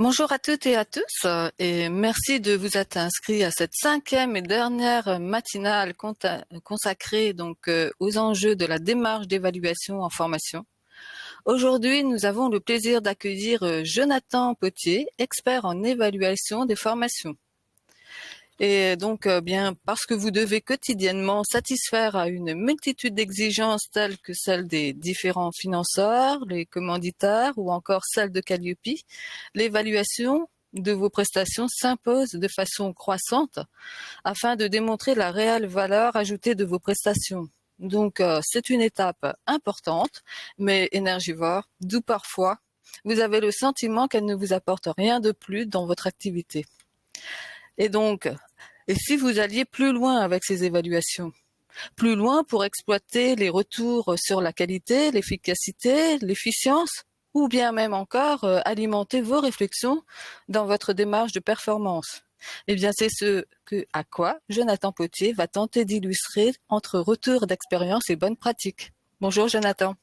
Bonjour à toutes et à tous et merci de vous être inscrits à cette 5e et dernière matinale consacrée aux enjeux de la démarche d'évaluation en formation. Aujourd'hui, nous avons le plaisir d'accueillir Jonathan Potier, expert en évaluation des formations. Et bien parce que vous devez quotidiennement satisfaire à une multitude d'exigences telles que celles des différents financeurs, les commanditaires ou encore celles de Calliope, l'évaluation de vos prestations s'impose de façon croissante afin de démontrer la réelle valeur ajoutée de vos prestations. C'est une étape importante, mais énergivore, d'où parfois vous avez le sentiment qu'elle ne vous apporte rien de plus dans votre activité. Et si vous alliez plus loin avec ces évaluations, plus loin pour exploiter les retours sur la qualité, l'efficacité, l'efficience, ou bien même encore alimenter vos réflexions dans votre démarche de performance. Eh bien, c'est à quoi Jonathan Potier va tenter d'illustrer entre retour d'expérience et bonnes pratiques. Bonjour Jonathan.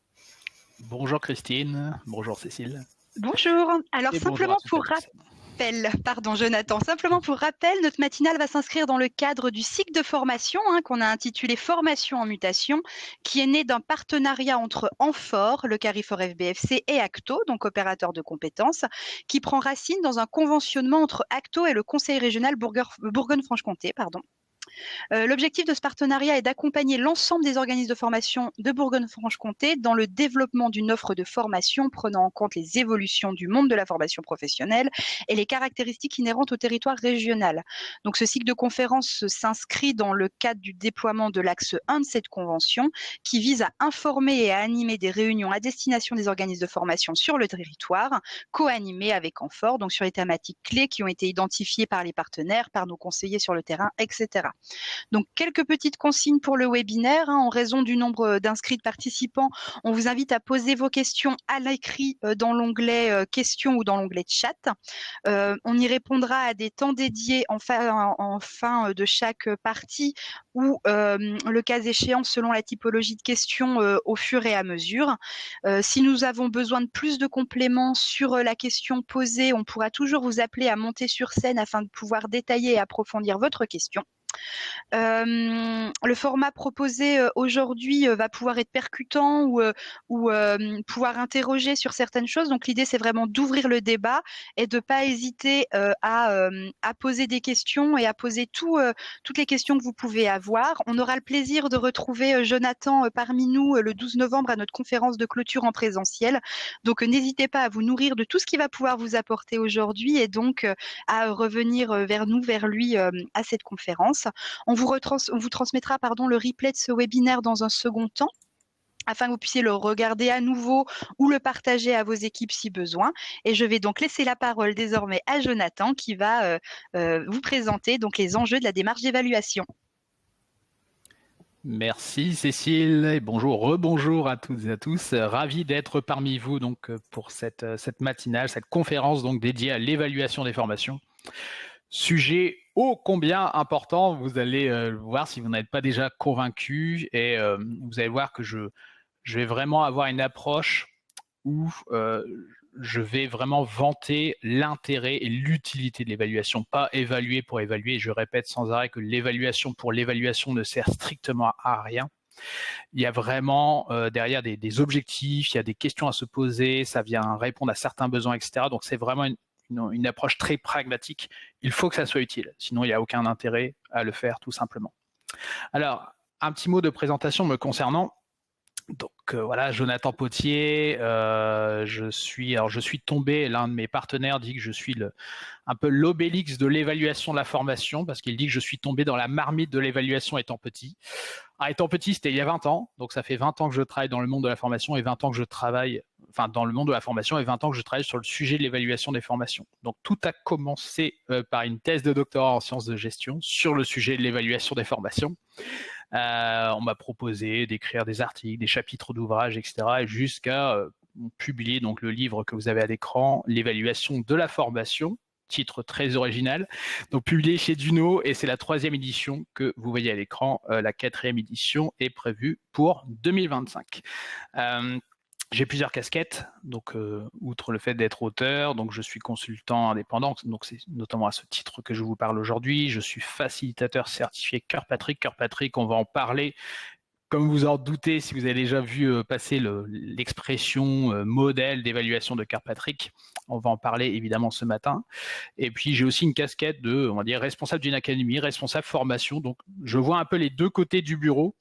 Bonjour Christine, bonjour Cécile. Bonjour. Alors simplement pour rappel, notre matinale va s'inscrire dans le cadre du cycle de formation qu'on a intitulé Formation en mutation, qui est né d'un partenariat entre Amphor, le Carrefour FBFC et Acto, donc opérateur de compétences, qui prend racine dans un conventionnement entre Acto et le Conseil régional Bourgogne-Franche-Comté. L'objectif de ce partenariat est d'accompagner l'ensemble des organismes de formation de Bourgogne-Franche-Comté dans le développement d'une offre de formation prenant en compte les évolutions du monde de la formation professionnelle et les caractéristiques inhérentes au territoire régional. Donc, ce cycle de conférences s'inscrit dans le cadre du déploiement de l'axe 1 de cette convention qui vise à informer et à animer des réunions à destination des organismes de formation sur le territoire, co-animées avec Amphor, donc sur les thématiques clés qui ont été identifiées par les partenaires, par nos conseillers sur le terrain, etc. Donc, quelques petites consignes pour le webinaire. En raison du nombre d'inscrits de participants, on vous invite à poser vos questions à l'écrit dans l'onglet questions ou dans l'onglet chat. On y répondra à des temps dédiés en fin de chaque partie ou le cas échéant selon la typologie de questions au fur et à mesure. Si nous avons besoin de plus de compléments sur la question posée, on pourra toujours vous appeler à monter sur scène afin de pouvoir détailler et approfondir votre question. Le format proposé aujourd'hui va pouvoir être percutant ou pouvoir interroger sur certaines choses. Donc l'idée c'est vraiment d'ouvrir le débat et de pas hésiter à poser des questions et à poser toutes les questions que vous pouvez avoir. On aura le plaisir de retrouver Jonathan parmi nous le 12 novembre à notre conférence de clôture en présentiel. Donc n'hésitez pas à vous nourrir de tout ce qu'il va pouvoir vous apporter aujourd'hui et donc à revenir vers lui à cette conférence. On vous transmettra le replay de ce webinaire dans un second temps afin que vous puissiez le regarder à nouveau ou le partager à vos équipes si besoin. Et je vais donc laisser la parole désormais à Jonathan qui va vous présenter donc les enjeux de la démarche d'évaluation. Merci Cécile et rebonjour à toutes et à tous. Ravi d'être parmi vous donc pour cette matinale, cette conférence donc dédiée à l'évaluation des formations. Sujet ô combien important, vous allez voir si vous n'êtes pas déjà convaincu et vous allez voir que je vais vraiment avoir une approche où je vais vraiment vanter l'intérêt et l'utilité de l'évaluation, pas évaluer pour évaluer. Je répète sans arrêt que l'évaluation pour l'évaluation ne sert strictement à rien. Il y a vraiment derrière des objectifs, il y a des questions à se poser, ça vient répondre à certains besoins, etc. Donc c'est vraiment une approche très pragmatique. Il faut que ça soit utile, sinon il n'y a aucun intérêt à le faire tout simplement. Alors, un petit mot de présentation me concernant. Donc voilà, Jonathan Potier, je suis tombé, l'un de mes partenaires dit que je suis un peu l'obélix de l'évaluation de la formation parce qu'il dit que je suis tombé dans la marmite de l'évaluation étant petit. Étant petit, c'était il y a 20 ans, donc ça fait 20 ans que je travaille dans le monde de la formation et 20 ans que je travaille, dans le monde de la formation et 20 ans que je travaille sur le sujet de l'évaluation des formations. Donc tout a commencé par une thèse de doctorat en sciences de gestion sur le sujet de l'évaluation des formations. On m'a proposé d'écrire des articles, des chapitres d'ouvrages, etc. et jusqu'à publier donc le livre que vous avez à l'écran, l'évaluation de la formation, titre très original, donc publié chez Duno et c'est la 3e édition que vous voyez à l'écran. La 4e édition est prévue pour 2025. J'ai plusieurs casquettes, donc outre le fait d'être auteur, donc je suis consultant indépendant, donc c'est notamment à ce titre que je vous parle aujourd'hui. Je suis facilitateur certifié Kirkpatrick. Kirkpatrick, on va en parler. Comme vous en doutez, si vous avez déjà vu passer l'expression modèle d'évaluation de Kirkpatrick, on va en parler évidemment ce matin. Et puis j'ai aussi une casquette de, on va dire, responsable d'une académie, responsable formation. Donc je vois un peu les deux côtés du bureau.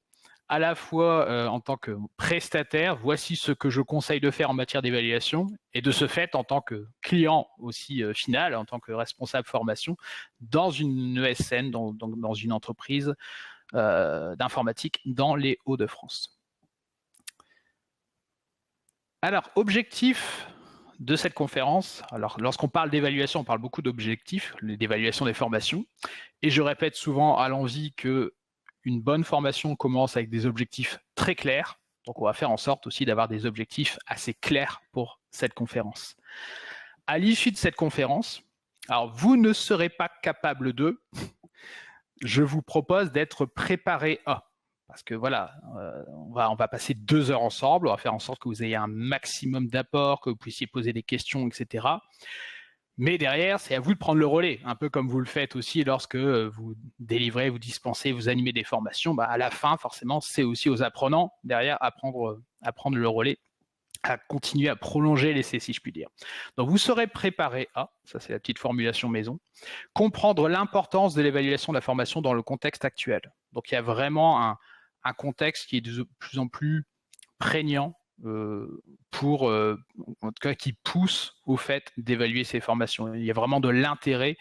À la fois en tant que prestataire, voici ce que je conseille de faire en matière d'évaluation, et de ce fait, en tant que client aussi final, en tant que responsable formation, dans une ESN, dans une entreprise d'informatique dans les Hauts-de-France. Alors, objectif de cette conférence. Alors, lorsqu'on parle d'évaluation, on parle beaucoup d'objectifs, d'évaluation des formations, et je répète souvent à l'envi que une bonne formation commence avec des objectifs très clairs. Donc, on va faire en sorte aussi d'avoir des objectifs assez clairs pour cette conférence. À l'issue de cette conférence, alors vous ne serez pas capable de, je vous propose d'être préparé à. Parce que voilà, on va passer 2 heures ensemble, on va faire en sorte que vous ayez un maximum d'apports, que vous puissiez poser des questions, etc. Mais derrière, c'est à vous de prendre le relais, un peu comme vous le faites aussi lorsque vous délivrez, vous dispensez, vous animez des formations. À la fin, forcément, c'est aussi aux apprenants derrière à prendre le relais, à continuer à prolonger l'essai, si je puis dire. Donc, vous serez préparé à, ça c'est la petite formulation maison, comprendre l'importance de l'évaluation de la formation dans le contexte actuel. Donc, il y a vraiment un contexte qui est de plus en plus prégnant, en tout cas qui pousse au fait d'évaluer ces formations. Il y a vraiment de l'intérêt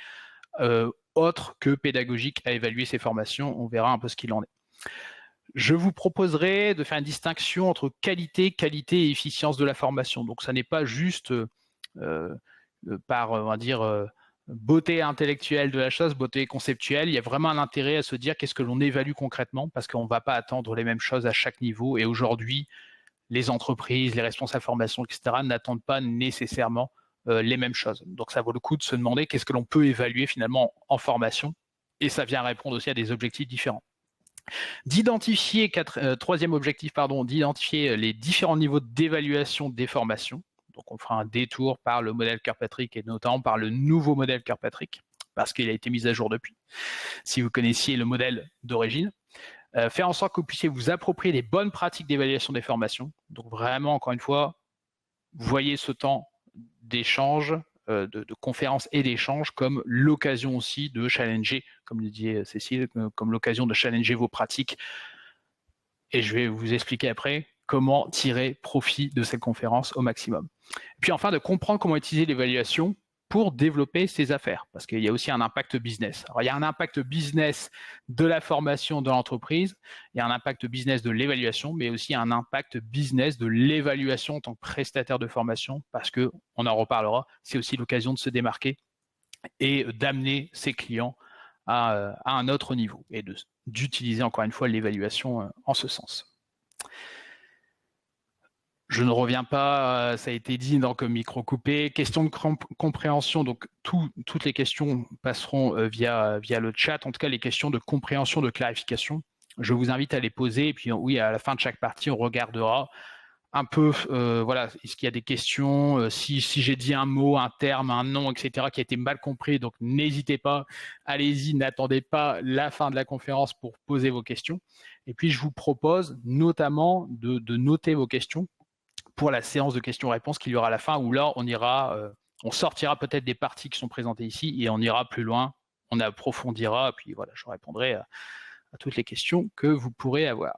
autre que pédagogique à évaluer ces formations. On verra un peu ce qu'il en est. Je vous proposerai de faire une distinction entre qualité et efficience de la formation. Donc, ça n'est pas juste par, on va dire, beauté intellectuelle de la chose, beauté conceptuelle. Il y a vraiment un intérêt à se dire qu'est-ce que l'on évalue concrètement, parce qu'on ne va pas attendre les mêmes choses à chaque niveau. Et aujourd'hui, les entreprises, les responsables formation, etc., n'attendent pas nécessairement les mêmes choses. Donc, ça vaut le coup de se demander qu'est-ce que l'on peut évaluer finalement en formation. Et ça vient répondre aussi à des objectifs différents. D'identifier, troisième objectif, d'identifier les différents niveaux d'évaluation des formations. Donc, on fera un détour par le modèle Kirkpatrick et notamment par le nouveau modèle Kirkpatrick, parce qu'il a été mis à jour depuis, si vous connaissiez le modèle d'origine. Faire en sorte que vous puissiez vous approprier les bonnes pratiques d'évaluation des formations. Donc vraiment, encore une fois, voyez ce temps d'échange, de conférence et d'échange comme l'occasion aussi de challenger, comme le disait Cécile, comme l'occasion de challenger vos pratiques. Et je vais vous expliquer après comment tirer profit de cette conférence au maximum. Et puis enfin, de comprendre comment utiliser l'évaluation pour développer ses affaires, parce qu'il y a aussi un impact business. Alors, il y a un impact business de la formation de l'entreprise, il y a un impact business de l'évaluation, mais aussi un impact business de l'évaluation en tant que prestataire de formation, parce que, on en reparlera, c'est aussi l'occasion de se démarquer et d'amener ses clients à un autre niveau et d'utiliser encore une fois l'évaluation en ce sens. Je ne reviens pas, ça a été dit dans comme micro coupé. Question de compréhension, donc toutes les questions passeront via le chat, en tout cas les questions de compréhension, de clarification. Je vous invite à les poser et puis oui, à la fin de chaque partie, on regardera un peu, voilà, est-ce qu'il y a des questions, si j'ai dit un mot, un terme, un nom, etc., qui a été mal compris, donc n'hésitez pas, allez-y, n'attendez pas la fin de la conférence pour poser vos questions. Et puis, je vous propose notamment de noter vos questions pour la séance de questions-réponses qu'il y aura à la fin, où là, on sortira peut-être des parties qui sont présentées ici et on ira plus loin, on approfondira, puis voilà, je répondrai à toutes les questions que vous pourrez avoir.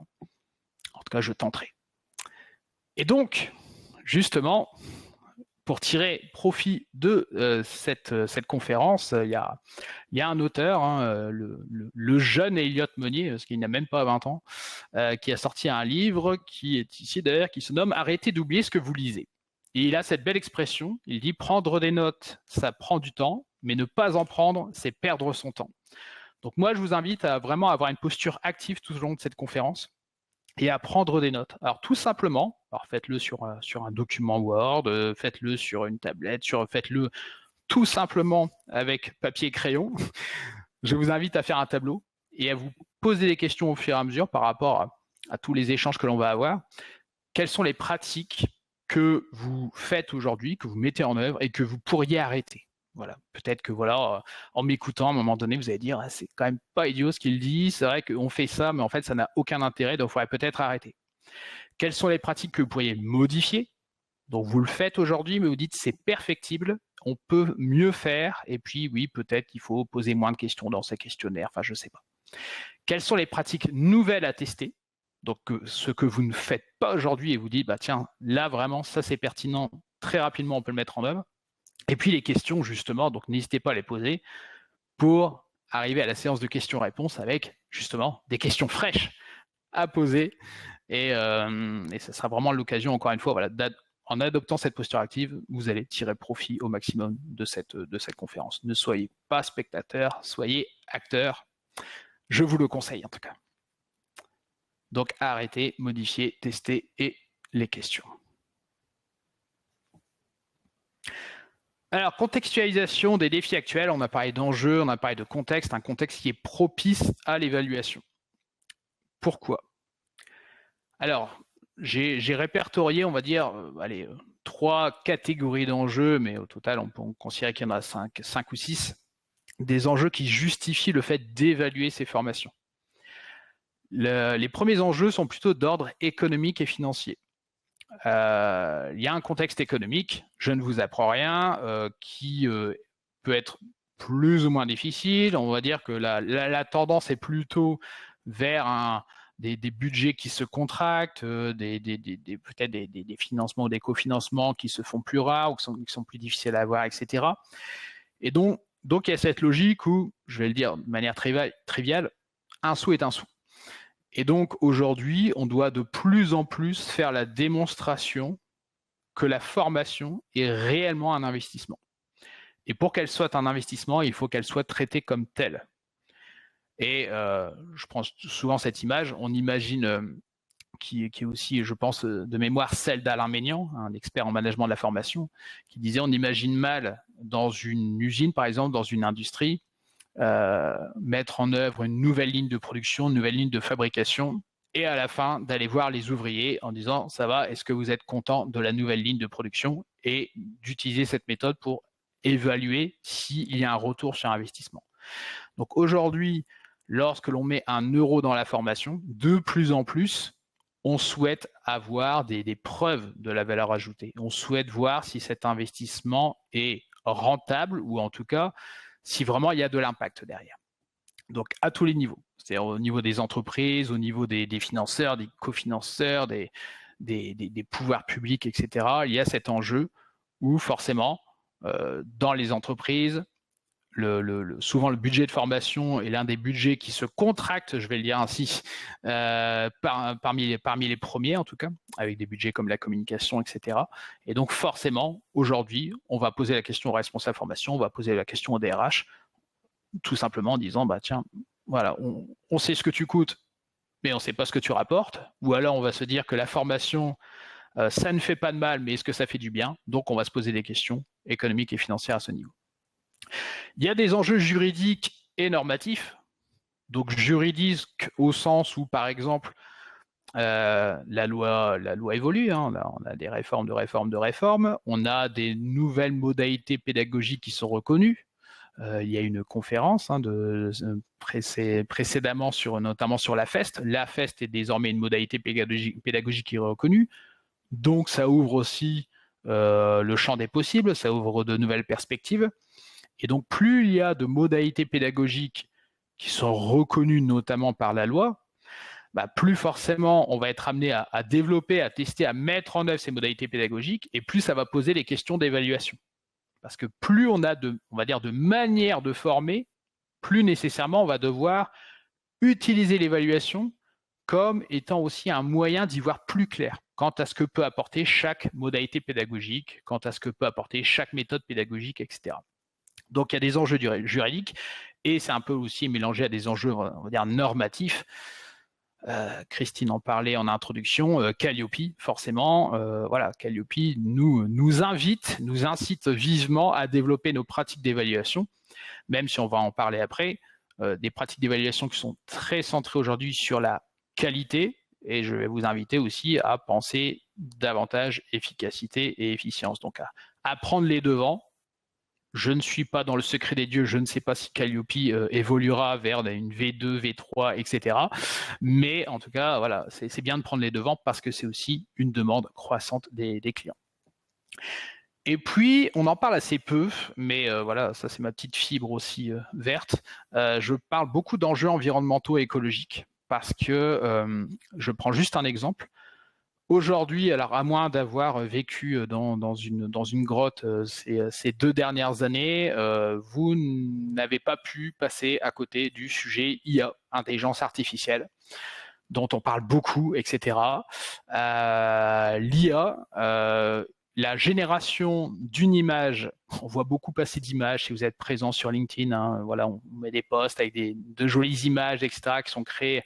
En tout cas, je tenterai. Et donc, justement, pour tirer profit de cette conférence, il y a un auteur, hein, le jeune Elliot Meunier, parce qu'il n'a même pas 20 ans, qui a sorti un livre qui est ici d'ailleurs, qui se nomme « Arrêtez d'oublier ce que vous lisez ». Et il a cette belle expression, il dit « Prendre des notes, ça prend du temps, mais ne pas en prendre, c'est perdre son temps ». Donc moi, je vous invite à vraiment avoir une posture active tout au long de cette conférence et à prendre des notes. Alors tout simplement, alors faites-le sur un document Word, faites-le sur une tablette, faites-le tout simplement avec papier et crayon. Je vous invite à faire un tableau et à vous poser des questions au fur et à mesure par rapport à tous les échanges que l'on va avoir. Quelles sont les pratiques que vous faites aujourd'hui, que vous mettez en œuvre et que vous pourriez arrêter. Voilà, peut-être que en m'écoutant, à un moment donné, vous allez dire c'est quand même pas idiot ce qu'il dit, c'est vrai qu'on fait ça, mais en fait ça n'a aucun intérêt, donc il faudrait peut-être arrêter. Quelles sont les pratiques que vous pourriez modifier? Donc vous le faites aujourd'hui, mais vous dites c'est perfectible, on peut mieux faire, et puis oui, peut-être qu'il faut poser moins de questions dans ces questionnaires, enfin je sais pas. Quelles sont les pratiques nouvelles à tester? Donc ce que vous ne faites pas aujourd'hui et vous dites tiens, là vraiment ça c'est pertinent, très rapidement on peut le mettre en œuvre. Et puis les questions justement, donc n'hésitez pas à les poser pour arriver à la séance de questions-réponses avec justement des questions fraîches à poser, et ça sera vraiment l'occasion, encore une fois, en adoptant cette posture active, vous allez tirer profit au maximum de cette conférence. Ne soyez pas spectateur, soyez acteur. Je vous le conseille en tout cas. Donc arrêtez, modifiez, testez et les questions. Alors, contextualisation des défis actuels, on a parlé d'enjeux, on a parlé de contexte, un contexte qui est propice à l'évaluation. Pourquoi? Alors, j'ai répertorié, on va dire, 3 catégories d'enjeux, mais au total, on peut considérer qu'il y en a 5 ou 6, des enjeux qui justifient le fait d'évaluer ces formations. Les premiers enjeux sont plutôt d'ordre économique et financier. Il y a un contexte économique, je ne vous apprends rien, qui peut être plus ou moins difficile. On va dire que la tendance est plutôt vers des budgets qui se contractent, peut-être des financements ou des cofinancements qui se font plus rares ou qui sont plus difficiles à avoir, etc. Et donc il y a cette logique où, je vais le dire de manière triviale, un sou est un sou. Et donc aujourd'hui, on doit de plus en plus faire la démonstration que la formation est réellement un investissement. Et pour qu'elle soit un investissement, il faut qu'elle soit traitée comme telle. Et je prends souvent cette image, on imagine, qui est aussi, je pense, de mémoire, celle d'Alain Maignan, un expert en management de la formation, qui disait on imagine mal dans une usine, par exemple, dans une industrie, mettre en œuvre une nouvelle ligne de production, une nouvelle ligne de fabrication, et à la fin d'aller voir les ouvriers en disant ça va, est-ce que vous êtes content de la nouvelle ligne de production, et d'utiliser cette méthode pour évaluer s'il y a un retour sur investissement. Donc aujourd'hui, lorsque l'on met 1 euro dans la formation, de plus en plus, on souhaite avoir des preuves de la valeur ajoutée. On souhaite voir si cet investissement est rentable, ou en tout cas si vraiment il y a de l'impact derrière. Donc à tous les niveaux, c'est-à-dire au niveau des entreprises, au niveau des financeurs, des cofinanceurs, des pouvoirs publics, etc. Il y a cet enjeu où forcément, dans les entreprises, souvent le budget de formation est l'un des budgets qui se contracte, je vais le dire ainsi, parmi les premiers en tout cas, avec des budgets comme la communication, etc. Et donc forcément, aujourd'hui, on va poser la question aux responsables formation, on va poser la question aux DRH, tout simplement en disant, tiens, voilà, on sait ce que tu coûtes, mais on ne sait pas ce que tu rapportes, ou alors on va se dire que la formation, ça ne fait pas de mal, mais est-ce que ça fait du bien? Donc on va se poser des questions économiques et financières à ce niveau. Il y a des enjeux juridiques et normatifs. Donc juridiques au sens où, par exemple, la loi évolue, hein, on a des réformes de réformes, on a des nouvelles modalités pédagogiques qui sont reconnues. Il y a une conférence précédemment notamment sur la FEST. La FEST est désormais une modalité pédagogique qui est reconnue. Donc ça ouvre aussi le champ des possibles, ça ouvre de nouvelles perspectives. Et donc, plus il y a de modalités pédagogiques qui sont reconnues notamment par la loi, plus forcément on va être amené à développer, à tester, à mettre en œuvre ces modalités pédagogiques, et plus ça va poser les questions d'évaluation. Parce que plus on a de manières de former, plus nécessairement on va devoir utiliser l'évaluation comme étant aussi un moyen d'y voir plus clair quant à ce que peut apporter chaque modalité pédagogique, quant à ce que peut apporter chaque méthode pédagogique, etc. Donc il y a des enjeux juridiques, et c'est un peu aussi mélangé à des enjeux, on va dire, normatifs. Christine en parlait en introduction, Calliope, forcément, Calliope nous incite vivement à développer nos pratiques d'évaluation, même si on va en parler après, des pratiques d'évaluation qui sont très centrées aujourd'hui sur la qualité, et je vais vous inviter aussi à penser davantage efficacité et efficience. Donc à prendre les devants. Je ne suis pas dans le secret des dieux, je ne sais pas si Calliope évoluera vers une V2, V3, etc. Mais en tout cas, voilà, c'est bien de prendre les devants parce que c'est aussi une demande croissante des clients. Et puis, on en parle assez peu, mais voilà, ça c'est ma petite fibre aussi verte. Je parle beaucoup d'enjeux environnementaux et écologiques parce que je prends juste un exemple. Aujourd'hui, alors à moins d'avoir vécu dans une grotte ces 2 dernières années, vous n'avez pas pu passer à côté du sujet IA, intelligence artificielle, dont on parle beaucoup, etc. L'IA, la génération d'une image, on voit beaucoup passer d'images si vous êtes présent sur LinkedIn, hein, voilà, on met des posts avec de jolies images, etc., qui sont créées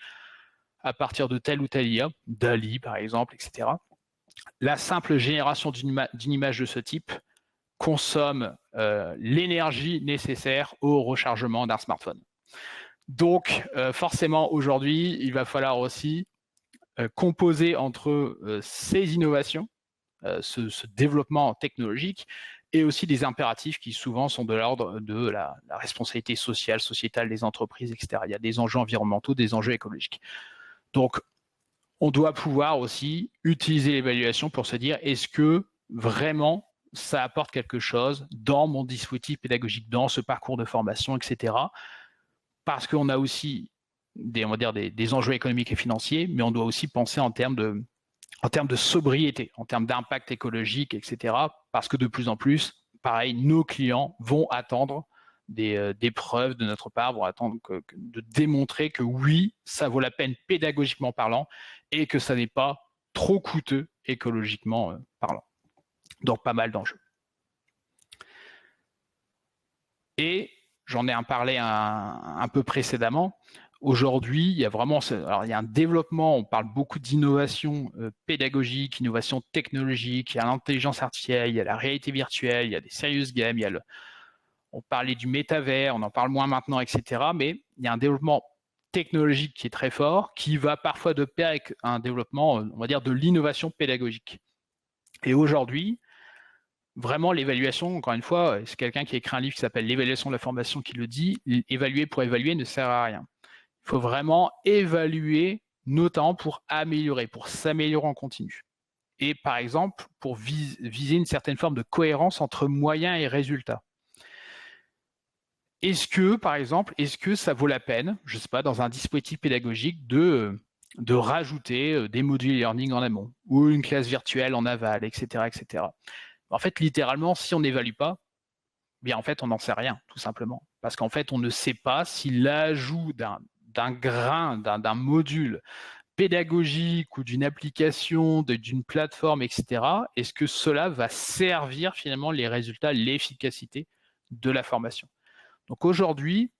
à partir de telle ou telle IA, DALL-E par exemple, etc. La simple génération d'une image de ce type consomme l'énergie nécessaire au rechargement d'un smartphone. Donc, forcément, aujourd'hui, il va falloir aussi composer entre ces innovations, ce développement technologique, et aussi des impératifs qui souvent sont de l'ordre de la responsabilité sociale, sociétale des entreprises, etc. Il y a des enjeux environnementaux, des enjeux écologiques. Donc, on doit pouvoir aussi utiliser l'évaluation pour se dire est-ce que vraiment ça apporte quelque chose dans mon dispositif pédagogique, dans ce parcours de formation, etc. Parce qu'on a aussi des enjeux économiques et financiers, mais on doit aussi penser en termes de sobriété, en termes d'impact écologique, etc. Parce que de plus en plus, pareil, nos clients vont attendre des preuves de notre part, vont attendre de démontrer que oui, ça vaut la peine pédagogiquement parlant et que ça n'est pas trop coûteux écologiquement parlant. Donc pas mal d'enjeux. Et j'en ai parlé un peu précédemment. Aujourd'hui, il y a vraiment, alors il y a un développement, on parle beaucoup d'innovation pédagogique, innovation technologique, il y a l'intelligence artificielle, il y a la réalité virtuelle, il y a des serious games, on parlait du métavers, on en parle moins maintenant, etc. Mais il y a un développement technologique qui est très fort, qui va parfois de pair avec un développement, on va dire, de l'innovation pédagogique. Et aujourd'hui, vraiment, l'évaluation, encore une fois, c'est quelqu'un qui a écrit un livre qui s'appelle « L'évaluation de la formation » qui le dit, évaluer pour évaluer ne sert à rien. Il faut vraiment évaluer, notamment pour améliorer, pour s'améliorer en continu. Et par exemple, pour viser une certaine forme de cohérence entre moyens et résultats. Est-ce que, par exemple, ça vaut la peine, je ne sais pas, dans un dispositif pédagogique, de rajouter des modules e-learning en amont ou une classe virtuelle en aval, etc., etc. En fait, littéralement, si on n'évalue pas, bien en fait, on n'en sait rien, tout simplement. Parce qu'en fait, on ne sait pas si l'ajout d'un grain, d'un module pédagogique ou d'une application, d'une plateforme, etc., est-ce que cela va servir finalement les résultats, l'efficacité de la formation. Donc aujourd'hui,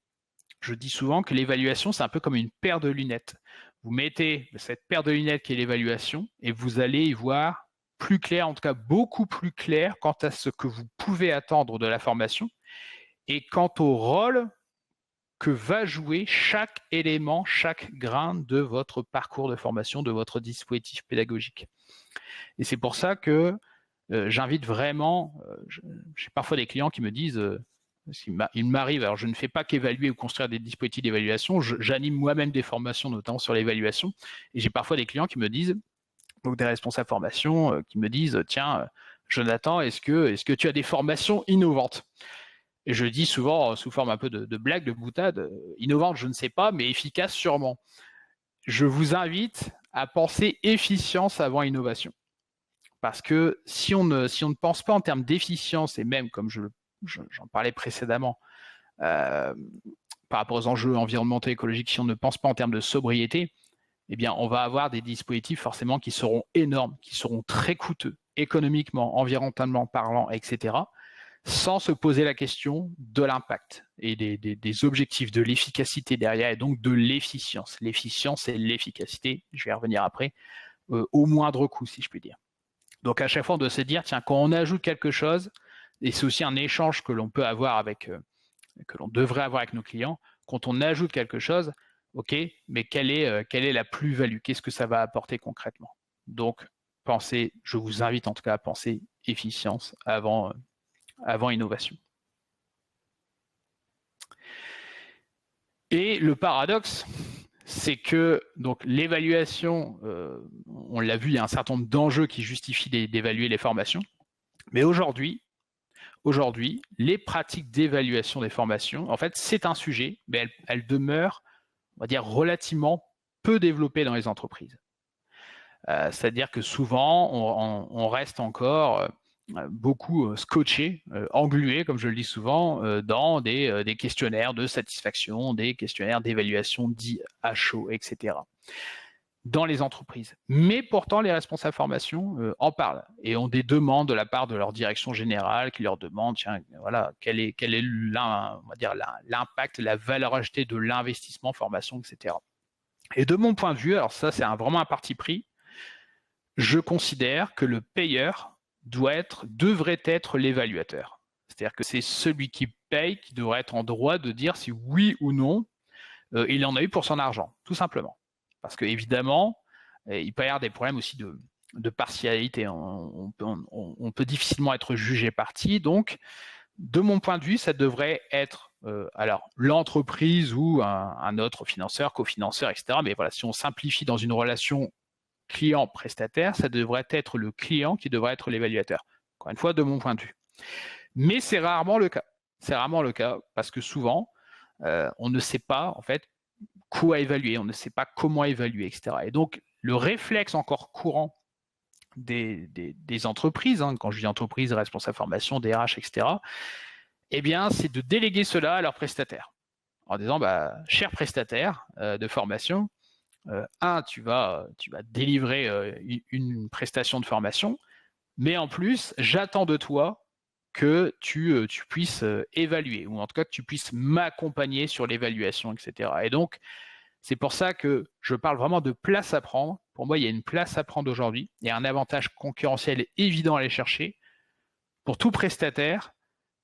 je dis souvent que l'évaluation, c'est un peu comme une paire de lunettes. Vous mettez cette paire de lunettes qui est l'évaluation et vous allez y voir plus clair, en tout cas beaucoup plus clair quant à ce que vous pouvez attendre de la formation et quant au rôle que va jouer chaque élément, chaque grain de votre parcours de formation, de votre dispositif pédagogique. Et c'est pour ça que j'invite vraiment, j'ai parfois des clients qui me disent il m'arrive, alors je ne fais pas qu'évaluer ou construire des dispositifs d'évaluation, j'anime moi-même des formations, notamment sur l'évaluation, et j'ai parfois des clients qui me disent, donc des responsables formation, qui me disent, tiens, Jonathan, est-ce que tu as des formations innovantes? Et je dis souvent, sous forme un peu de blague, de boutade, innovantes, je ne sais pas, mais efficaces sûrement. Je vous invite à penser efficience avant innovation. Parce que si on ne pense pas en termes d'efficience, et même comme j'en parlais précédemment, par rapport aux enjeux environnementaux et écologiques, si on ne pense pas en termes de sobriété, eh bien, on va avoir des dispositifs forcément qui seront énormes, qui seront très coûteux, économiquement, environnementalement parlant, etc., sans se poser la question de l'impact et des objectifs de l'efficacité derrière et donc de l'efficience. L'efficience et l'efficacité, je vais y revenir après, au moindre coût, si je puis dire. Donc à chaque fois, on doit se dire, tiens, quand on ajoute quelque chose, et c'est aussi un échange que l'on peut avoir que l'on devrait avoir avec nos clients, quand on ajoute quelque chose, ok, mais quelle est la plus-value? Qu'est-ce que ça va apporter concrètement? Donc, je vous invite en tout cas à penser efficience avant innovation. Et le paradoxe, c'est que donc l'évaluation, on l'a vu, il y a un certain nombre d'enjeux qui justifient d'évaluer les formations. Mais aujourd'hui, les pratiques d'évaluation des formations, en fait, c'est un sujet, mais elles demeurent, on va dire, relativement peu développées dans les entreprises. C'est-à-dire que souvent, on reste encore beaucoup scotché, englué, comme je le dis souvent, dans des questionnaires de satisfaction, des questionnaires d'évaluation dits HO, etc. dans les entreprises. Mais pourtant, les responsables formation en parlent et ont des demandes de la part de leur direction générale qui leur demandent, tiens, voilà, quel est l'impact, la valeur ajoutée de l'investissement formation, etc. Et de mon point de vue, alors ça, c'est vraiment un parti pris, je considère que le payeur devrait être l'évaluateur. C'est-à-dire que c'est celui qui paye qui devrait être en droit de dire si oui ou non il en a eu pour son argent, tout simplement. Parce qu'évidemment, il peut y avoir des problèmes aussi de partialité. On peut difficilement être jugé parti. Donc, de mon point de vue, ça devrait être alors l'entreprise ou un autre financeur, cofinanceur, etc. Mais voilà, si on simplifie dans une relation client-prestataire, ça devrait être le client qui devrait être l'évaluateur. Encore une fois, de mon point de vue. Mais c'est rarement le cas. C'est rarement le cas parce que souvent, on ne sait pas en fait quoi évaluer, on ne sait pas comment évaluer, etc. Et donc, le réflexe encore courant des entreprises, hein, quand je dis entreprise, responsable formation, DRH, etc., eh bien, c'est de déléguer cela à leurs prestataires. En disant, cher prestataire de formation, tu vas délivrer une prestation de formation, mais en plus, j'attends de toi que tu puisses évaluer, ou en tout cas que tu puisses m'accompagner sur l'évaluation, etc. Et donc, c'est pour ça que je parle vraiment de place à prendre. Pour moi, il y a une place à prendre aujourd'hui. Il y a un avantage concurrentiel évident à aller chercher pour tout prestataire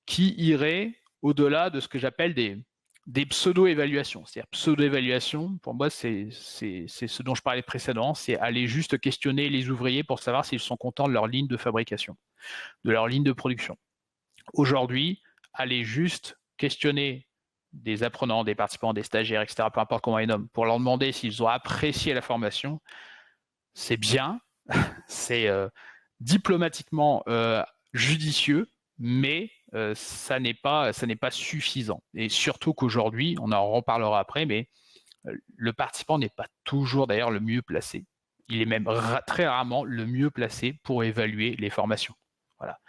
qui irait au-delà de ce que j'appelle des pseudo-évaluations. C'est-à-dire pseudo-évaluation, pour moi, c'est ce dont je parlais précédemment, c'est aller juste questionner les ouvriers pour savoir s'ils sont contents de leur ligne de fabrication, de leur ligne de production. Aujourd'hui, aller juste questionner des apprenants, des participants, des stagiaires, etc., peu importe comment ils nomment, pour leur demander s'ils ont apprécié la formation, c'est bien, c'est diplomatiquement judicieux, mais ça n'est pas suffisant. Et surtout qu'aujourd'hui, on en reparlera après, mais le participant n'est pas toujours d'ailleurs le mieux placé. Il est même très rarement le mieux placé pour évaluer les formations. Voilà.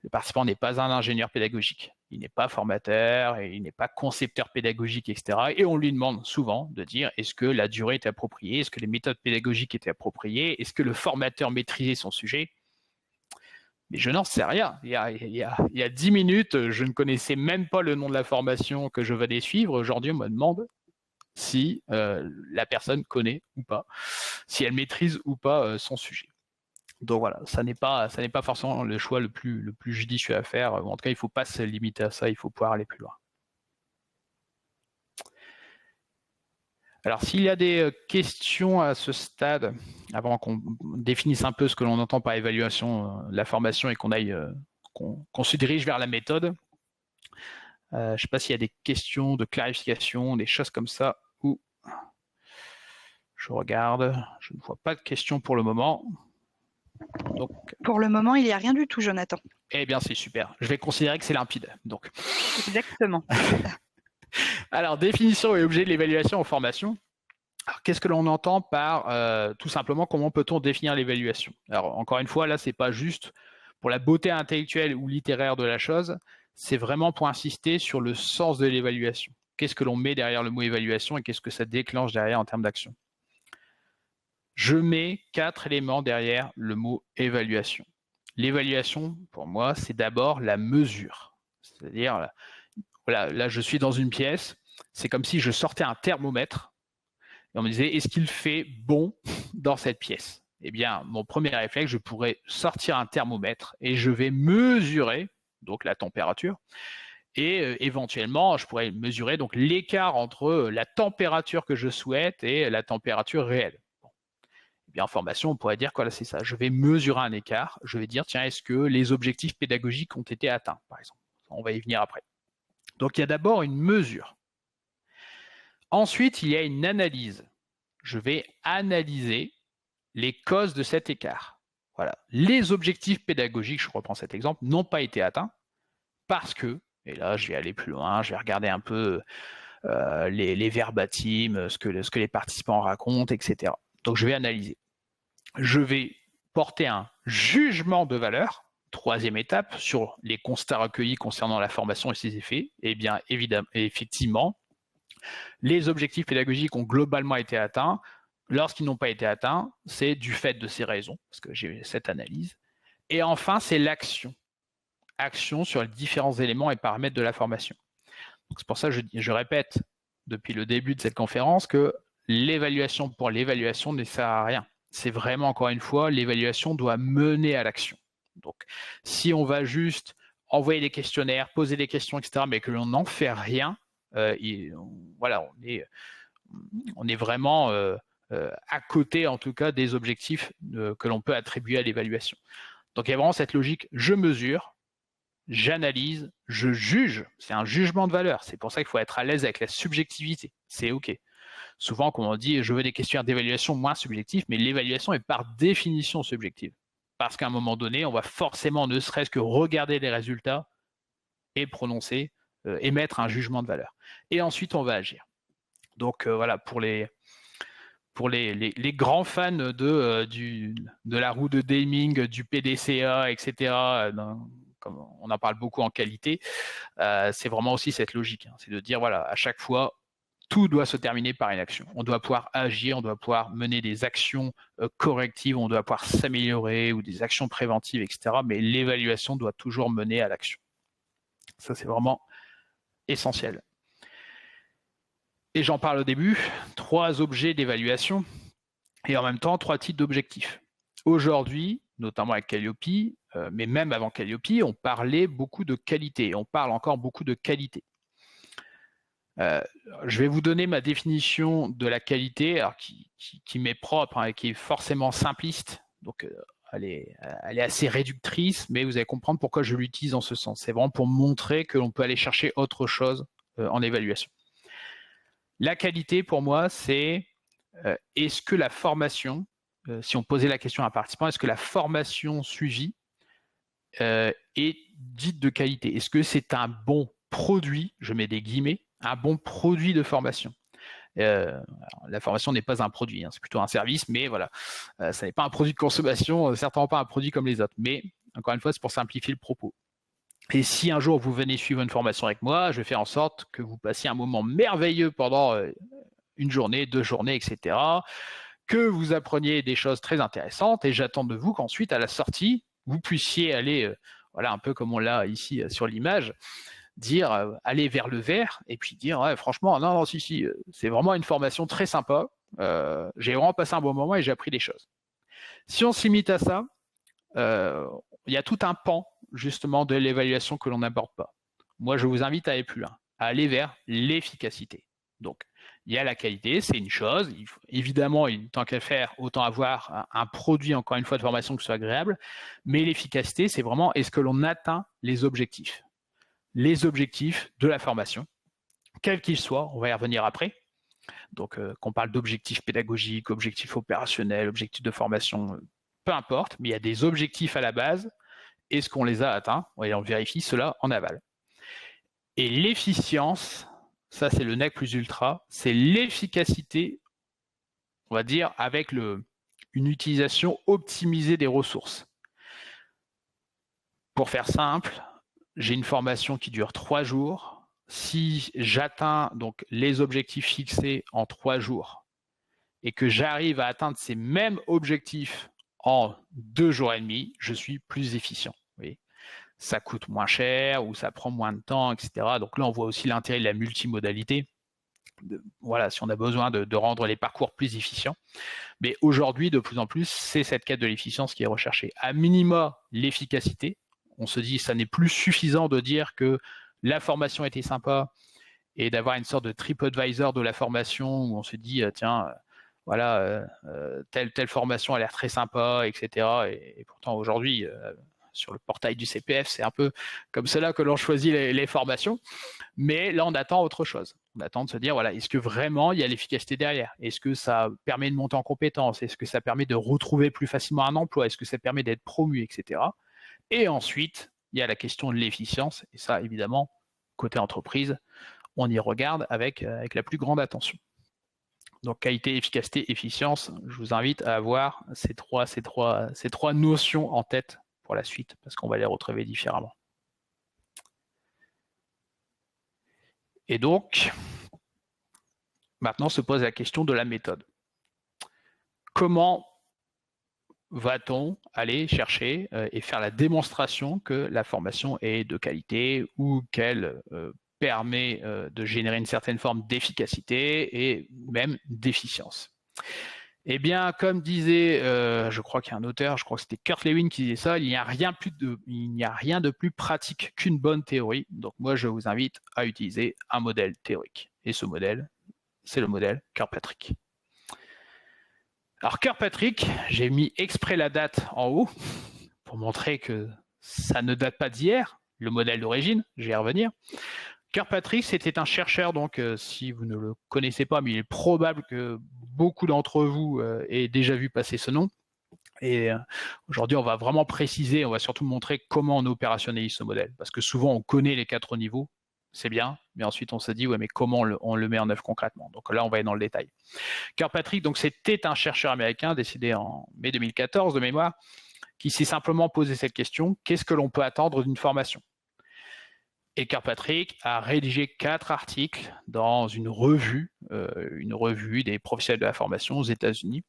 Le participant n'est pas un ingénieur pédagogique, il n'est pas formateur, et il n'est pas concepteur pédagogique, etc. Et on lui demande souvent de dire est-ce que la durée est appropriée, est-ce que les méthodes pédagogiques étaient appropriées, est-ce que le formateur maîtrisait son sujet? Mais je n'en sais rien. Il y a 10 minutes, je ne connaissais même pas le nom de la formation que je venais suivre. Aujourd'hui, on me demande si la personne connaît ou pas, si elle maîtrise ou pas son sujet. Donc voilà, ça n'est pas forcément le choix le plus judicieux à faire. En tout cas, il ne faut pas se limiter à ça, il faut pouvoir aller plus loin. Alors, s'il y a des questions à ce stade, avant qu'on définisse un peu ce que l'on entend par évaluation de la formation et qu'on se dirige vers la méthode, je ne sais pas s'il y a des questions de clarification, des choses comme ça, ou je regarde, je ne vois pas de questions pour le moment. Donc, pour le moment, il n'y a rien du tout, Jonathan. Eh bien, c'est super. Je vais considérer que c'est limpide. Donc. Exactement. Alors, définition et objet de l'évaluation en formation. Alors, qu'est-ce que l'on entend par tout simplement comment peut-on définir l'évaluation? Alors, encore une fois, là, ce n'est pas juste pour la beauté intellectuelle ou littéraire de la chose, c'est vraiment pour insister sur le sens de l'évaluation. Qu'est-ce que l'on met derrière le mot évaluation et qu'est-ce que ça déclenche derrière en termes d'action? Je mets 4 éléments derrière le mot évaluation. L'évaluation, pour moi, c'est d'abord la mesure. C'est-à-dire, voilà, là, je suis dans une pièce, c'est comme si je sortais un thermomètre et on me disait, est-ce qu'il fait bon dans cette pièce? Eh bien, mon premier réflexe, je pourrais sortir un thermomètre et je vais mesurer donc la température et éventuellement, je pourrais mesurer donc l'écart entre la température que je souhaite et la température réelle. Eh bien, en formation, on pourrait dire que voilà, c'est ça. Je vais mesurer un écart. Je vais dire, tiens, est-ce que les objectifs pédagogiques ont été atteints, par exemple? On va y venir après. Donc, il y a d'abord une mesure. Ensuite, il y a une analyse. Je vais analyser les causes de cet écart. Voilà. Les objectifs pédagogiques, je reprends cet exemple, n'ont pas été atteints parce que, et là, je vais aller plus loin, je vais regarder un peu les verbatims, ce que les participants racontent, etc. Donc, je vais analyser. Je vais porter un jugement de valeur, troisième étape, sur les constats recueillis concernant la formation et ses effets. Eh bien, évidemment, effectivement, les objectifs pédagogiques ont globalement été atteints. Lorsqu'ils n'ont pas été atteints, c'est du fait de ces raisons, parce que j'ai cette analyse. Et enfin, c'est l'action. Action sur les différents éléments et paramètres de la formation. C'est pour ça que je répète depuis le début de cette conférence que l'évaluation pour l'évaluation ne sert à rien. C'est vraiment, encore une fois, l'évaluation doit mener à l'action. Donc, si on va juste envoyer des questionnaires, poser des questions, etc., mais que l'on n'en fait rien, voilà, on est vraiment à côté, en tout cas, des objectifs que l'on peut attribuer à l'évaluation. Donc, il y a vraiment cette logique, je mesure, j'analyse, je juge. C'est un jugement de valeur. C'est pour ça qu'il faut être à l'aise avec la subjectivité. C'est OK. Souvent, quand on dit je veux des questionnaires d'évaluation moins subjectifs, mais l'évaluation est par définition subjective. Parce qu'à un moment donné, on va forcément, ne serait-ce que regarder les résultats et prononcer, émettre un jugement de valeur. Et ensuite, on va agir. Donc voilà, pour les grands fans de la roue de Deming, du PDCA, etc., comme on en parle beaucoup en qualité, c'est vraiment aussi cette logique. C'est de dire, voilà, à chaque fois, tout doit se terminer par une action. On doit pouvoir agir, on doit pouvoir mener des actions correctives, on doit pouvoir s'améliorer ou des actions préventives, etc. Mais l'évaluation doit toujours mener à l'action. Ça, c'est vraiment essentiel. Et j'en parle au début, 3 objets d'évaluation et en même temps 3 types d'objectifs. Aujourd'hui, notamment avec Calliope, mais même avant Calliope, on parlait beaucoup de qualité. On parle encore beaucoup de qualité. Je vais vous donner ma définition de la qualité, alors qui m'est propre et qui est forcément simpliste. Donc, elle est assez réductrice, mais vous allez comprendre pourquoi je l'utilise en ce sens. C'est vraiment pour montrer que l'on peut aller chercher autre chose en évaluation. La qualité, pour moi, c'est est-ce que la formation, si on posait la question à un participant, est-ce que la formation suivie est dite de qualité? Est-ce que c'est un bon produit, je mets des guillemets, un bon produit de formation? La formation n'est pas un produit, c'est plutôt un service, mais voilà, ça n'est pas un produit de consommation, certainement pas un produit comme les autres. Mais encore une fois, c'est pour simplifier le propos. Et si un jour vous venez suivre une formation avec moi, je vais faire en sorte que vous passiez un moment merveilleux pendant une journée, 2 journées, etc., que vous appreniez des choses très intéressantes, et j'attends de vous qu'ensuite, à la sortie, vous puissiez aller, voilà, un peu comme on l'a ici sur l'image, dire aller vers le vert et puis dire ouais, franchement non si c'est vraiment une formation très sympa, j'ai vraiment passé un bon moment et j'ai appris des choses. Si on s'imite à ça, il y a tout un pan justement de l'évaluation que l'on n'aborde pas. Moi je vous invite à aller plus loin, à aller vers l'efficacité. Donc il y a la qualité, c'est une chose, évidemment tant qu'à faire autant avoir un produit encore une fois de formation qui soit agréable, mais l'efficacité c'est vraiment est-ce que l'on atteint les objectifs de la formation, quels qu'ils soient, on va y revenir après. Donc, qu'on parle d'objectifs pédagogiques, objectifs opérationnels, objectifs de formation, peu importe, mais il y a des objectifs à la base. Est-ce qu'on les a atteints? Et on vérifie cela en aval. Et l'efficience, ça c'est le nec plus ultra, c'est l'efficacité, on va dire, avec une utilisation optimisée des ressources. Pour faire simple, j'ai une formation qui dure 3 jours. Si j'atteins donc les objectifs fixés en 3 jours et que j'arrive à atteindre ces mêmes objectifs en 2 jours et demi, je suis plus efficient. Vous voyez, ça coûte moins cher ou ça prend moins de temps, etc. Donc là, on voit aussi l'intérêt de la multimodalité. Voilà, si on a besoin de rendre les parcours plus efficients. Mais aujourd'hui, de plus en plus, c'est cette quête de l'efficience qui est recherchée. À minima, l'efficacité. On se dit, ça n'est plus suffisant de dire que la formation était sympa et d'avoir une sorte de TripAdvisor de la formation où on se dit, tiens, voilà, telle formation a l'air très sympa, etc. Et pourtant aujourd'hui, sur le portail du CPF, c'est un peu comme cela que l'on choisit les formations. Mais là, on attend autre chose. On attend de se dire, voilà, est-ce que vraiment il y a l'efficacité derrière? Est-ce que ça permet de monter en compétences? Est-ce que ça permet de retrouver plus facilement un emploi? Est-ce que ça permet d'être promu, etc. Et ensuite, il y a la question de l'efficience. Et ça, évidemment, côté entreprise, on y regarde avec la plus grande attention. Donc qualité, efficacité, efficience, je vous invite à avoir ces trois notions en tête pour la suite, parce qu'on va les retrouver différemment. Et donc, maintenant se pose la question de la méthode. Comment va-t-on aller chercher et faire la démonstration que la formation est de qualité ou qu'elle permet de générer une certaine forme d'efficacité et même d'efficience? Eh bien, comme disait, je crois qu'il y a un auteur, je crois que c'était Kurt Lewin qui disait ça, il n'y a rien de plus pratique qu'une bonne théorie. Donc moi, je vous invite à utiliser un modèle théorique. Et ce modèle, c'est le modèle Kirkpatrick. Alors Kirkpatrick, j'ai mis exprès la date en haut pour montrer que ça ne date pas d'hier, le modèle d'origine, je vais y revenir. Kirkpatrick, c'était un chercheur, donc si vous ne le connaissez pas, mais il est probable que beaucoup d'entre vous aient déjà vu passer ce nom. Et aujourd'hui, on va vraiment préciser, on va surtout montrer comment on opérationnalise ce modèle. Parce que souvent, on connaît les 4 niveaux, c'est bien, mais ensuite on se dit, ouais, mais comment on le met en œuvre concrètement? Donc là, on va aller dans le détail. Kirkpatrick, donc c'était un chercheur américain décédé en mai 2014 de mémoire, qui s'est simplement posé cette question, qu'est-ce que l'on peut attendre d'une formation? Et Kirkpatrick a rédigé 4 articles dans une revue des professionnels de la formation aux États-Unis,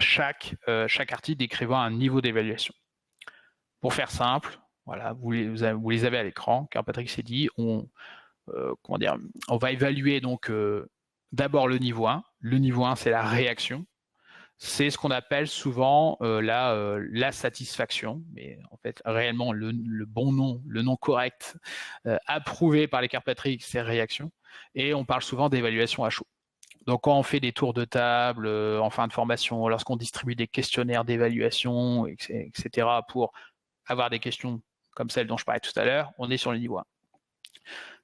chaque article décrivant un niveau d'évaluation. Pour faire simple, voilà, vous les avez à l'écran. Kirkpatrick s'est dit, on va évaluer donc d'abord le niveau 1. Le niveau 1, c'est la réaction. C'est ce qu'on appelle souvent la satisfaction, mais en fait réellement le bon nom, le nom correct, approuvé par les Kirkpatrick, c'est réaction, et on parle souvent d'évaluation à chaud. Donc quand on fait des tours de table en fin de formation, lorsqu'on distribue des questionnaires d'évaluation, etc., pour avoir des questions comme celle dont je parlais tout à l'heure, on est sur le niveau 1.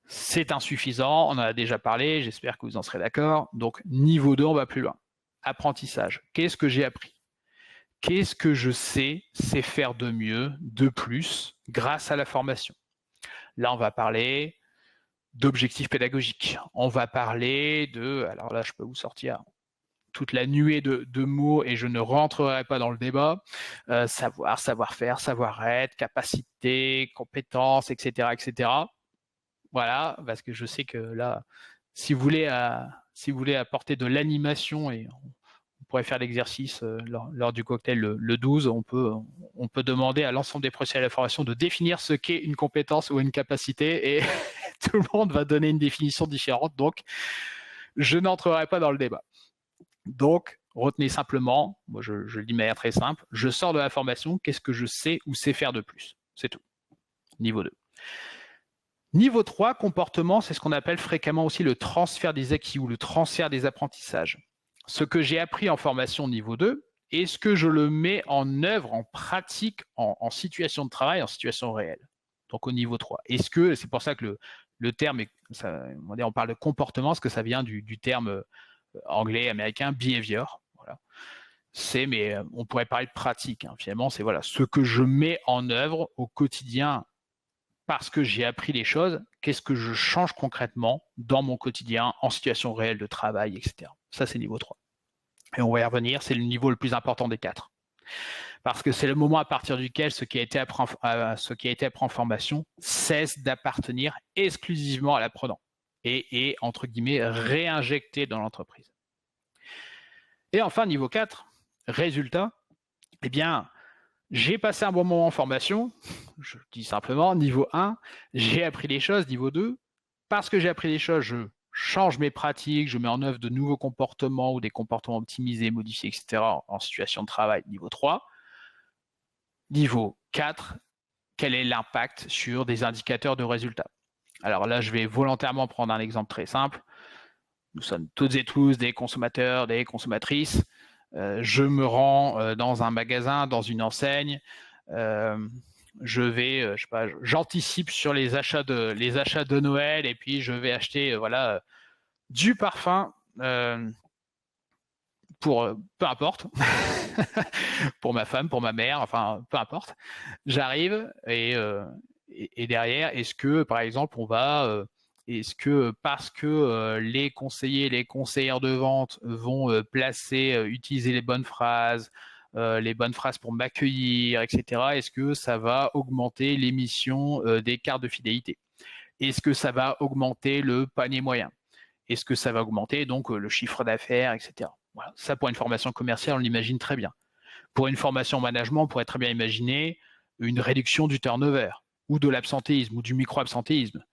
C'est insuffisant, on en a déjà parlé, j'espère que vous en serez d'accord. Donc niveau 2, on va plus loin. Apprentissage. Qu'est-ce que j'ai appris? Qu'est-ce que je sais faire de mieux, de plus, grâce à la formation? Là, on va parler d'objectifs pédagogiques. On va parler alors là, je peux vous sortir toute la nuée de mots et je ne rentrerai pas dans le débat. Savoir, savoir-faire, savoir-être, capacité, compétences, etc., etc. Voilà, parce que je sais que là, si vous voulez apporter de l'animation, et on pourrait faire l'exercice lors du cocktail le 12, on peut demander à l'ensemble des professionnels de la formation de définir ce qu'est une compétence ou une capacité, et tout le monde va donner une définition différente, donc je n'entrerai pas dans le débat. Donc, retenez simplement, moi je le dis de manière très simple, je sors de la formation, qu'est-ce que je sais ou sais faire de plus? C'est tout. Niveau 2. Niveau 3, comportement, c'est ce qu'on appelle fréquemment aussi le transfert des acquis ou le transfert des apprentissages. Ce que j'ai appris en formation niveau 2, est-ce que je le mets en œuvre, en pratique, en situation de travail, en situation réelle? Donc au niveau 3. Est-ce que, c'est pour ça que le terme, on parle de comportement, parce que ça vient du terme anglais, américain, behavior. Voilà. Mais on pourrait parler de pratique. Hein. Finalement, c'est voilà, ce que je mets en œuvre au quotidien parce que j'ai appris les choses, qu'est-ce que je change concrètement dans mon quotidien, en situation réelle de travail, etc. Ça, c'est niveau 3. Et on va y revenir, c'est le niveau le plus important des 4. Parce que c'est le moment à partir duquel ce qui a été appris en formation cesse d'appartenir exclusivement à l'apprenant et est, entre guillemets, réinjecté dans l'entreprise. Et enfin, niveau 4, résultat, eh bien, j'ai passé un bon moment en formation, je dis simplement, niveau 1, j'ai appris des choses, niveau 2, parce que j'ai appris des choses, je change mes pratiques, je mets en œuvre de nouveaux comportements ou des comportements optimisés, modifiés, etc. en situation de travail, niveau 3. Niveau 4, quel est l'impact sur des indicateurs de résultats? Alors là, je vais volontairement prendre un exemple très simple. nous sommes toutes et tous des consommateurs, des consommatrices. Je me rends dans un magasin, dans une enseigne. Je vais, je sais pas, j'anticipe sur les achats de Noël et puis je vais acheter du parfum pour peu importe, pour ma femme, pour ma mère, enfin peu importe. J'arrive et derrière, est-ce que par exemple est-ce que parce que les conseillers, les conseillères de vente vont utiliser les bonnes phrases pour m'accueillir, etc. Est-ce que ça va augmenter l'émission des cartes de fidélité? Est-ce que ça va augmenter le panier moyen? Est-ce que ça va augmenter donc le chiffre d'affaires, etc. Voilà. Ça, pour une formation commerciale, on l'imagine très bien. Pour une formation en management, on pourrait très bien imaginer une réduction du turnover ou de l'absentéisme ou du micro-absentéisme.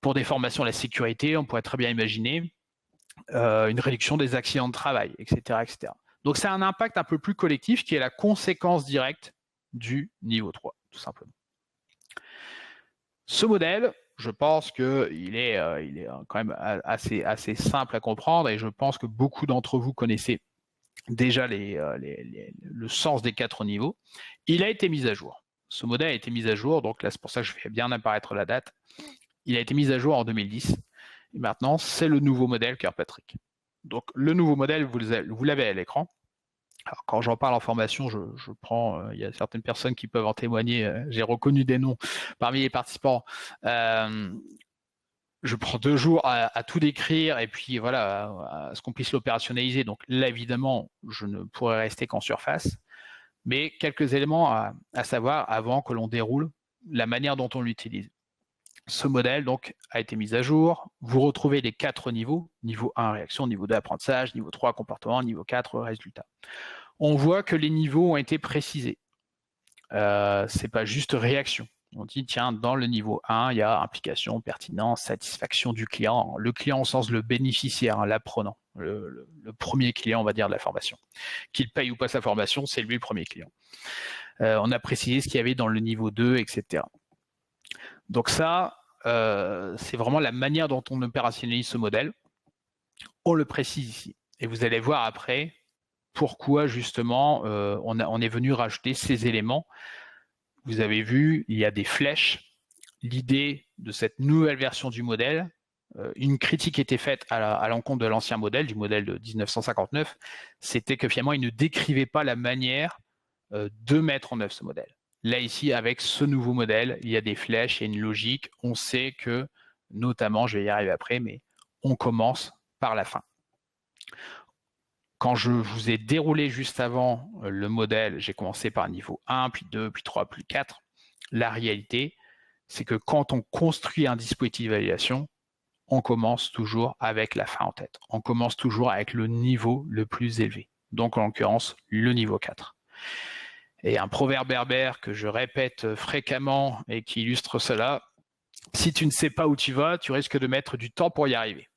Pour des formations à la sécurité, on pourrait très bien imaginer une réduction des accidents de travail, etc., etc. Donc, c'est un impact un peu plus collectif qui est la conséquence directe du niveau 3, tout simplement. Ce modèle, je pense qu'il est quand même assez simple à comprendre et je pense que beaucoup d'entre vous connaissez déjà le sens des 4 niveaux. Il a été mis à jour. Ce modèle a été mis à jour, donc là c'est pour ça que je fais bien apparaître la date. Il a été mis à jour en 2010 et maintenant c'est le nouveau modèle Kirkpatrick. Donc le nouveau modèle, vous l'avez à l'écran. Alors, quand j'en parle en formation, je prends, il y a certaines personnes qui peuvent en témoigner, j'ai reconnu des noms parmi les participants. Je prends 2 jours à tout décrire et puis voilà, à ce qu'on puisse l'opérationnaliser. Donc là, évidemment, je ne pourrais rester qu'en surface, mais quelques éléments à savoir avant que l'on déroule la manière dont on l'utilise. Ce modèle donc a été mis à jour. Vous retrouvez les 4 niveaux, niveau 1 réaction, niveau 2 apprentissage, niveau 3 comportement, niveau 4 résultat. On voit que les niveaux ont été précisés. C'est pas juste réaction. On dit, tiens, dans le niveau 1, il y a implication, pertinence, satisfaction du client. Le client au sens le bénéficiaire, l'apprenant, le premier client, on va dire, de la formation. Qu'il paye ou pas sa formation, c'est lui le premier client. On a précisé ce qu'il y avait dans le niveau 2, etc. Donc ça, c'est vraiment la manière dont on opérationnalise ce modèle. On le précise ici. Et vous allez voir après pourquoi justement on est venu rajouter ces éléments. Vous avez vu, il y a des flèches. L'idée de cette nouvelle version du modèle, une critique était faite à l'encontre de l'ancien modèle, du modèle de 1959, c'était que finalement, il ne décrivait pas la manière de mettre en œuvre ce modèle. Là, ici, avec ce nouveau modèle, il y a des flèches, il y a une logique. On sait que, notamment, je vais y arriver après, mais on commence par la fin. Quand je vous ai déroulé juste avant le modèle, j'ai commencé par niveau 1, puis 2, puis 3, puis 4. La réalité, c'est que quand on construit un dispositif d'évaluation, on commence toujours avec la fin en tête. On commence toujours avec le niveau le plus élevé. Donc, en l'occurrence, le niveau 4. Et un proverbe berbère que je répète fréquemment et qui illustre cela, si tu ne sais pas où tu vas, tu risques de mettre du temps pour y arriver.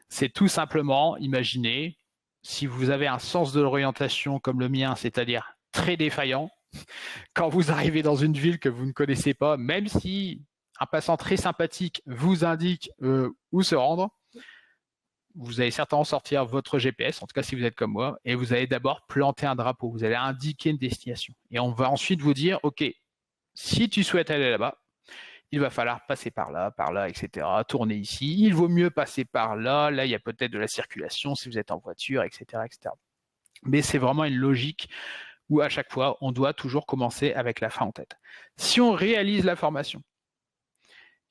C'est tout simplement, imaginez, si vous avez un sens de l'orientation comme le mien, c'est-à-dire très défaillant, quand vous arrivez dans une ville que vous ne connaissez pas, même si un passant très sympathique vous indique où se rendre, vous allez certainement sortir votre GPS, en tout cas si vous êtes comme moi, et vous allez d'abord planter un drapeau, vous allez indiquer une destination. Et on va ensuite vous dire, OK, si tu souhaites aller là-bas, il va falloir passer par là, etc., tourner ici. Il vaut mieux passer par là. Là, il y a peut-être de la circulation si vous êtes en voiture, etc., etc. Mais c'est vraiment une logique où à chaque fois, on doit toujours commencer avec la fin en tête. Si on réalise la formation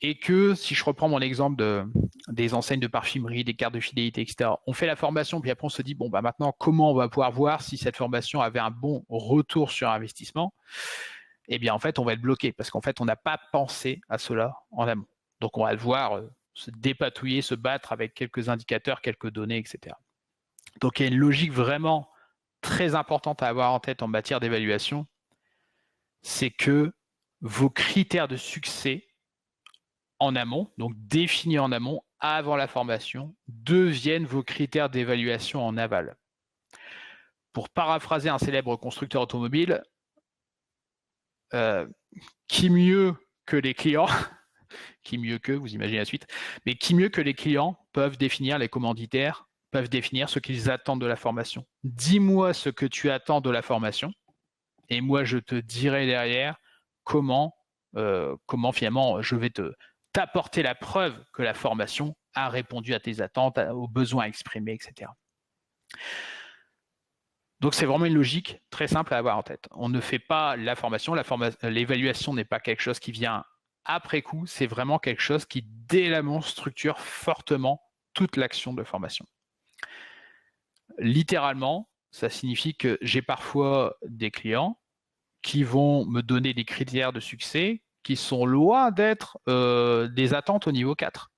et que, si je reprends mon exemple des enseignes de parfumerie, des cartes de fidélité, etc., on fait la formation, puis après on se dit, bon, bah maintenant, comment on va pouvoir voir si cette formation avait un bon retour sur investissement ? Eh bien, en fait, on va être bloqué parce qu'en fait, on n'a pas pensé à cela en amont. Donc, on va devoir se dépatouiller, se battre avec quelques indicateurs, quelques données, etc. Donc, il y a une logique vraiment très importante à avoir en tête en matière d'évaluation, c'est que vos critères de succès en amont, donc définis en amont, avant la formation, deviennent vos critères d'évaluation en aval. Pour paraphraser un célèbre constructeur automobile, qui mieux que les clients qui mieux qu'eux, vous imaginez la suite, mais qui mieux que les clients peuvent définir, les commanditaires peuvent définir ce qu'ils attendent de la formation. Dis-moi ce que tu attends de la formation et moi je te dirai derrière comment finalement je vais t'apporter la preuve que la formation a répondu à tes attentes, aux besoins exprimés, etc. Donc c'est vraiment une logique très simple à avoir en tête. On ne fait pas la formation, l'évaluation n'est pas quelque chose qui vient après coup, c'est vraiment quelque chose qui, dès l'amont, structure fortement toute l'action de formation. Littéralement, ça signifie que j'ai parfois des clients qui vont me donner des critères de succès qui sont loin d'être des attentes au niveau 4.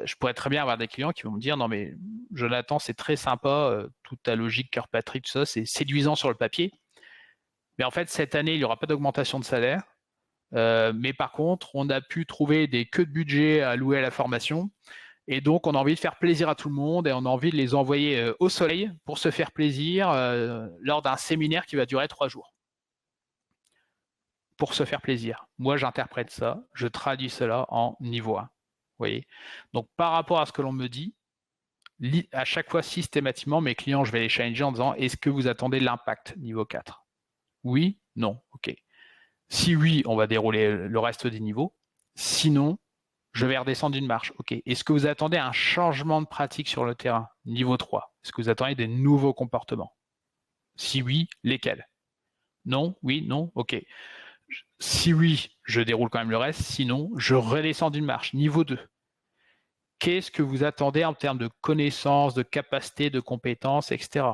Je pourrais très bien avoir des clients qui vont me dire « Non mais Jonathan, c'est très sympa, toute ta logique Kirkpatrick, tout ça, c'est séduisant sur le papier. Mais en fait, cette année, il n'y aura pas d'augmentation de salaire. Mais par contre, on a pu trouver des queues de budget à louer à la formation. Et donc, on a envie de faire plaisir à tout le monde et on a envie de les envoyer au soleil pour se faire plaisir lors d'un séminaire qui va durer 3 jours. Pour se faire plaisir. Moi, j'interprète ça, je traduis cela en niveau 1. Vous voyez ? Donc, par rapport à ce que l'on me dit, à chaque fois, systématiquement, mes clients, je vais les challenger en disant « Est-ce que vous attendez l'impact niveau 4 ?» Oui, non, ok. Si oui, on va dérouler le reste des niveaux. Sinon, je vais redescendre d'une marche. Ok. Est-ce que vous attendez un changement de pratique sur le terrain? Niveau 3. Est-ce que vous attendez des nouveaux comportements? Si oui, lesquels? Non, oui, non, ok. Si oui, je déroule quand même le reste. Sinon, je redescends d'une marche. Niveau 2. Qu'est-ce que vous attendez en termes de connaissances, de capacités, de compétences, etc.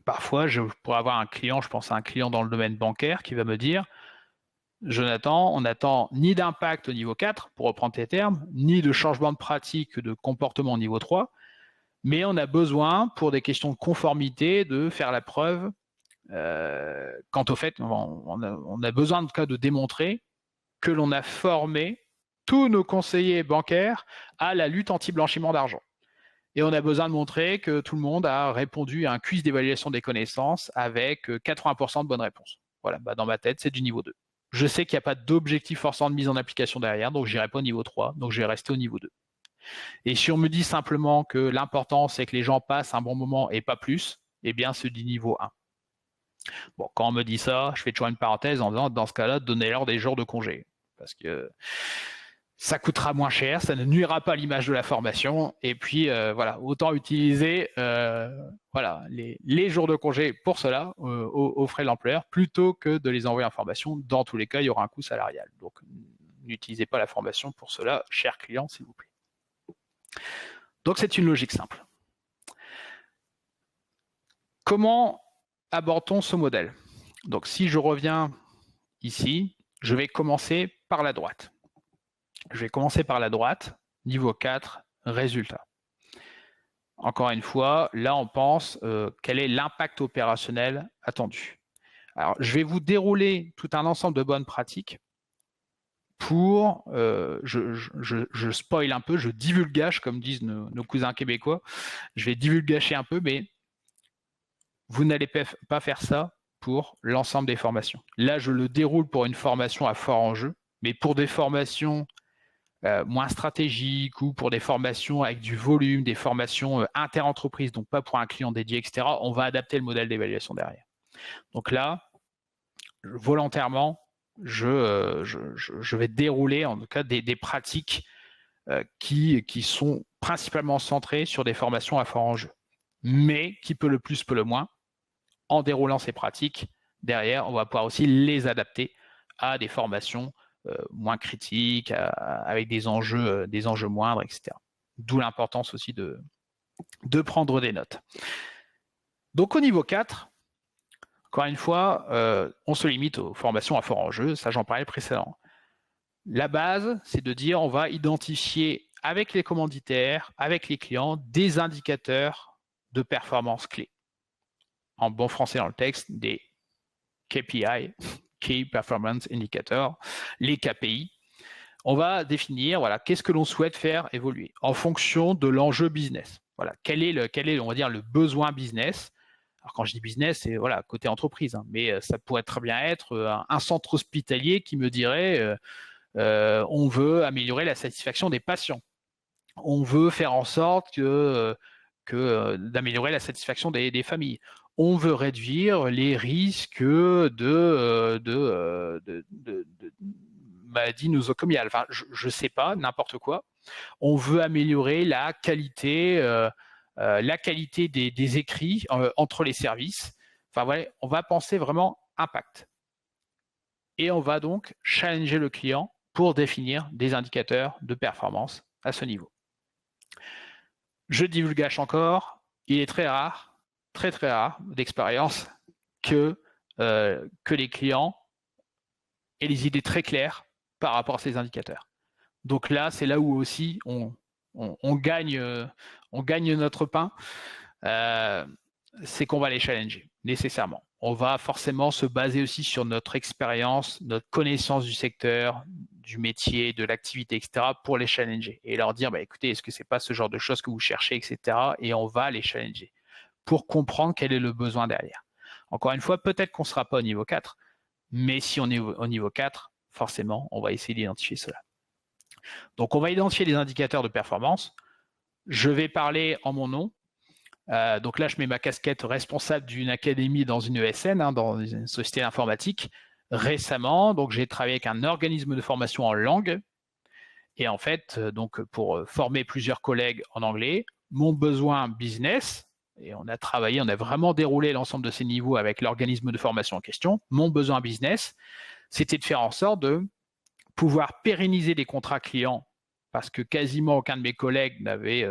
Parfois, je pourrais avoir un client, je pense à un client dans le domaine bancaire qui va me dire « Jonathan, on n'attend ni d'impact au niveau 4, pour reprendre tes termes, ni de changement de pratique, de comportement au niveau 3, mais on a besoin, pour des questions de conformité, de faire la preuve quant au fait, on a besoin en tout cas de démontrer que l'on a formé tous nos conseillers bancaires à la lutte anti-blanchiment d'argent. Et on a besoin de montrer que tout le monde a répondu à un quiz d'évaluation des connaissances avec 80% de bonnes réponses. Voilà, dans ma tête, c'est du niveau 2. Je sais qu'il n'y a pas d'objectif forçant de mise en application derrière, donc je n'irai pas au niveau 3, donc je vais rester au niveau 2. Et si on me dit simplement que l'important, c'est que les gens passent un bon moment et pas plus, eh bien, c'est du niveau 1. Bon, quand on me dit ça, je fais toujours une parenthèse en disant, dans ce cas-là, donnez-leur des jours de congé. Parce que ça coûtera moins cher, ça ne nuira pas à l'image de la formation. Et puis, voilà, autant utiliser les jours de congé pour cela, aux frais de l'employeur, plutôt que de les envoyer en formation. Dans tous les cas, il y aura un coût salarial. Donc, n'utilisez pas la formation pour cela, chers clients, s'il vous plaît. Donc, c'est une logique simple. Comment aborde-t-on ce modèle? Donc, si je reviens ici, je vais commencer par la droite. Je vais commencer par la droite, niveau 4, résultat. Encore une fois, là, on pense quel est l'impact opérationnel attendu. Alors, je vais vous dérouler tout un ensemble de bonnes pratiques pour, je spoil un peu, je divulgage, comme disent nos cousins québécois. Je vais divulgacher un peu, mais vous n'allez pas faire ça pour l'ensemble des formations. Là, je le déroule pour une formation à fort enjeu, mais pour des formations moins stratégiques ou pour des formations avec du volume, des formations inter-entreprises, donc pas pour un client dédié, etc., on va adapter le modèle d'évaluation derrière. Donc là, volontairement, je vais dérouler en tout cas des pratiques qui sont principalement centrées sur des formations à fort enjeu, mais qui peut le plus, peut le moins. En déroulant ces pratiques, derrière, on va pouvoir aussi les adapter à des formations moins critiques, avec des enjeux moindres, etc. D'où l'importance aussi de prendre des notes. Donc au niveau 4, encore une fois, on se limite aux formations à fort enjeu, ça j'en parlais précédemment. La base, c'est de dire on va identifier avec les commanditaires, avec les clients, des indicateurs de performance clés. En bon français dans le texte, des KPI, Key Performance Indicator, les KPI. On va définir qu'est-ce que l'on souhaite faire évoluer en fonction de l'enjeu business. Voilà, quel est on va dire le besoin business. Alors quand je dis business, c'est côté entreprise, mais ça pourrait très bien être un centre hospitalier qui me dirait On veut améliorer la satisfaction des patients. On veut faire en sorte d'améliorer la satisfaction des familles. On veut réduire les risques de maladies nosocomiales. Enfin, je sais pas, n'importe quoi. On veut améliorer la qualité des écrits entre les services. Enfin, ouais, on va penser vraiment impact. Et on va donc challenger le client pour définir des indicateurs de performance à ce niveau. Je divulgage encore, il est très rare, très très rare d'expérience que les clients aient les idées très claires par rapport à ces indicateurs. Donc là, c'est là où aussi on gagne notre pain, c'est qu'on va les challenger nécessairement. On va forcément se baser aussi sur notre expérience, notre connaissance du secteur, du métier, de l'activité, etc. pour les challenger et leur dire, écoutez, est-ce que c'est pas ce genre de choses que vous cherchez, etc. Et on va les challenger pour comprendre quel est le besoin derrière. Encore une fois, peut-être qu'on ne sera pas au niveau 4, mais si on est au niveau 4, forcément, on va essayer d'identifier cela. Donc, on va identifier les indicateurs de performance. Je vais parler en mon nom. Donc là, je mets ma casquette responsable d'une académie dans une ESN, dans une société informatique. Récemment, donc j'ai travaillé avec un organisme de formation en langue. Et en fait, donc pour former plusieurs collègues en anglais, mon besoin business, et on a vraiment déroulé l'ensemble de ces niveaux avec l'organisme de formation en question. Mon besoin business, c'était de faire en sorte de pouvoir pérenniser des contrats clients parce que quasiment aucun de mes collègues n'avait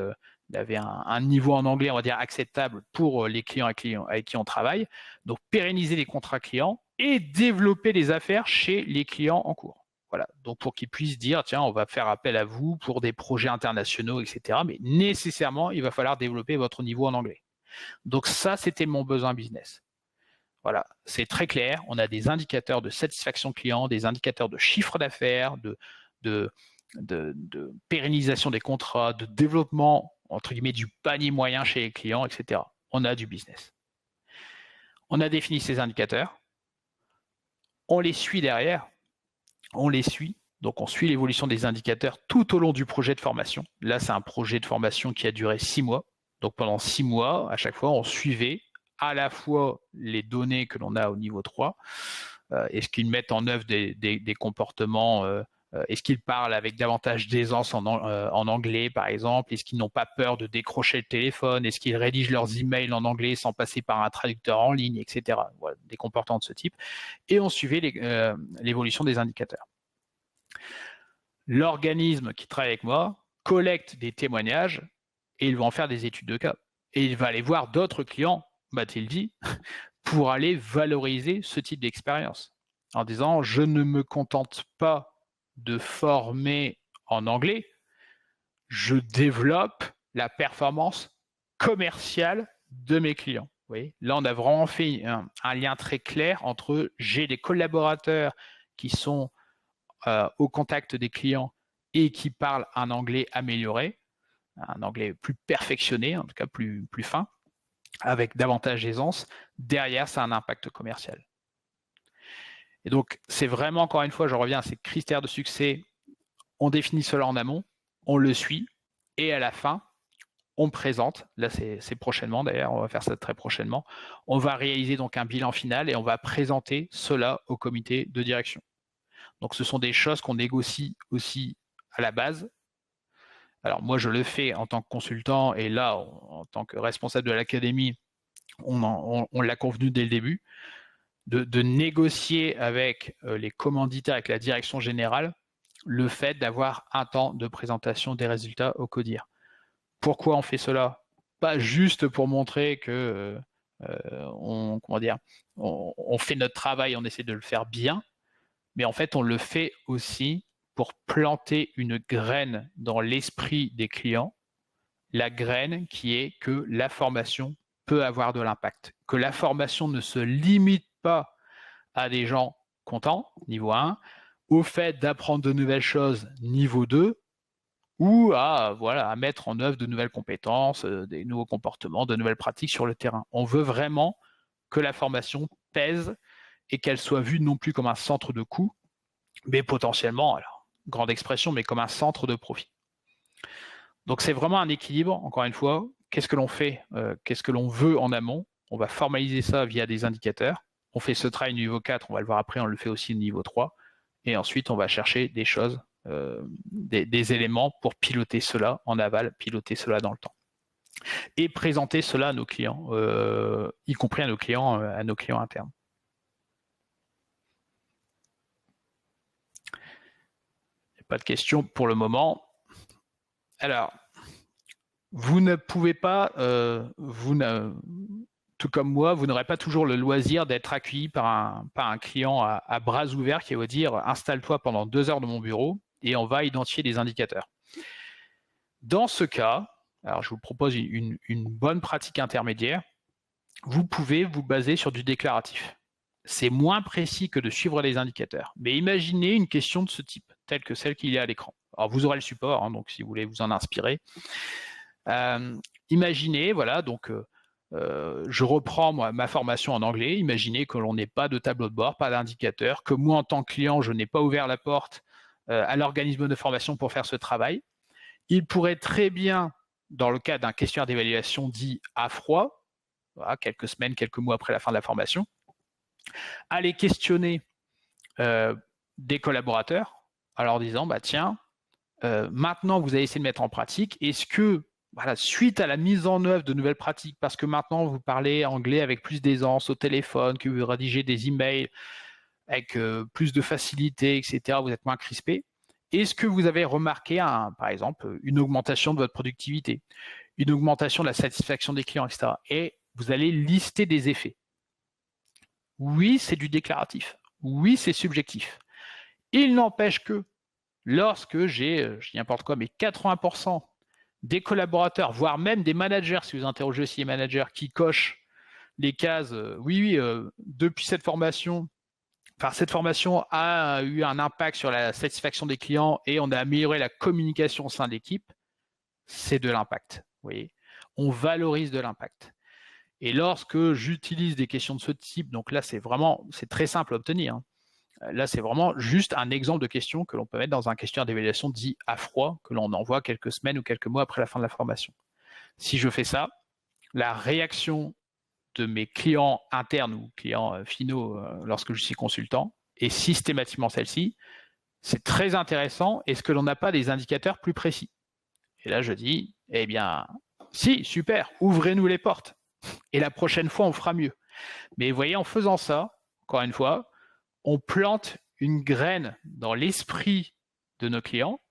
un niveau en anglais, on va dire, acceptable pour les clients avec qui on travaille. Donc, pérenniser les contrats clients et développer des affaires chez les clients en cours. Voilà. Donc, pour qu'ils puissent dire, tiens, on va faire appel à vous pour des projets internationaux, etc. Mais nécessairement, il va falloir développer votre niveau en anglais. Donc, ça, c'était mon besoin business. Voilà, c'est très clair. On a des indicateurs de satisfaction client, des indicateurs de chiffre d'affaires, de pérennisation des contrats, de développement, entre guillemets, du panier moyen chez les clients, etc. On a du business. On a défini ces indicateurs. On les suit derrière. On les suit. Donc, on suit l'évolution des indicateurs tout au long du projet de formation. Là, c'est un projet de formation qui a duré 6 mois. Donc, pendant 6 mois, à chaque fois, on suivait à la fois les données que l'on a au niveau 3, est-ce qu'ils mettent en œuvre des comportements, est-ce qu'ils parlent avec davantage d'aisance en anglais, par exemple, est-ce qu'ils n'ont pas peur de décrocher le téléphone, est-ce qu'ils rédigent leurs emails en anglais sans passer par un traducteur en ligne, etc. Voilà, des comportements de ce type. Et on suivait l'évolution des indicateurs. L'organisme qui travaille avec moi collecte des témoignages et il va en faire des études de cas. Et il va aller voir d'autres clients, m'a-t-il dit, pour aller valoriser ce type d'expérience. En disant, je ne me contente pas de former en anglais, je développe la performance commerciale de mes clients. Vous voyez, là, on a vraiment fait un lien très clair entre j'ai des collaborateurs qui sont au contact des clients et qui parlent un anglais amélioré, un anglais plus perfectionné, en tout cas plus fin, avec davantage d'aisance. Derrière, ça a un impact commercial. Et donc, c'est vraiment, encore une fois, je reviens à ces critères de succès. On définit cela en amont, on le suit, et à la fin, on présente, là c'est prochainement d'ailleurs, on va faire ça très prochainement, on va réaliser donc un bilan final et on va présenter cela au comité de direction. Donc, ce sont des choses qu'on négocie aussi à la base. Alors, moi, je le fais en tant que consultant et là, en tant que responsable de l'académie, on l'a convenu dès le début, de négocier avec les commanditaires, avec la direction générale, le fait d'avoir un temps de présentation des résultats au CODIR. Pourquoi on fait cela? Pas juste pour montrer que on fait notre travail, on essaie de le faire bien, mais en fait, on le fait aussi pour planter une graine dans l'esprit des clients, la graine qui est que la formation peut avoir de l'impact, que la formation ne se limite pas à des gens contents, niveau 1, au fait d'apprendre de nouvelles choses, niveau 2, ou à mettre en œuvre de nouvelles compétences, des nouveaux comportements, de nouvelles pratiques sur le terrain. On veut vraiment que la formation pèse et qu'elle soit vue non plus comme un centre de coût, mais potentiellement, alors grande expression, mais comme un centre de profit. Donc c'est vraiment un équilibre, encore une fois. Qu'est-ce que l'on fait, qu'est-ce que l'on veut en amont? On va formaliser ça via des indicateurs. On fait ce travail niveau 4, on va le voir après, on le fait aussi au niveau 3. Et ensuite, on va chercher des choses, des éléments pour piloter cela en aval, piloter cela dans le temps. Et présenter cela à nos clients, y compris à nos clients internes. Il n'y a pas de questions pour le moment. Alors, vous ne pouvez pas, tout comme moi, vous n'aurez pas toujours le loisir d'être accueilli par un client à bras ouverts qui va vous dire « installe-toi pendant 2 heures dans mon bureau et on va identifier des indicateurs ». Dans ce cas, alors je vous propose une bonne pratique intermédiaire, vous pouvez vous baser sur du déclaratif. C'est moins précis que de suivre les indicateurs. Mais imaginez une question de ce type, telle que celle qu'il y a à l'écran. Alors vous aurez le support, hein, donc si vous voulez vous en inspirer. Imaginez, voilà, donc je reprends ma formation en anglais. Imaginez que l'on n'ait pas de tableau de bord, pas d'indicateur, que moi en tant que client, je n'ai pas ouvert la porte à l'organisme de formation pour faire ce travail. Il pourrait très bien, dans le cas d'un questionnaire d'évaluation dit à froid, voilà, quelques semaines, quelques mois après la fin de la formation, aller questionner des collaborateurs en leur disant bah, tiens, maintenant vous avez essayé de mettre en pratique, est-ce que voilà, suite à la mise en œuvre de nouvelles pratiques, parce que maintenant vous parlez anglais avec plus d'aisance au téléphone, que vous rédigez des emails avec plus de facilité, etc., vous êtes moins crispé, est-ce que vous avez remarqué, par exemple, une augmentation de votre productivité, une augmentation de la satisfaction des clients, etc. Et vous allez lister des effets. Oui, c'est du déclaratif. Oui, c'est subjectif. Il n'empêche que lorsque j'ai, je dis n'importe quoi, mais 80% des collaborateurs, voire même des managers, si vous interrogez aussi les managers, qui cochent les cases, oui, depuis cette formation, cette formation a eu un impact sur la satisfaction des clients et on a amélioré la communication au sein de l'équipe, c'est de l'impact. Vous voyez, on valorise de l'impact. Et lorsque j'utilise des questions de ce type, donc là, c'est très simple à obtenir. Hein. Là, c'est vraiment juste un exemple de question que l'on peut mettre dans un questionnaire d'évaluation dit à froid, que l'on envoie quelques semaines ou quelques mois après la fin de la formation. Si je fais ça, la réaction de mes clients internes ou clients finaux lorsque je suis consultant est systématiquement celle-ci. C'est très intéressant. Est-ce que l'on n'a pas des indicateurs plus précis? Et là, je dis, eh bien, si, super, ouvrez-nous les portes. Et la prochaine fois, on fera mieux. Mais vous voyez, en faisant ça, encore une fois, on plante une graine dans l'esprit de nos clients.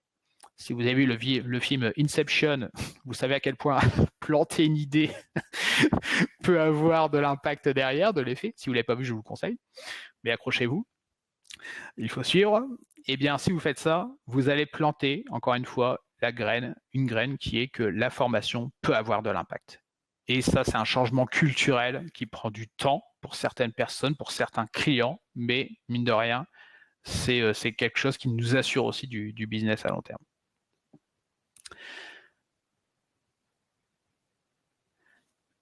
Si vous avez vu le film Inception, vous savez à quel point planter une idée peut avoir de l'impact derrière, de l'effet. Si vous ne l'avez pas vu, je vous le conseille. Mais accrochez-vous. Il faut suivre. Eh bien, si vous faites ça, vous allez planter, encore une fois, une graine qui est que la formation peut avoir de l'impact. Et ça, c'est un changement culturel qui prend du temps pour certaines personnes, pour certains clients, mais mine de rien, c'est quelque chose qui nous assure aussi du business à long terme.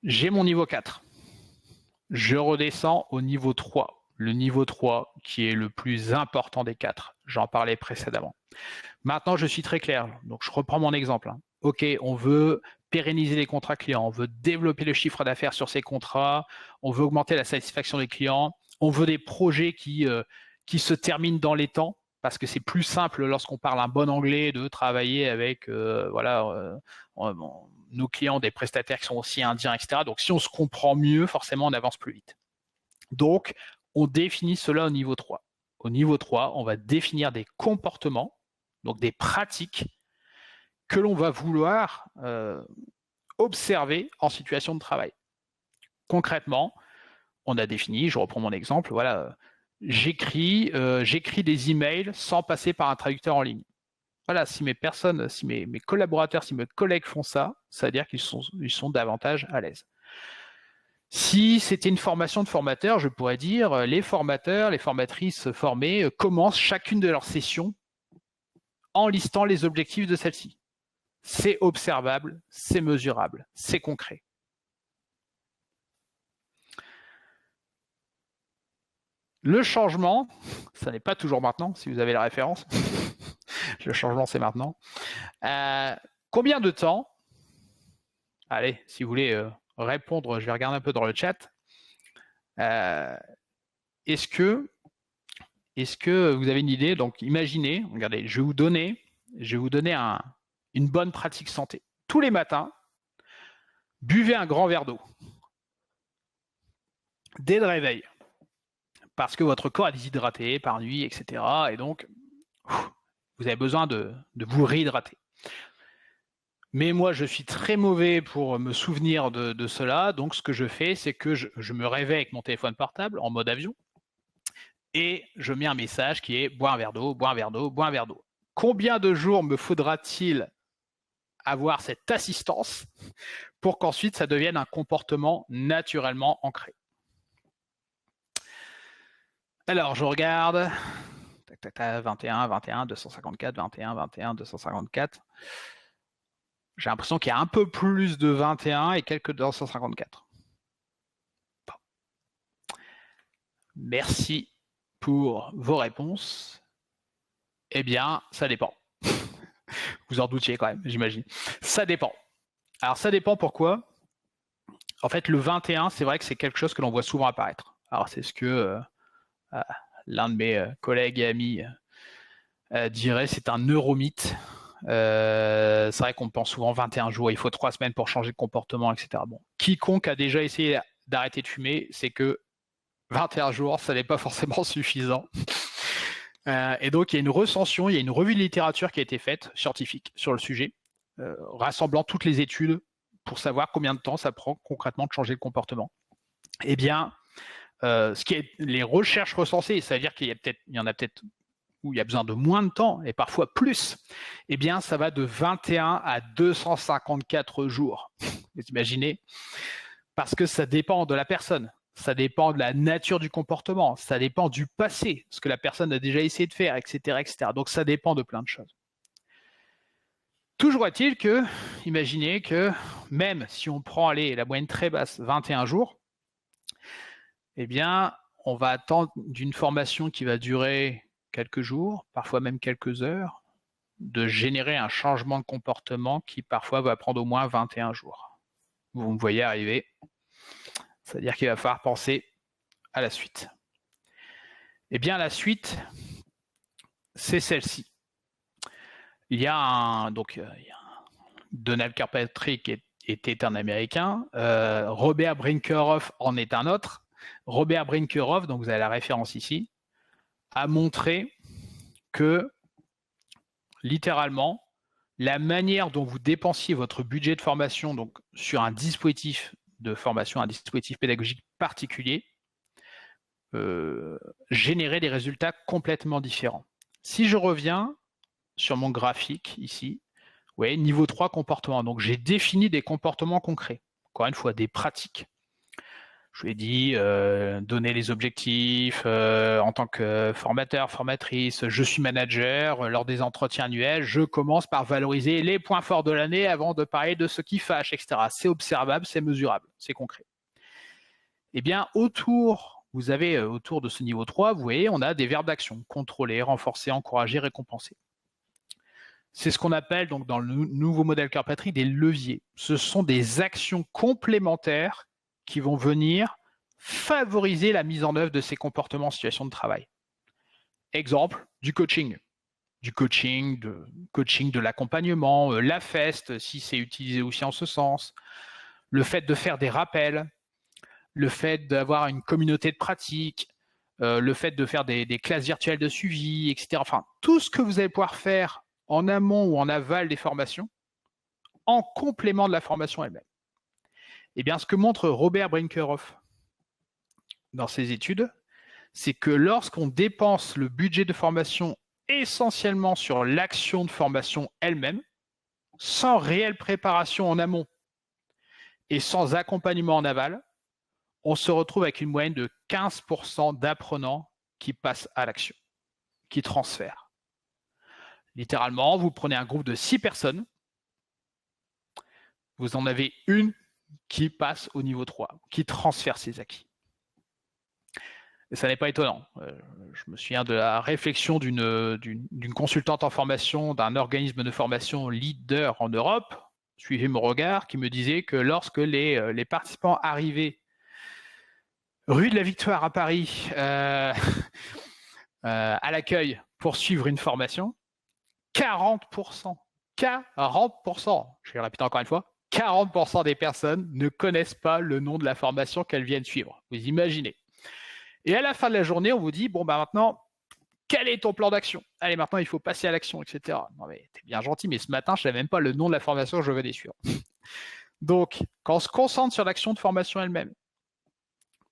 J'ai mon niveau 4. Je redescends au niveau 3. Le niveau 3 qui est le plus important des 4. J'en parlais précédemment. Maintenant, je suis très clair. Donc, je reprends mon exemple. OK, on veut pérenniser les contrats clients, on veut développer le chiffre d'affaires sur ces contrats, on veut augmenter la satisfaction des clients, on veut des projets qui se terminent dans les temps, parce que c'est plus simple lorsqu'on parle un bon anglais de travailler avec nos clients, des prestataires qui sont aussi indiens, etc. Donc, si on se comprend mieux, forcément, on avance plus vite. Donc, on définit cela au niveau 3. Au niveau 3, on va définir des comportements, donc des pratiques que l'on va vouloir observer en situation de travail. Concrètement, on a défini, je reprends mon exemple, voilà, j'écris des emails sans passer par un traducteur en ligne. Voilà, si mes collaborateurs, si mes collègues font ça, ça veut dire qu'ils sont davantage à l'aise. Si c'était une formation de formateurs, je pourrais dire les formateurs, les formatrices formées commencent chacune de leurs sessions en listant les objectifs de celle-ci. C'est observable, c'est mesurable, c'est concret. Le changement, ça n'est pas toujours maintenant, si vous avez la référence, Le changement, c'est maintenant. Combien de temps? Allez, si vous voulez répondre, je vais regarder un peu dans le chat. Est-ce que vous avez une idée? Donc, imaginez, regardez, je vais vous donner une bonne pratique santé. Tous les matins, buvez un grand verre d'eau dès le réveil, parce que votre corps est déshydraté par nuit, etc. Et donc, vous avez besoin de vous réhydrater. Mais moi, je suis très mauvais pour me souvenir de cela. Donc, ce que je fais, c'est que je me réveille avec mon téléphone portable en mode avion et je mets un message qui est « bois un verre d'eau, bois un verre d'eau, bois un verre d'eau ». Combien de jours me faudra-t-il avoir cette assistance pour qu'ensuite ça devienne un comportement naturellement ancré? Alors, je regarde. Tac, tac, tac, 21, 21, 254, 21, 21, 254. J'ai l'impression qu'il y a un peu plus de 21 et quelques 254. Bon. Merci pour vos réponses. Eh bien, ça dépend. Vous en doutiez quand même, j'imagine. Ça dépend. Alors, ça dépend pourquoi. En fait, le 21, c'est vrai que c'est quelque chose que l'on voit souvent apparaître. Alors, c'est ce que l'un de mes collègues et amis dirait, c'est un neuromythe. C'est vrai qu'on pense souvent 21 jours, il faut 3 semaines pour changer de comportement, etc. Bon, quiconque a déjà essayé d'arrêter de fumer, c'est que 21 jours, ça n'est pas forcément suffisant. Et donc, il y a une recension, il y a une revue de littérature qui a été faite, scientifique, sur le sujet, rassemblant toutes les études pour savoir combien de temps ça prend concrètement de changer de comportement. Eh bien, ce qui est les recherches recensées, c'est-à-dire qu'il y en a peut-être où il y a besoin de moins de temps, et parfois plus, eh bien, ça va de 21 à 254 jours. Vous imaginez? Parce que ça dépend de la personne, ça dépend de la nature du comportement, ça dépend du passé, ce que la personne a déjà essayé de faire, etc., etc. Donc, ça dépend de plein de choses. Toujours est-il que, imaginez que, même si on prend la moyenne très basse, 21 jours, eh bien, on va attendre d'une formation qui va durer quelques jours, parfois même quelques heures, de générer un changement de comportement qui parfois va prendre au moins 21 jours. Vous me voyez arriver, c'est-à-dire qu'il va falloir penser à la suite. Eh bien, la suite, c'est celle-ci. Il y a Donald Kirkpatrick était un Américain, Robert Brinkerhoff en est un autre. Robert Brinkerhoff, donc vous avez la référence ici, a montré que, littéralement, la manière dont vous dépensiez votre budget de formation donc sur un dispositif de formation, un dispositif pédagogique particulier, générait des résultats complètement différents. Si je reviens sur mon graphique ici, vous voyez, niveau 3 comportements. Donc, j'ai défini des comportements concrets. Encore une fois, des pratiques. Je lui ai dit, donner les objectifs en tant que formateur, formatrice, je suis manager, lors des entretiens annuels, je commence par valoriser les points forts de l'année avant de parler de ce qui fâche, etc. C'est observable, c'est mesurable, c'est concret. Eh bien, autour de ce niveau 3, vous voyez, on a des verbes d'action, contrôler, renforcer, encourager, récompenser. C'est ce qu'on appelle donc dans le nouveau modèle Kirkpatrick des leviers. Ce sont des actions complémentaires qui vont venir favoriser la mise en œuvre de ces comportements en situation de travail. Exemple, du coaching, de l'accompagnement, la FEST, si c'est utilisé aussi en ce sens, le fait de faire des rappels, le fait d'avoir une communauté de pratique, le fait de faire des classes virtuelles de suivi, etc. Enfin, tout ce que vous allez pouvoir faire en amont ou en aval des formations, en complément de la formation elle-même. Eh bien, ce que montre Robert Brinkerhoff dans ses études, c'est que lorsqu'on dépense le budget de formation essentiellement sur l'action de formation elle-même, sans réelle préparation en amont et sans accompagnement en aval, on se retrouve avec une moyenne de 15% d'apprenants qui passent à l'action, qui transfèrent. Littéralement, vous prenez un groupe de 6 personnes, vous en avez une qui passe au niveau 3, qui transfère ses acquis. Et ça n'est pas étonnant. Je me souviens de la réflexion d'une consultante en formation, d'un organisme de formation leader en Europe, suivez mon regard, qui me disait que lorsque les participants arrivaient rue de la Victoire à Paris à l'accueil pour suivre une formation, 40%, je vais le répéter encore une fois, 40% des personnes ne connaissent pas le nom de la formation qu'elles viennent suivre. Vous imaginez. Et à la fin de la journée, on vous dit, bon, bah maintenant, quel est ton plan d'action? Allez, maintenant, il faut passer à l'action, etc. Non, mais t'es bien gentil, mais ce matin, je ne savais même pas le nom de la formation que je venais suivre. Donc, quand on se concentre sur l'action de formation elle-même,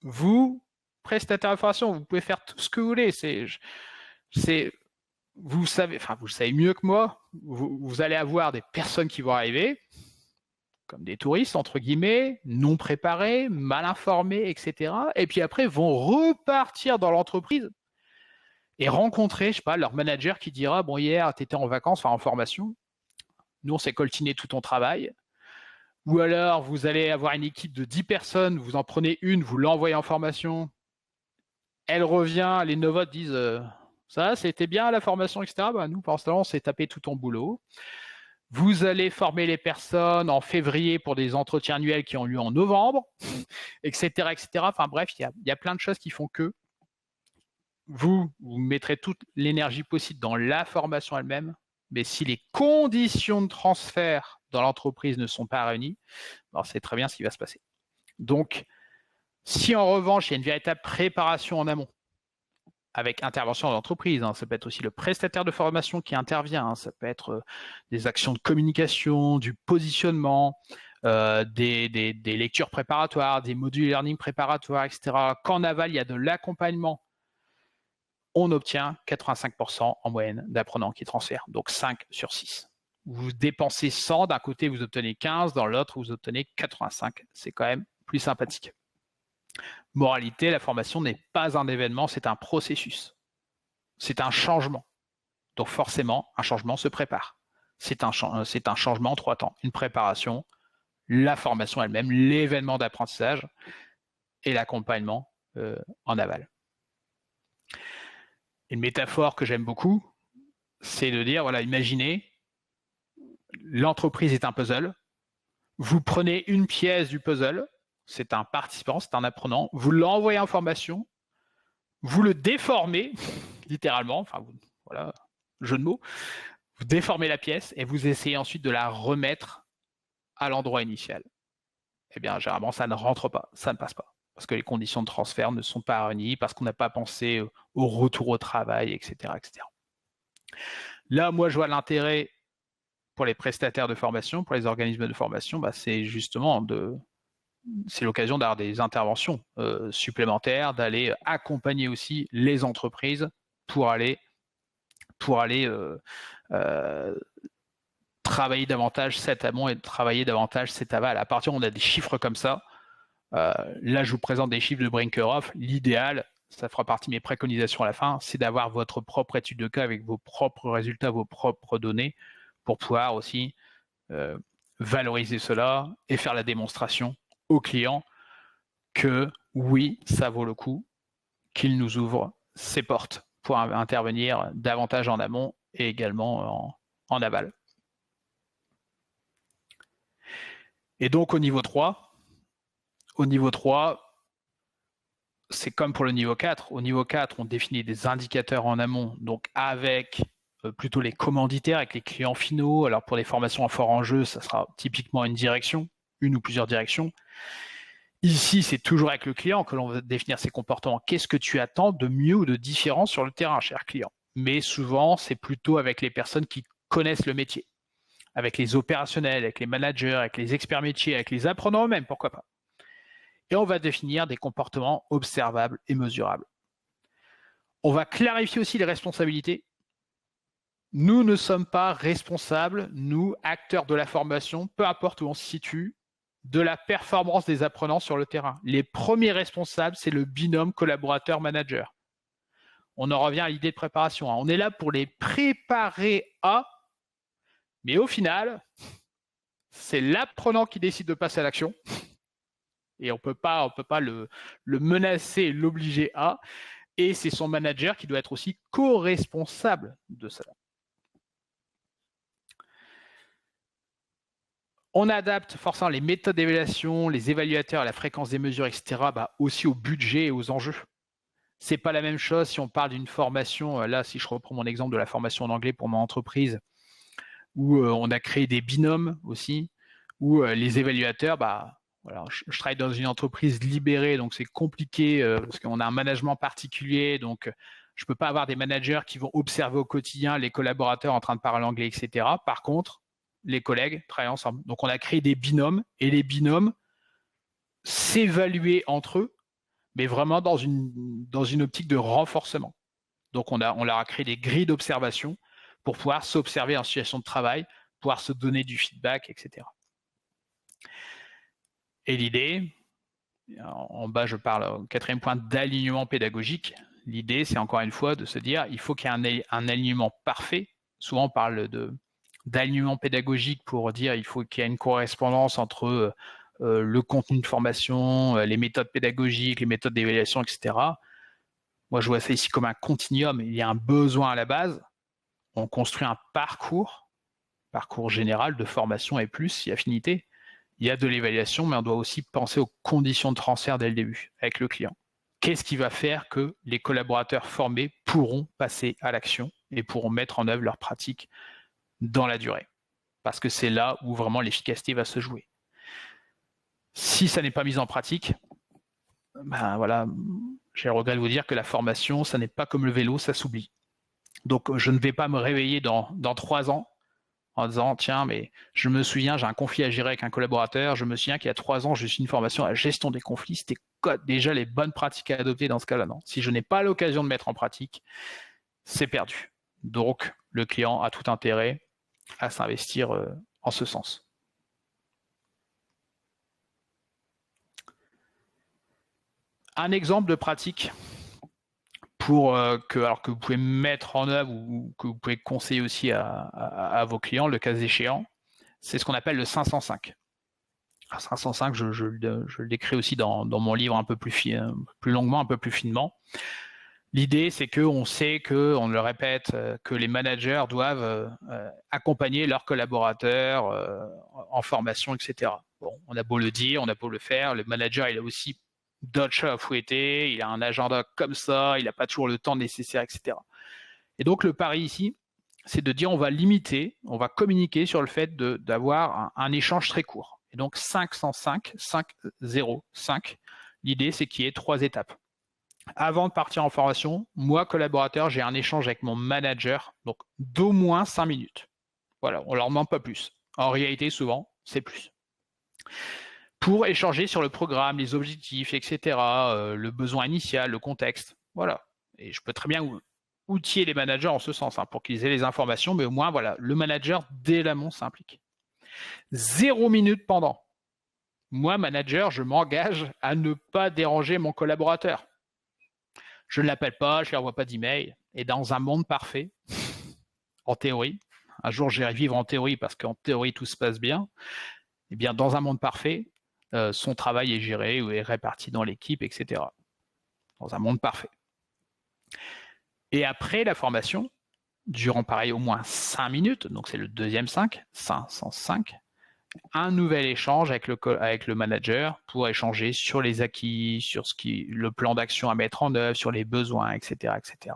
vous, prestataire de formation, vous pouvez faire tout ce que vous voulez. Vous savez mieux que moi, vous allez avoir des personnes qui vont arriver, comme des touristes, entre guillemets, non préparés, mal informés, etc. Et puis après, vont repartir dans l'entreprise et rencontrer, je sais pas, leur manager qui dira, bon, hier, tu étais en vacances, en formation, nous, on s'est coltiné tout ton travail. Ou alors, vous allez avoir une équipe de 10 personnes, vous en prenez une, vous l'envoyez en formation, elle revient, les novotes disent ça, c'était bien la formation, etc. Bah, nous, pour l'instant, on s'est tapé tout ton boulot. Vous allez former les personnes en février pour des entretiens annuels qui ont lieu en novembre, etc., etc. Enfin bref, il y a plein de choses qui font que vous mettrez toute l'énergie possible dans la formation elle-même, mais si les conditions de transfert dans l'entreprise ne sont pas réunies, alors c'est très bien ce qui va se passer. Donc, si en revanche, il y a une véritable préparation en amont, avec intervention de l'entreprise, ça peut être aussi le prestataire de formation qui intervient, ça peut être des actions de communication, du positionnement, des lectures préparatoires, des modules learning préparatoires, etc. Qu'en aval, il y a de l'accompagnement, on obtient 85% en moyenne d'apprenants qui transfèrent, donc 5 sur 6. Vous dépensez 100, d'un côté vous obtenez 15, dans l'autre vous obtenez 85. C'est quand même plus sympathique. Moralité, la formation n'est pas un événement, c'est un processus. C'est un changement. Donc forcément, un changement se prépare. C'est un changement en 3 temps. Une préparation, la formation elle-même, l'événement d'apprentissage et l'accompagnement en aval. Une métaphore que j'aime beaucoup, c'est de dire, voilà, imaginez, l'entreprise est un puzzle, vous prenez une pièce du puzzle, c'est un participant, c'est un apprenant, vous l'envoyez en formation, vous le déformez, littéralement, voilà, jeu de mots, vous déformez la pièce et vous essayez ensuite de la remettre à l'endroit initial. Eh bien, généralement, ça ne rentre pas, ça ne passe pas, parce que les conditions de transfert ne sont pas réunies, parce qu'on n'a pas pensé au retour au travail, etc., etc. Là, moi, je vois l'intérêt pour les prestataires de formation, pour les organismes de formation, c'est justement c'est l'occasion d'avoir des interventions supplémentaires, d'aller accompagner aussi les entreprises pour aller travailler davantage cet amont et travailler davantage cet aval. À partir où on a des chiffres comme ça, là je vous présente des chiffres de Brinkerhoff, l'idéal, ça fera partie de mes préconisations à la fin, c'est d'avoir votre propre étude de cas avec vos propres résultats, vos propres données, pour pouvoir aussi valoriser cela et faire la démonstration aux clients que oui, ça vaut le coup, qu'il nous ouvre ses portes pour intervenir davantage en amont et également en aval. Et donc au niveau 3, c'est comme pour le niveau 4. Au niveau 4, on définit des indicateurs en amont, donc avec plutôt les commanditaires, avec les clients finaux. Alors pour les formations à fort enjeu, ça sera typiquement une direction, une ou plusieurs directions. Ici, c'est toujours avec le client que l'on va définir ses comportements. Qu'est-ce que tu attends de mieux ou de différent sur le terrain, cher client? Mais souvent, c'est plutôt avec les personnes qui connaissent le métier, avec les opérationnels, avec les managers, avec les experts métiers, avec les apprenants eux-mêmes, pourquoi pas. Et on va définir des comportements observables et mesurables. On va clarifier aussi les responsabilités. Nous ne sommes pas responsables, nous, acteurs de la formation, peu importe où on se situe, de la performance des apprenants sur le terrain. Les premiers responsables, c'est le binôme collaborateur-manager. On en revient à l'idée de préparation. On est là pour les préparer à, mais au final, c'est l'apprenant qui décide de passer à l'action. et on peut pas le menacer, l'obliger à. Et c'est son manager qui doit être aussi co-responsable de cela. On adapte forcément les méthodes d'évaluation, les évaluateurs, la fréquence des mesures, etc., aussi au budget et aux enjeux. C'est pas la même chose si on parle d'une formation. Là, si je reprends mon exemple de la formation en anglais pour mon entreprise, où on a créé des binômes aussi, où les évaluateurs, voilà, je travaille dans une entreprise libérée, donc c'est compliqué parce qu'on a un management particulier, donc je peux pas avoir des managers qui vont observer au quotidien les collaborateurs en train de parler anglais, etc. Par contre, les collègues travaillent ensemble. Donc on a créé des binômes, et les binômes s'évaluaient entre eux, mais vraiment dans une optique de renforcement. Donc on leur a créé des grilles d'observation pour pouvoir s'observer en situation de travail, pouvoir se donner du feedback, etc. Et l'idée, en bas je parle au 4e point d'alignement pédagogique. L'idée, c'est encore une fois de se dire, il faut qu'il y ait un alignement parfait. Souvent on parle d'alignement pédagogique pour dire il faut qu'il y ait une correspondance entre le contenu de formation, les méthodes pédagogiques, les méthodes d'évaluation, etc. Moi, je vois ça ici comme un continuum. Il y a un besoin à la base. On construit un parcours général de formation et plus, il y a affinité. Il y a de l'évaluation, mais on doit aussi penser aux conditions de transfert dès le début avec le client. Qu'est-ce qui va faire que les collaborateurs formés pourront passer à l'action et pourront mettre en œuvre leurs pratiques dans la durée? Parce que c'est là où vraiment l'efficacité va se jouer. Si ça n'est pas mis en pratique, voilà, j'ai le regret de vous dire que la formation, ça n'est pas comme le vélo, ça s'oublie. Donc, je ne vais pas me réveiller dans 3 ans en disant, tiens, mais je me souviens, j'ai un conflit à gérer avec un collaborateur, je me souviens qu'il y a 3 ans, j'ai suivi une formation à la gestion des conflits, c'était déjà les bonnes pratiques à adopter dans ce cas-là, non. Si je n'ai pas l'occasion de mettre en pratique, c'est perdu. Donc, le client a tout intérêt à s'investir en ce sens. Un exemple de pratique que vous pouvez mettre en œuvre ou que vous pouvez conseiller aussi à vos clients, le cas échéant, c'est ce qu'on appelle le 505. Alors 505, je le décris aussi dans mon livre un peu plus longuement, un peu plus finement. L'idée, c'est qu'on sait on le répète, que les managers doivent accompagner leurs collaborateurs en formation, etc. Bon, on a beau le dire, on a beau le faire, le manager, il a aussi d'autres chats à fouetter, il a un agenda comme ça, il n'a pas toujours le temps nécessaire, etc. Et donc le pari ici, c'est de dire on va limiter, on va communiquer sur le fait d'avoir un échange très court. Et donc 505, 505, l'idée c'est qu'il y ait 3 étapes. Avant de partir en formation, moi, collaborateur, j'ai un échange avec mon manager, donc d'au moins 5 minutes. Voilà, on ne leur demande pas plus. En réalité, souvent, c'est plus. Pour échanger sur le programme, les objectifs, etc., le besoin initial, le contexte. Voilà. Et je peux très bien outiller les managers en ce sens, pour qu'ils aient les informations, mais au moins, voilà, le manager, dès l'amont, s'implique. 0 minute pendant. Moi, manager, je m'engage à ne pas déranger mon collaborateur. Je ne l'appelle pas, je ne lui envoie pas d'email. Et dans un monde parfait, en théorie, un jour j'irai vivre en théorie parce qu'en théorie tout se passe bien, eh bien dans un monde parfait, son travail est géré ou est réparti dans l'équipe, etc. Dans un monde parfait. Et après la formation, durant pareil au moins 5 minutes, donc c'est le deuxième 505, un nouvel échange avec le manager pour échanger sur les acquis, sur le plan d'action à mettre en œuvre, sur les besoins, etc. etc.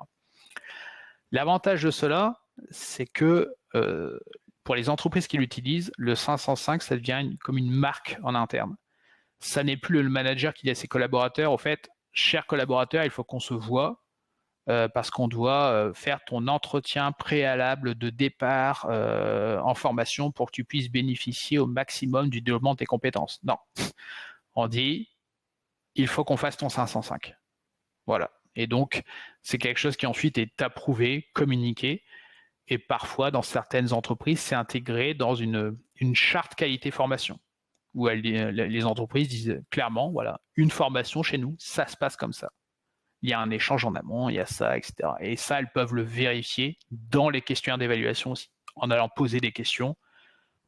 L'avantage de cela, c'est que pour les entreprises qui l'utilisent, le 505, ça devient comme une marque en interne. Ça n'est plus le manager qui dit à ses collaborateurs, au fait, chers collaborateurs, il faut qu'on se voit parce qu'on doit faire ton entretien préalable de départ en formation pour que tu puisses bénéficier au maximum du développement de tes compétences. Non, on dit, il faut qu'on fasse ton 505. Voilà. Et donc, c'est quelque chose qui ensuite est approuvé, communiqué, et parfois, dans certaines entreprises, c'est intégré dans une charte qualité formation, où les entreprises disent clairement, voilà, une formation chez nous, ça se passe comme ça. Il y a un échange en amont, il y a ça, etc. Et ça, elles peuvent le vérifier dans les questionnaires d'évaluation aussi, en allant poser des questions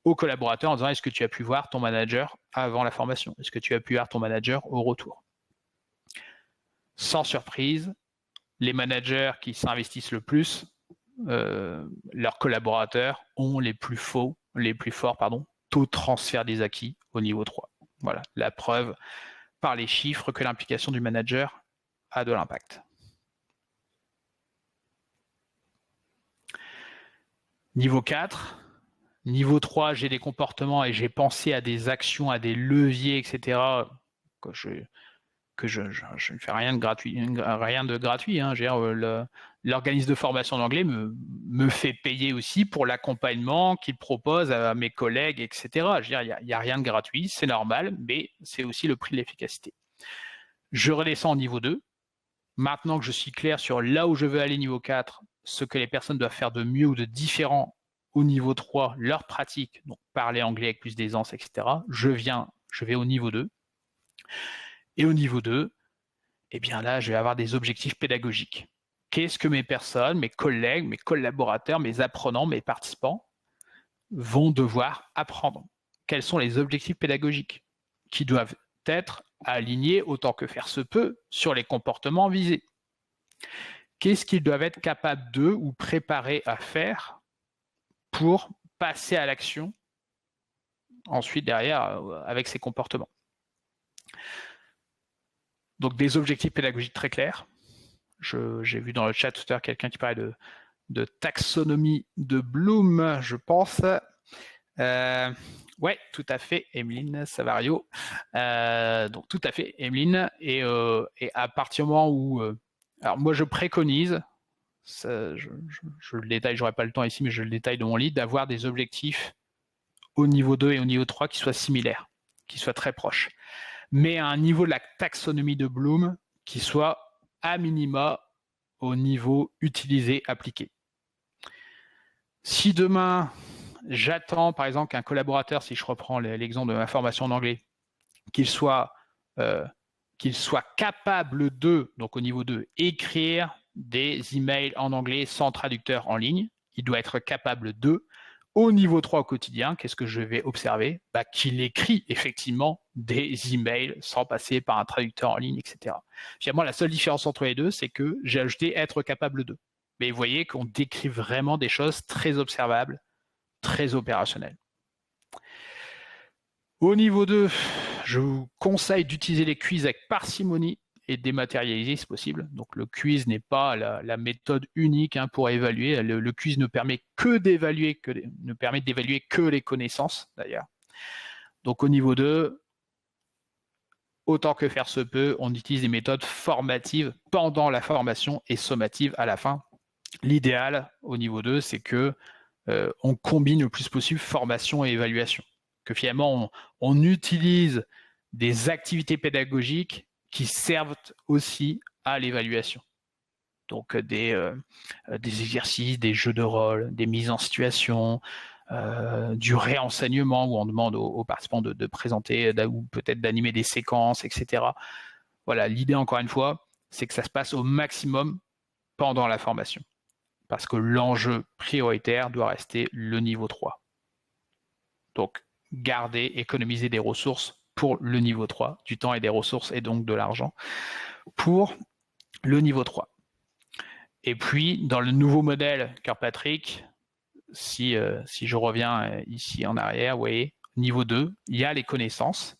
aux collaborateurs en disant est-ce que tu as pu voir ton manager avant la formation? Est-ce que tu as pu voir ton manager au retour? Sans surprise, les managers qui s'investissent le plus, leurs collaborateurs ont les plus forts taux de transfert des acquis au niveau 3. Voilà, la preuve par les chiffres que l'implication du manager a de l'impact. Niveau 4, niveau 3, j'ai des comportements et j'ai pensé à des actions, à des leviers, etc. que je ne fais rien de gratuit. Hein. L'organisme de formation d'anglais me fait payer aussi pour l'accompagnement qu'il propose à mes collègues, etc. Il n'y a rien de gratuit, c'est normal, mais c'est aussi le prix de l'efficacité. Je redescends au niveau 2. Maintenant que je suis clair sur là où je veux aller niveau 4, ce que les personnes doivent faire de mieux ou de différent au niveau 3, leur pratique, donc parler anglais avec plus d'aisance, etc. Je vais au niveau 2. Et au niveau 2, eh bien là, je vais avoir des objectifs pédagogiques. Qu'est-ce que mes personnes, mes collègues, mes collaborateurs, mes apprenants, mes participants vont devoir apprendre? Quels sont les objectifs pédagogiques qui doivent être alignés autant que faire se peut sur les comportements visés? Qu'est-ce qu'ils doivent être capables de ou préparés à faire pour passer à l'action ensuite derrière avec ces comportements? Donc des objectifs pédagogiques très clairs. J'ai vu dans le chat tout à l'heure quelqu'un qui parlait de taxonomie de Bloom, je pense. Ouais, tout à fait, Emeline Savario. Donc tout à fait, Emeline. Et à partir du moment où... alors moi, je préconise, ça, je le détaille, j'aurai pas le temps ici, mais je le détaille dans mon livre, d'avoir des objectifs au niveau 2 et au niveau 3 qui soient similaires, qui soient très proches. Mais à un niveau de la taxonomie de Bloom qui soit à minima au niveau utilisé, appliqué. Si demain, j'attends par exemple qu'un collaborateur, si je reprends l'exemple de ma formation en anglais, qu'il soit capable de, donc au niveau 2, écrire des emails en anglais sans traducteur en ligne, il doit être capable de. Au niveau 3 au quotidien, qu'est-ce que je vais observer? Qu'il écrit effectivement des emails sans passer par un traducteur en ligne, etc. Finalement, la seule différence entre les deux, c'est que j'ai ajouté être capable de. Mais vous voyez qu'on décrit vraiment des choses très observables, très opérationnelles. Au niveau 2, je vous conseille d'utiliser les quiz avec parcimonie et dématérialiser si possible. Donc le quiz n'est pas la méthode unique pour évaluer. Le quiz ne permet d'évaluer que les connaissances d'ailleurs. Donc au niveau 2, autant que faire se peut, on utilise des méthodes formatives pendant la formation et sommatives à la fin. L'idéal au niveau 2, c'est que on combine le plus possible formation et évaluation. Que finalement on utilise des activités pédagogiques qui servent aussi à l'évaluation. Donc des exercices, des jeux de rôle, des mises en situation, du réenseignement où on demande aux participants de présenter ou peut-être d'animer des séquences, etc. Voilà, l'idée encore une fois, c'est que ça se passe au maximum pendant la formation. Parce que l'enjeu prioritaire doit rester le niveau 3. Donc, économiser des ressources pour le niveau 3, du temps et des ressources et donc de l'argent pour le niveau 3. Et puis, dans le nouveau modèle Kirkpatrick, si je reviens ici en arrière, vous voyez, niveau 2, il y a les connaissances,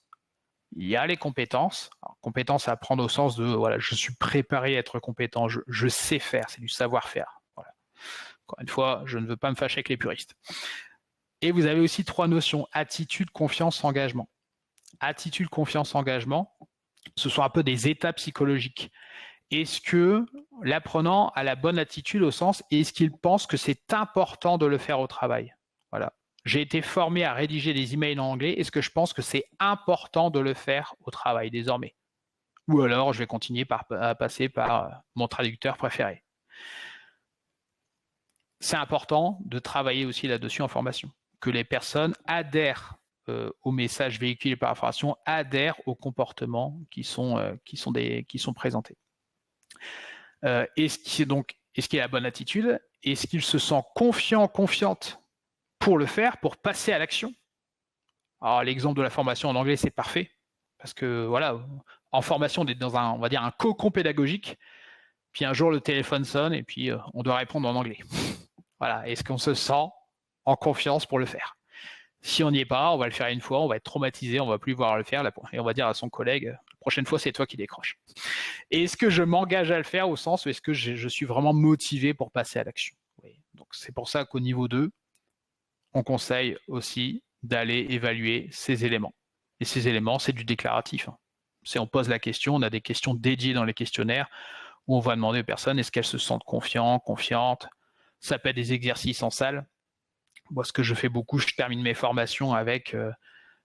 il y a les compétences. Alors, compétences à apprendre au sens de, voilà, je suis préparé à être compétent, je sais faire, c'est du savoir-faire. Voilà. Encore une fois, je ne veux pas me fâcher avec les puristes. Et vous avez aussi 3 notions, attitude, confiance, engagement. Attitude, confiance, engagement, ce sont un peu des états psychologiques. Est-ce que l'apprenant a la bonne attitude au sens, est-ce qu'il pense que c'est important de le faire au travail? Voilà. J'ai été formé à rédiger des emails en anglais, est-ce que je pense que c'est important de le faire au travail désormais? Ou alors je vais continuer à passer par mon traducteur préféré. C'est important de travailler aussi là-dessus en formation, que les personnes adhèrent aux messages véhiculés par la formation, adhèrent aux comportements qui sont présentés. Est-ce qu'il a la bonne attitude? Est-ce qu'il se sent confiante pour le faire, pour passer à l'action. Alors, l'exemple de la formation en anglais, c'est parfait, parce que voilà, en formation, on est dans on va dire un cocon pédagogique, puis un jour, le téléphone sonne, et puis on doit répondre en anglais. Voilà, est-ce qu'on se sent en confiance pour le faire? Si on n'y est pas, on va le faire une fois, on va être traumatisé, on va plus pouvoir le faire, et on va dire à son collègue, la prochaine fois, c'est toi qui décroches. Et est-ce que je m'engage à le faire au sens où est-ce que je suis vraiment motivé pour passer à l'action? Oui. Donc, c'est pour ça qu'au niveau 2, on conseille aussi d'aller évaluer ces éléments. Et ces éléments, c'est du déclaratif. Si on pose la question, on a des questions dédiées dans les questionnaires où on va demander aux personnes est-ce qu'elles se sentent confiantes. Ça peut être des exercices en salle. Moi, ce que je fais beaucoup, je termine mes formations avec,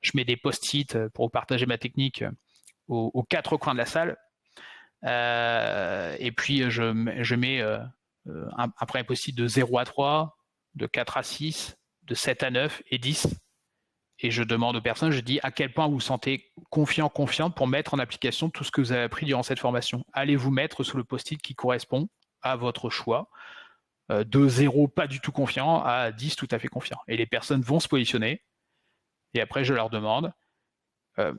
je mets des post-it pour partager ma technique aux 4 coins de la salle. Et puis, je mets un premier post-it de 0 à 3, de 4 à 6, de 7 à 9 et 10. Et je demande aux personnes, je dis à quel point vous vous sentez confiante pour mettre en application tout ce que vous avez appris durant cette formation. Allez vous mettre sous le post-it qui correspond à votre choix. De 0 pas du tout confiant à 10 tout à fait confiant. Et les personnes vont se positionner. Et après, je leur demande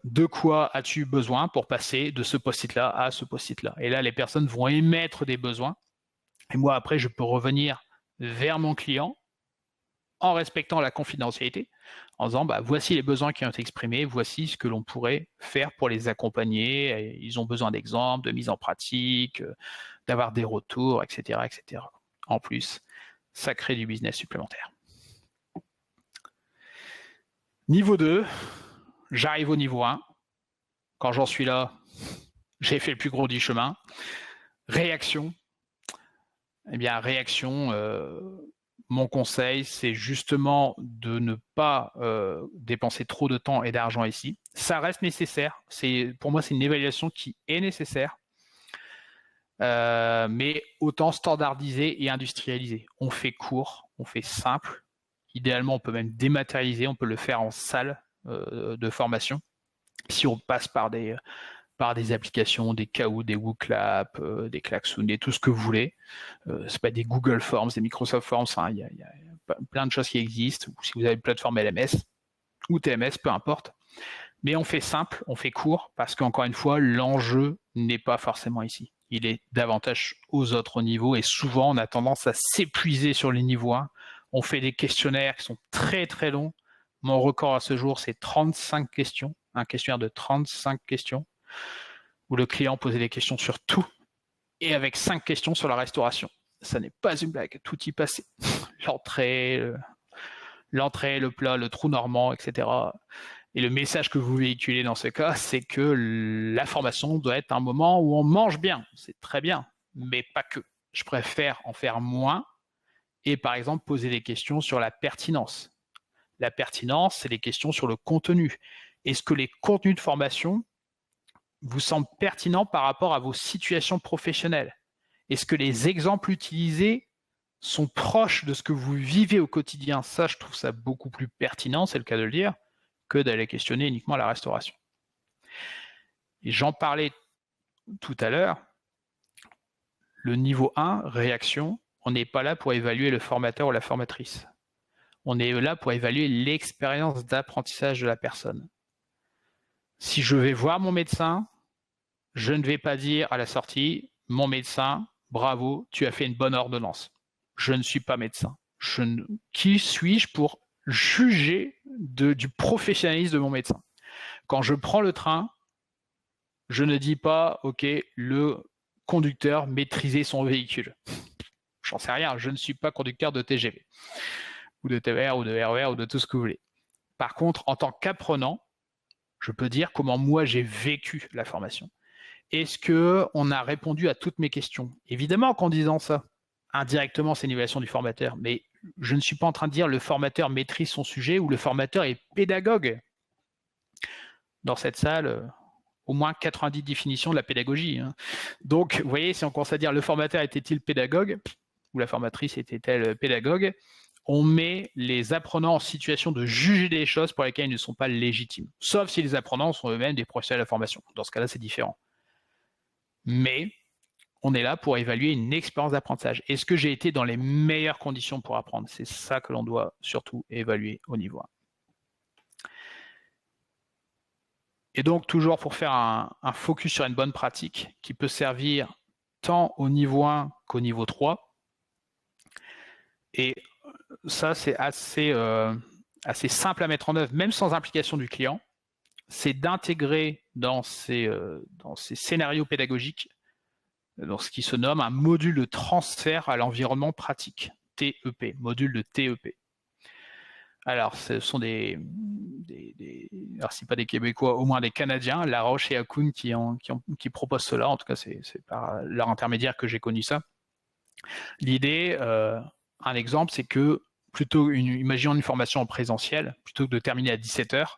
de quoi as-tu besoin pour passer de ce post-it-là à ce post-it-là. Et là, les personnes vont émettre des besoins. Et moi, après, je peux revenir vers mon client en respectant la confidentialité, en disant voici les besoins qui ont été exprimés, voici ce que l'on pourrait faire pour les accompagner. Ils ont besoin d'exemples, de mise en pratique, d'avoir des retours, etc., etc. En plus, ça crée du business supplémentaire. Niveau 2, j'arrive au niveau 1. Quand j'en suis là, j'ai fait le plus gros du chemin. Réaction. Eh bien, réaction, mon conseil, c'est justement de ne pas dépenser trop de temps et d'argent ici. Ça reste nécessaire. Pour moi, c'est une évaluation qui est nécessaire. Mais autant standardiser et industrialiser. On fait court, on fait simple. Idéalement, on peut même dématérialiser, on peut le faire en salle de formation. Si on passe par des applications, des Kahoot, des WooClap, des Klaxoon, tout ce que vous voulez. C'est pas des Google Forms, des Microsoft Forms, il y a plein de choses qui existent. Ou si vous avez une plateforme LMS ou TMS, peu importe. Mais on fait simple, on fait court, parce qu'encore une fois, l'enjeu n'est pas forcément ici. Il est davantage aux autres niveaux et souvent on a tendance à s'épuiser sur les niveaux 1. On fait des questionnaires qui sont très très longs. Mon record à ce jour, c'est 35 questions, un questionnaire de 35 questions, où le client posait des questions sur tout et avec 5 questions sur la restauration. Ça n'est pas une blague, tout y passait. L'entrée, le plat, le trou normand, etc. Et le message que vous véhiculez dans ce cas, c'est que la formation doit être un moment où on mange bien. C'est très bien, mais pas que. Je préfère en faire moins et par exemple poser des questions sur la pertinence. La pertinence, c'est des questions sur le contenu. Est-ce que les contenus de formation vous semblent pertinents par rapport à vos situations professionnelles? Est-ce que les exemples utilisés sont proches de ce que vous vivez au quotidien? Ça, je trouve ça beaucoup plus pertinent, c'est le cas de le dire, que d'aller questionner uniquement la restauration. Et j'en parlais tout à l'heure, le niveau 1, réaction, on n'est pas là pour évaluer le formateur ou la formatrice. On est là pour évaluer l'expérience d'apprentissage de la personne. Si je vais voir mon médecin, je ne vais pas dire à la sortie, mon médecin, bravo, tu as fait une bonne ordonnance. Je ne suis pas médecin. Qui suis-je pour juger du professionnalisme de mon médecin? Quand je prends le train, je ne dis pas, ok, le conducteur maîtrisait son véhicule. J'en sais rien, je ne suis pas conducteur de TGV, ou de TER, ou de RER, ou de tout ce que vous voulez. Par contre, en tant qu'apprenant, je peux dire comment moi j'ai vécu la formation. Est-ce qu'on a répondu à toutes mes questions? Évidemment qu'en disant ça, indirectement, c'est une évaluation du formateur, mais je ne suis pas en train de dire le formateur maîtrise son sujet ou le formateur est pédagogue. Dans cette salle, au moins 90 définitions de la pédagogie. Donc, vous voyez, si on commence à dire le formateur était-il pédagogue ou la formatrice était-elle pédagogue, on met les apprenants en situation de juger des choses pour lesquelles ils ne sont pas légitimes. Sauf si les apprenants sont eux-mêmes des professionnels de la formation. Dans ce cas-là, c'est différent. Mais on est là pour évaluer une expérience d'apprentissage. Est-ce que j'ai été dans les meilleures conditions pour apprendre? C'est ça que l'on doit surtout évaluer au niveau 1. Et donc, toujours pour faire un focus sur une bonne pratique qui peut servir tant au niveau 1 qu'au niveau 3. Et ça, c'est assez simple à mettre en œuvre, même sans implication du client. C'est d'intégrer dans ces scénarios pédagogiques, dans ce qui se nomme un module de transfert à l'environnement pratique, TEP, module de TEP. Alors, ce sont alors c'est pas des Québécois, au moins des Canadiens, La Roche et Hakoun qui proposent cela. En tout cas, c'est par leur intermédiaire que j'ai connu ça. L'idée, un exemple, c'est que imaginons une formation en présentiel, plutôt que de terminer à 17h,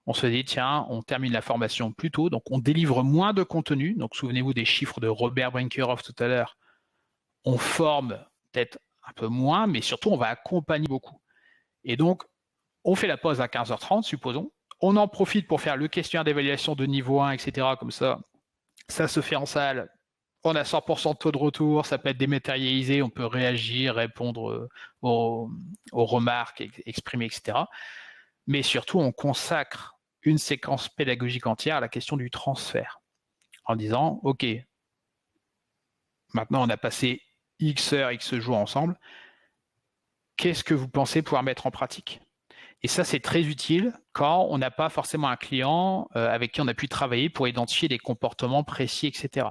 on se dit, tiens, on termine la formation plus tôt, donc on délivre moins de contenu. Donc, souvenez-vous des chiffres de Robert Brinkerhoff tout à l'heure. On forme peut-être un peu moins, mais surtout, on va accompagner beaucoup. Et donc, on fait la pause à 15h30, supposons. On en profite pour faire le questionnaire d'évaluation de niveau 1, etc. Comme ça se fait en salle. On a 100% de taux de retour, ça peut être dématérialisé, on peut réagir, répondre aux remarques, exprimer, etc. Mais surtout, on consacre une séquence pédagogique entière à la question du transfert. En disant, OK, maintenant on a passé X heures, X jours ensemble, qu'est-ce que vous pensez pouvoir mettre en pratique? Et ça, c'est très utile quand on n'a pas forcément un client avec qui on a pu travailler pour identifier des comportements précis, etc.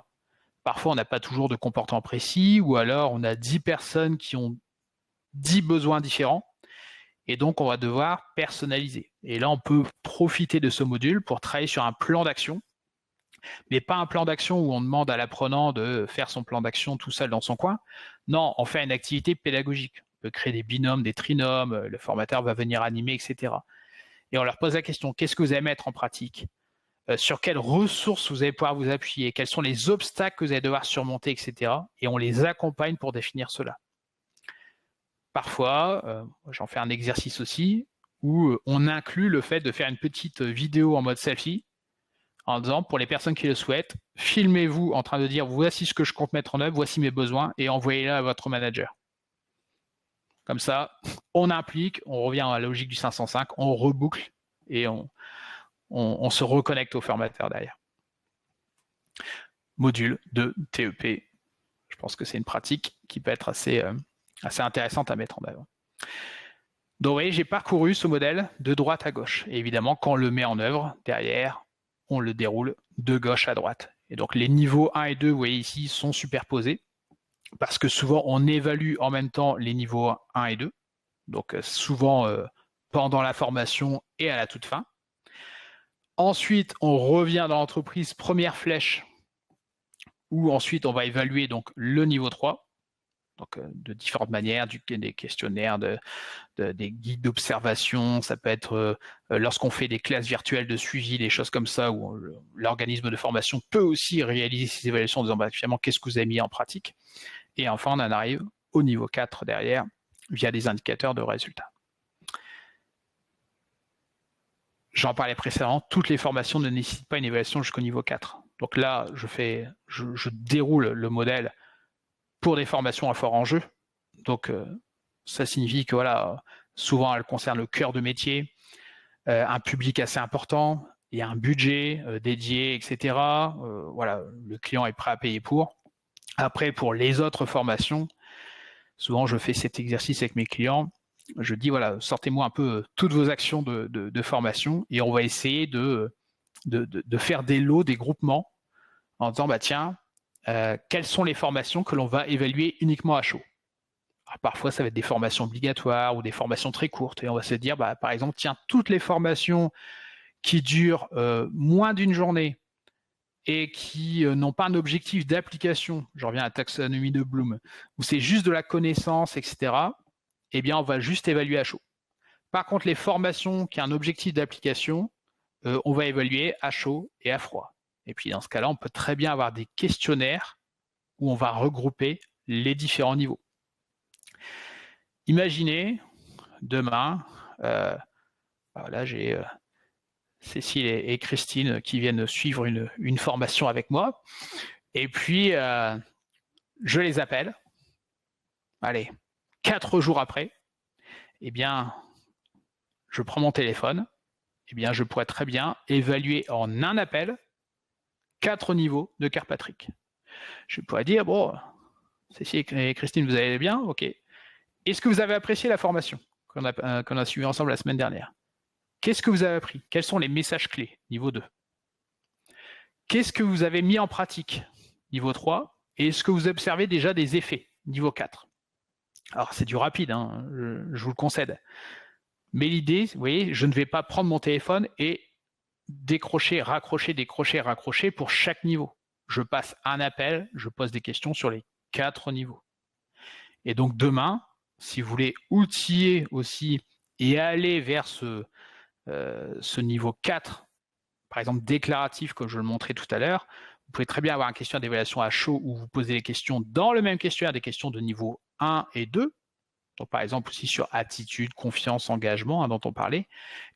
Parfois, on n'a pas toujours de comportements précis, ou alors on a 10 personnes qui ont 10 besoins différents, et donc on va devoir personnaliser. Et là, on peut profiter de ce module pour travailler sur un plan d'action, mais pas un plan d'action où on demande à l'apprenant de faire son plan d'action tout seul dans son coin. Non, on fait une activité pédagogique. On peut créer des binômes, des trinômes, le formateur va venir animer, etc. Et on leur pose la question, qu'est-ce que vous allez mettre en pratique? Sur quelles ressources vous allez pouvoir vous appuyer? Quels sont les obstacles que vous allez devoir surmonter, etc. Et on les accompagne pour définir cela. Parfois, j'en fais un exercice aussi, où on inclut le fait de faire une petite vidéo en mode selfie, en disant, pour les personnes qui le souhaitent, filmez-vous en train de dire, voici ce que je compte mettre en œuvre, voici mes besoins, et envoyez-le à votre manager. Comme ça, on implique, on revient à la logique du 505, on reboucle, et on se reconnecte au formateur derrière. Module de TEP. Je pense que c'est une pratique qui peut être assez intéressante à mettre en œuvre. Donc, vous voyez, j'ai parcouru ce modèle de droite à gauche. Et évidemment, quand on le met en œuvre, derrière, on le déroule de gauche à droite. Et donc, les niveaux 1 et 2, vous voyez ici, sont superposés parce que souvent, on évalue en même temps les niveaux 1 et 2. Donc, souvent, pendant la formation et à la toute fin. Ensuite, on revient dans l'entreprise, première flèche, où ensuite, on va évaluer donc, le niveau 3. Donc, de différentes manières, des questionnaires, des guides d'observation, ça peut être lorsqu'on fait des classes virtuelles de suivi, des choses comme ça, où l'organisme de formation peut aussi réaliser ces évaluations en disant bah, finalement, qu'est-ce que vous avez mis en pratique? Et enfin, on en arrive au niveau 4 derrière, via des indicateurs de résultats. J'en parlais précédemment, toutes les formations ne nécessitent pas une évaluation jusqu'au niveau 4. Donc là, je déroule le modèle pour des formations à fort enjeu. Donc, ça signifie que voilà, souvent, elles concernent le cœur de métier, un public assez important, il y a un budget dédié, etc. Voilà, le client est prêt à payer pour. Après, pour les autres formations, souvent, je fais cet exercice avec mes clients. Je dis, voilà, sortez-moi un peu toutes vos actions de formation et on va essayer de faire des lots, des groupements en disant, bah tiens, quelles sont les formations que l'on va évaluer uniquement à chaud? Alors, parfois, ça va être des formations obligatoires ou des formations très courtes. Et on va se dire, bah, par exemple, tiens, toutes les formations qui durent moins d'une journée et qui n'ont pas un objectif d'application, je reviens à la taxonomie de Bloom, où c'est juste de la connaissance, etc., eh bien, on va juste évaluer à chaud. Par contre, les formations qui ont un objectif d'application, on va évaluer à chaud et à froid. Et puis, dans ce cas-là, on peut très bien avoir des questionnaires où on va regrouper les différents niveaux. Imaginez, demain, là, j'ai Cécile et Christine qui viennent suivre une formation avec moi. Et puis, je les appelle. Allez, 4 jours après, eh bien, je prends mon téléphone. Eh bien, je pourrais très bien évaluer en un appel 4 niveaux de Kirkpatrick. Je pourrais dire, bon, Cécile et Christine, vous allez bien? Ok. Est-ce que vous avez apprécié la formation qu'on a suivie ensemble la semaine dernière? Qu'est-ce que vous avez appris? Quels sont les messages clés? Niveau 2. Qu'est-ce que vous avez mis en pratique? Niveau 3. Et est-ce que vous observez déjà des effets? Niveau 4. Alors, c'est du rapide, hein, je vous le concède. Mais l'idée, vous voyez, je ne vais pas prendre mon téléphone et décrocher, raccrocher pour chaque niveau. Je passe un appel, je pose des questions sur les 4 niveaux. Et donc demain, si vous voulez outiller aussi et aller vers ce niveau 4, par exemple déclaratif, comme je le montrais tout à l'heure, vous pouvez très bien avoir un questionnaire d'évaluation à chaud où vous posez les questions dans le même questionnaire, des questions de niveau 1 et 2. Donc, par exemple, aussi sur attitude, confiance, engagement, dont on parlait.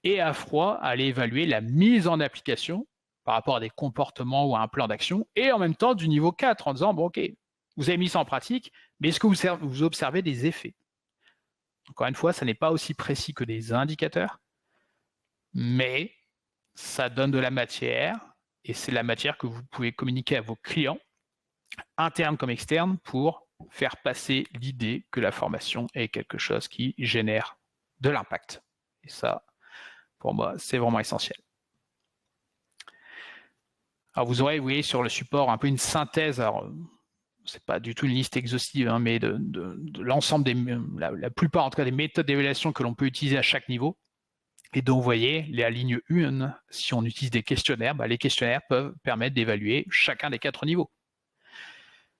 Et à froid, aller évaluer la mise en application par rapport à des comportements ou à un plan d'action. Et en même temps, du niveau 4, en disant, bon, OK, vous avez mis ça en pratique, mais est-ce que vous observez des effets? Encore une fois, ça n'est pas aussi précis que des indicateurs, mais ça donne de la matière. Et c'est la matière que vous pouvez communiquer à vos clients, internes comme externes, pour faire passer l'idée que la formation est quelque chose qui génère de l'impact. Et ça, pour moi, c'est vraiment essentiel. Alors vous aurez, vous voyez, sur le support un peu une synthèse. Alors, c'est pas du tout une liste exhaustive, hein, mais de l'ensemble la plupart en tout cas des méthodes d'évaluation que l'on peut utiliser à chaque niveau. Et donc, vous voyez, la ligne 1, si on utilise des questionnaires, les questionnaires peuvent permettre d'évaluer chacun des 4 niveaux.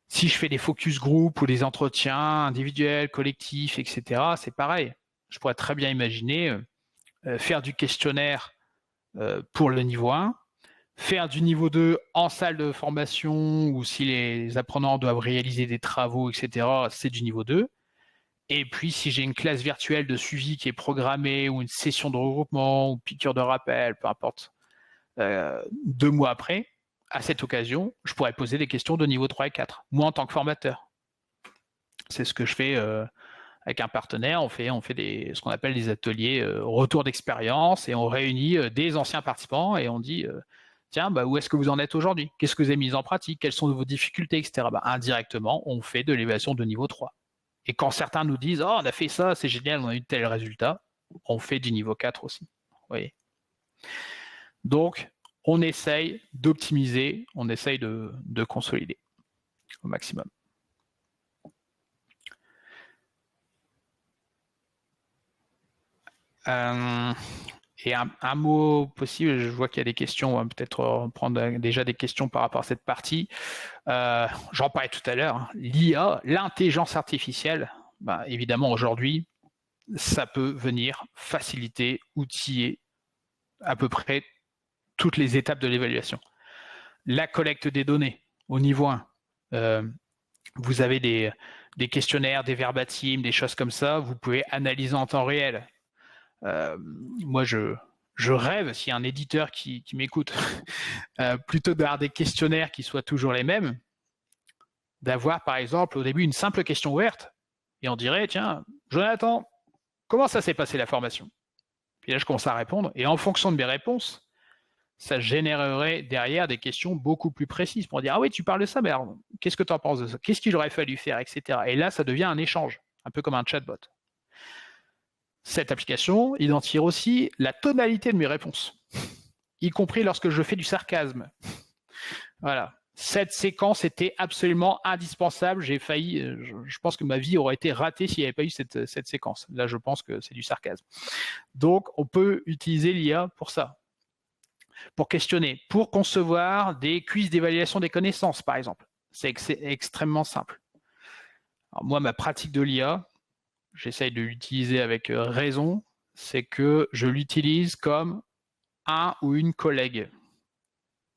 Si je fais des focus group ou des entretiens individuels, collectifs, etc., c'est pareil. Je pourrais très bien imaginer faire du questionnaire pour le niveau 1, faire du niveau 2 en salle de formation ou si les apprenants doivent réaliser des travaux, etc., c'est du niveau 2. Et puis, si j'ai une classe virtuelle de suivi qui est programmée ou une session de regroupement ou piqûre de rappel, peu importe, 2 mois après, à cette occasion, je pourrais poser des questions de niveau 3 et 4, moi en tant que formateur. C'est ce que je fais avec un partenaire, on fait ce qu'on appelle des ateliers retour d'expérience et on réunit des anciens participants et on dit tiens, où est-ce que vous en êtes aujourd'hui? Qu'est-ce que vous avez mis en pratique? Quelles sont vos difficultés, etc. Indirectement, on fait de l'évaluation de niveau 3. Et quand certains nous disent oh, on a fait ça, c'est génial, on a eu tel résultat, on fait du niveau 4 aussi. Vous voyez. Donc, on essaye d'optimiser, on essaye de consolider au maximum. Et un mot possible, je vois qu'il y a des questions, on va peut-être prendre déjà des questions par rapport à cette partie. J'en parlais tout à l'heure, hein. L'IA, l'intelligence artificielle, évidemment aujourd'hui, ça peut venir faciliter, outiller à peu près toutes les étapes de l'évaluation. La collecte des données au niveau 1. Vous avez des questionnaires, des verbatims, des choses comme ça. Vous pouvez analyser en temps réel. Moi, je rêve, s'il y a un éditeur qui m'écoute, plutôt d'avoir des questionnaires qui soient toujours les mêmes, d'avoir par exemple au début une simple question ouverte et on dirait, tiens, Jonathan, comment ça s'est passé la formation? Puis là, je commence à répondre et en fonction de mes réponses, ça générerait derrière des questions beaucoup plus précises pour dire, ah oui, tu parles de ça, mais alors, qu'est-ce que tu en penses de ça? Qu'est-ce qu'il aurait fallu faire, etc. Et là, ça devient un échange, un peu comme un chatbot. Cette application identifiera aussi la tonalité de mes réponses, y compris lorsque je fais du sarcasme. Voilà. Cette séquence était absolument indispensable. J'ai failli, je pense que ma vie aurait été ratée s'il n'y avait pas eu cette séquence. Là, je pense que c'est du sarcasme. Donc, on peut utiliser l'IA pour ça, pour questionner, pour concevoir des quiz d'évaluation des connaissances, par exemple. C'est extrêmement simple. Alors, moi, ma pratique de l'IA, j'essaye de l'utiliser avec raison, c'est que je l'utilise comme un ou une collègue.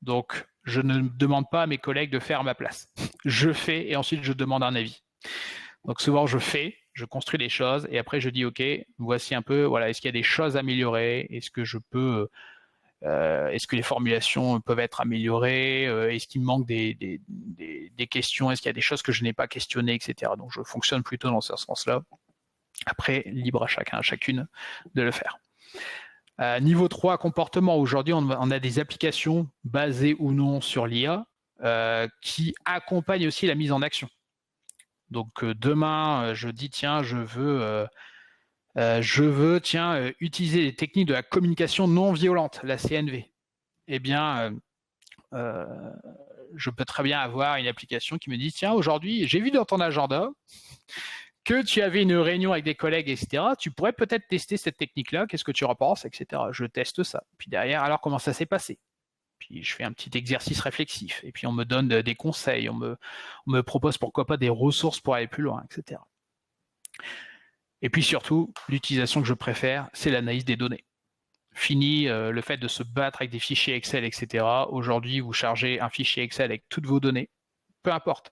Donc, je ne demande pas à mes collègues de faire à ma place. Je fais et ensuite je demande un avis. Donc souvent je fais, je construis des choses et après je dis ok, voici un peu, voilà, est-ce qu'il y a des choses à améliorer? Est-ce que je peux, est-ce que les formulations peuvent être améliorées? Est-ce qu'il me manque des des questions, est-ce qu'il y a des choses que je n'ai pas questionnées, etc. Donc je fonctionne plutôt dans ce sens-là. Après, libre à chacun, à chacune de le faire. Niveau 3, comportement. Aujourd'hui, on a des applications basées ou non sur l'IA qui accompagnent aussi la mise en action. Donc demain, je dis tiens, je veux utiliser les techniques de la communication non violente, la CNV. Eh bien, je peux très bien avoir une application qui me dit tiens, aujourd'hui, j'ai vu dans ton agenda que tu avais une réunion avec des collègues, etc. Tu pourrais peut-être tester cette technique-là. Qu'est-ce que tu en penses, etc. Je teste ça. Puis derrière, alors comment ça s'est passé? Puis je fais un petit exercice réflexif. Et puis on me donne des conseils. On me propose pourquoi pas des ressources pour aller plus loin, etc. Et puis surtout, l'utilisation que je préfère, c'est l'analyse des données. Fini le fait de se battre avec des fichiers Excel, etc. Aujourd'hui, vous chargez un fichier Excel avec toutes vos données, peu importe,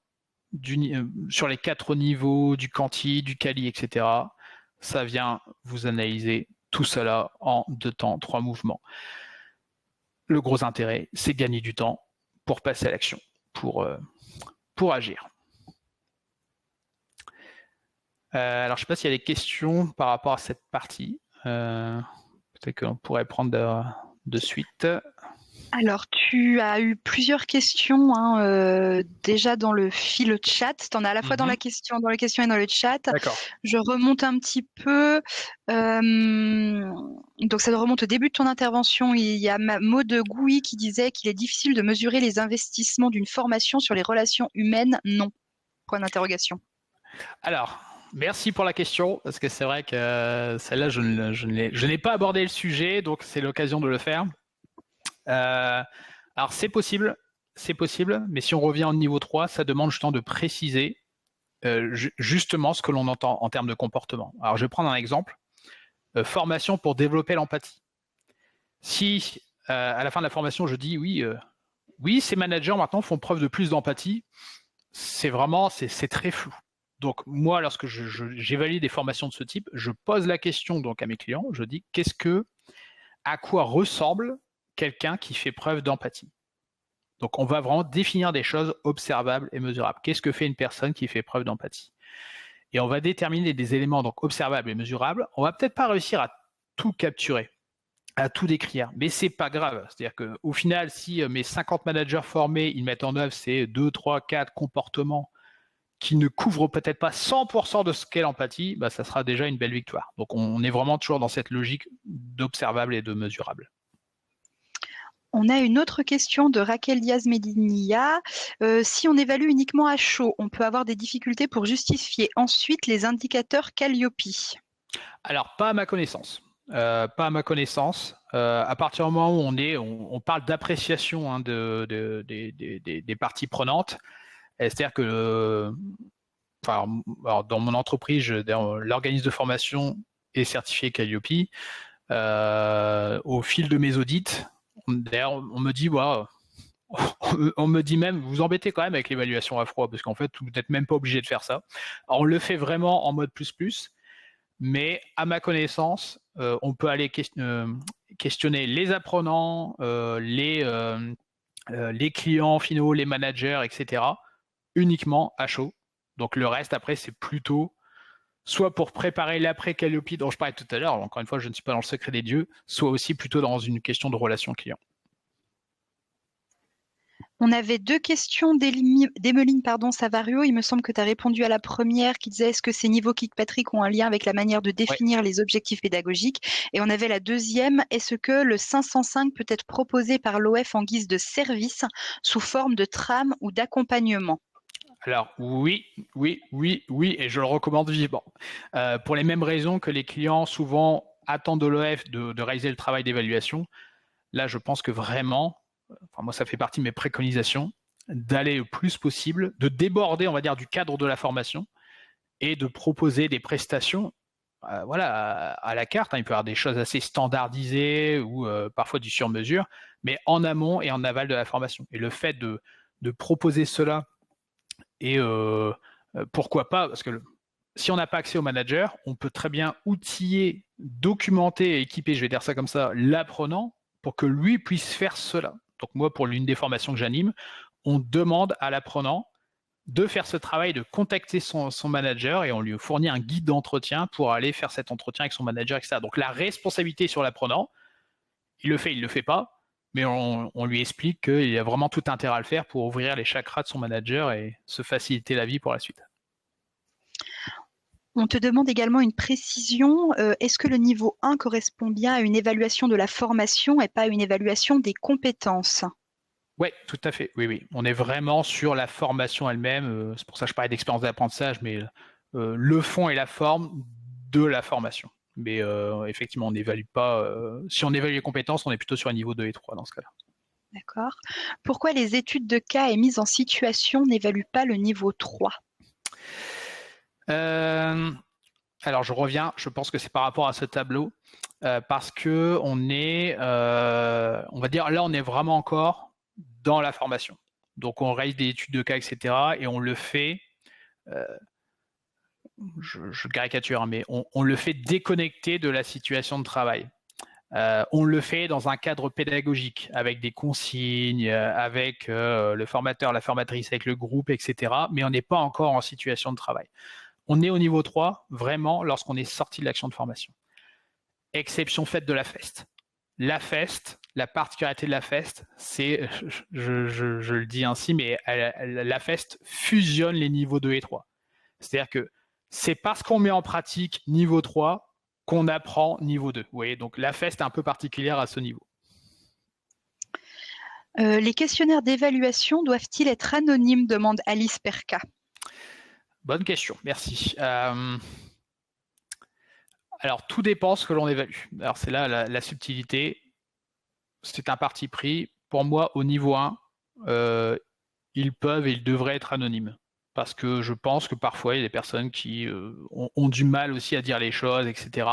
sur les 4 niveaux, du quanti, du quali, etc. Ça vient vous analyser tout cela en 2 temps, 3 mouvements. Le gros intérêt, c'est gagner du temps pour passer à l'action, pour agir. Alors, je ne sais pas s'il y a des questions par rapport à cette partie. Peut-être qu'on pourrait prendre de suite. Alors, tu as eu plusieurs questions déjà dans le fil chat. Tu en as à la fois dans la question et dans le chat. D'accord. Je remonte un petit peu. Donc, ça remonte au début de ton intervention. Il y a Maud Gouy qui disait qu'il est difficile de mesurer les investissements d'une formation sur les relations humaines. Non. Point d'interrogation. Alors, merci pour la question, parce que c'est vrai que celle-là, je n'ai pas abordé le sujet, donc c'est l'occasion de le faire. Alors c'est possible, mais si on revient au niveau 3, ça demande justement de préciser justement ce que l'on entend en termes de comportement. Alors je vais prendre un exemple, formation pour développer l'empathie. Si à la fin de la formation je dis oui, ces managers maintenant font preuve de plus d'empathie, c'est très flou. Donc moi, lorsque j'évalue des formations de ce type, je pose la question donc à mes clients, je dis à quoi ressemble quelqu'un qui fait preuve d'empathie. Donc, on va vraiment définir des choses observables et mesurables. Qu'est-ce que fait une personne qui fait preuve d'empathie? Et on va déterminer des éléments donc observables et mesurables. On va peut-être pas réussir à tout capturer, à tout décrire, mais c'est pas grave. C'est-à-dire qu'au final, si mes 50 managers formés, ils mettent en œuvre ces 2, 3, 4 comportements qui ne couvrent peut-être pas 100% de ce qu'est l'empathie, bah, ça sera déjà une belle victoire. Donc, on est vraiment toujours dans cette logique d'observable et de mesurable. On a une autre question de Raquel Diaz-Medinilla. Si on évalue uniquement à chaud, on peut avoir des difficultés pour justifier ensuite les indicateurs Calliope. Alors, pas à ma connaissance. À partir du moment où on parle d'appréciation des parties prenantes, c'est-à-dire que dans mon entreprise, l'organisme de formation est certifié Calliope. Au fil de mes audits, d'ailleurs, on me dit même, vous embêtez quand même avec l'évaluation à froid, parce qu'en fait, vous n'êtes même pas obligé de faire ça. Alors, on le fait vraiment en mode plus, mais à ma connaissance, on peut aller questionner les apprenants, les clients finaux, les managers, etc., uniquement à chaud. Donc, le reste, après, c'est plutôt soit pour préparer l'après-Calliope dont je parlais tout à l'heure, encore une fois, je ne suis pas dans le secret des dieux, soit aussi plutôt dans une question de relation client. On avait 2 questions d'Emeline Savario. Il me semble que tu as répondu à la première qui disait est-ce que ces niveaux Kirkpatrick ont un lien avec la manière de définir les objectifs pédagogiques? Et on avait la deuxième, est-ce que le 505 peut être proposé par l'OF en guise de service sous forme de trame ou d'accompagnement? Alors oui, et je le recommande vivement. Pour les mêmes raisons que les clients souvent attendent de l'OF de réaliser le travail d'évaluation, là je pense que vraiment, moi ça fait partie de mes préconisations, d'aller le plus possible, de déborder, on va dire, du cadre de la formation et de proposer des prestations à la carte. Il peut y avoir des choses assez standardisées ou parfois du sur-mesure, mais en amont et en aval de la formation. Et le fait de proposer cela, et pourquoi pas, parce que si on n'a pas accès au manager, on peut très bien outiller, documenter et équiper, je vais dire ça comme ça, l'apprenant pour que lui puisse faire cela. Donc moi, pour l'une des formations que j'anime, on demande à l'apprenant de faire ce travail, de contacter son manager, et on lui fournit un guide d'entretien pour aller faire cet entretien avec son manager, etc. Donc la responsabilité est sur l'apprenant. Il le fait pas, mais on lui explique qu'il a vraiment tout intérêt à le faire pour ouvrir les chakras de son manager et se faciliter la vie pour la suite. On te demande également une précision. Est-ce que le niveau 1 correspond bien à une évaluation de la formation et pas à une évaluation des compétences? Oui, tout à fait. Oui. On est vraiment sur la formation elle-même. C'est pour ça que je parlais d'expérience d'apprentissage, mais le fond et la forme de la formation. Mais effectivement, on n'évalue pas. Si on évalue les compétences, on est plutôt sur un niveau 2 et 3 dans ce cas-là. D'accord. Pourquoi les études de cas et mise en situation n'évaluent pas le niveau 3? Alors je reviens, je pense que c'est par rapport à ce tableau, parce que on est, on va dire, là on est vraiment encore dans la formation. Donc on réalise des études de cas, etc. et on le fait, je caricature, mais on le fait déconnecté de la situation de travail. On le fait dans un cadre pédagogique, avec des consignes, avec le formateur, la formatrice, avec le groupe, etc. Mais on n'est pas encore en situation de travail. On est au niveau 3, vraiment, lorsqu'on est sorti de l'action de formation. Exception faite de la FEST. La FEST, la particularité de la FEST, c'est, je le dis ainsi, mais la FEST fusionne les niveaux 2 et 3. C'est-à-dire que c'est parce qu'on met en pratique niveau 3 qu'on apprend niveau 2. Vous voyez, donc la FEST est un peu particulière à ce niveau. Les questionnaires d'évaluation doivent-ils être anonymes, demande Alice Perka. Bonne question, merci. Alors, tout dépend ce que l'on évalue. Alors, c'est là la subtilité. C'est un parti pris. Pour moi, au niveau 1, ils peuvent et ils devraient être anonymes. Parce que je pense que parfois, il y a des personnes qui ont du mal aussi à dire les choses, etc.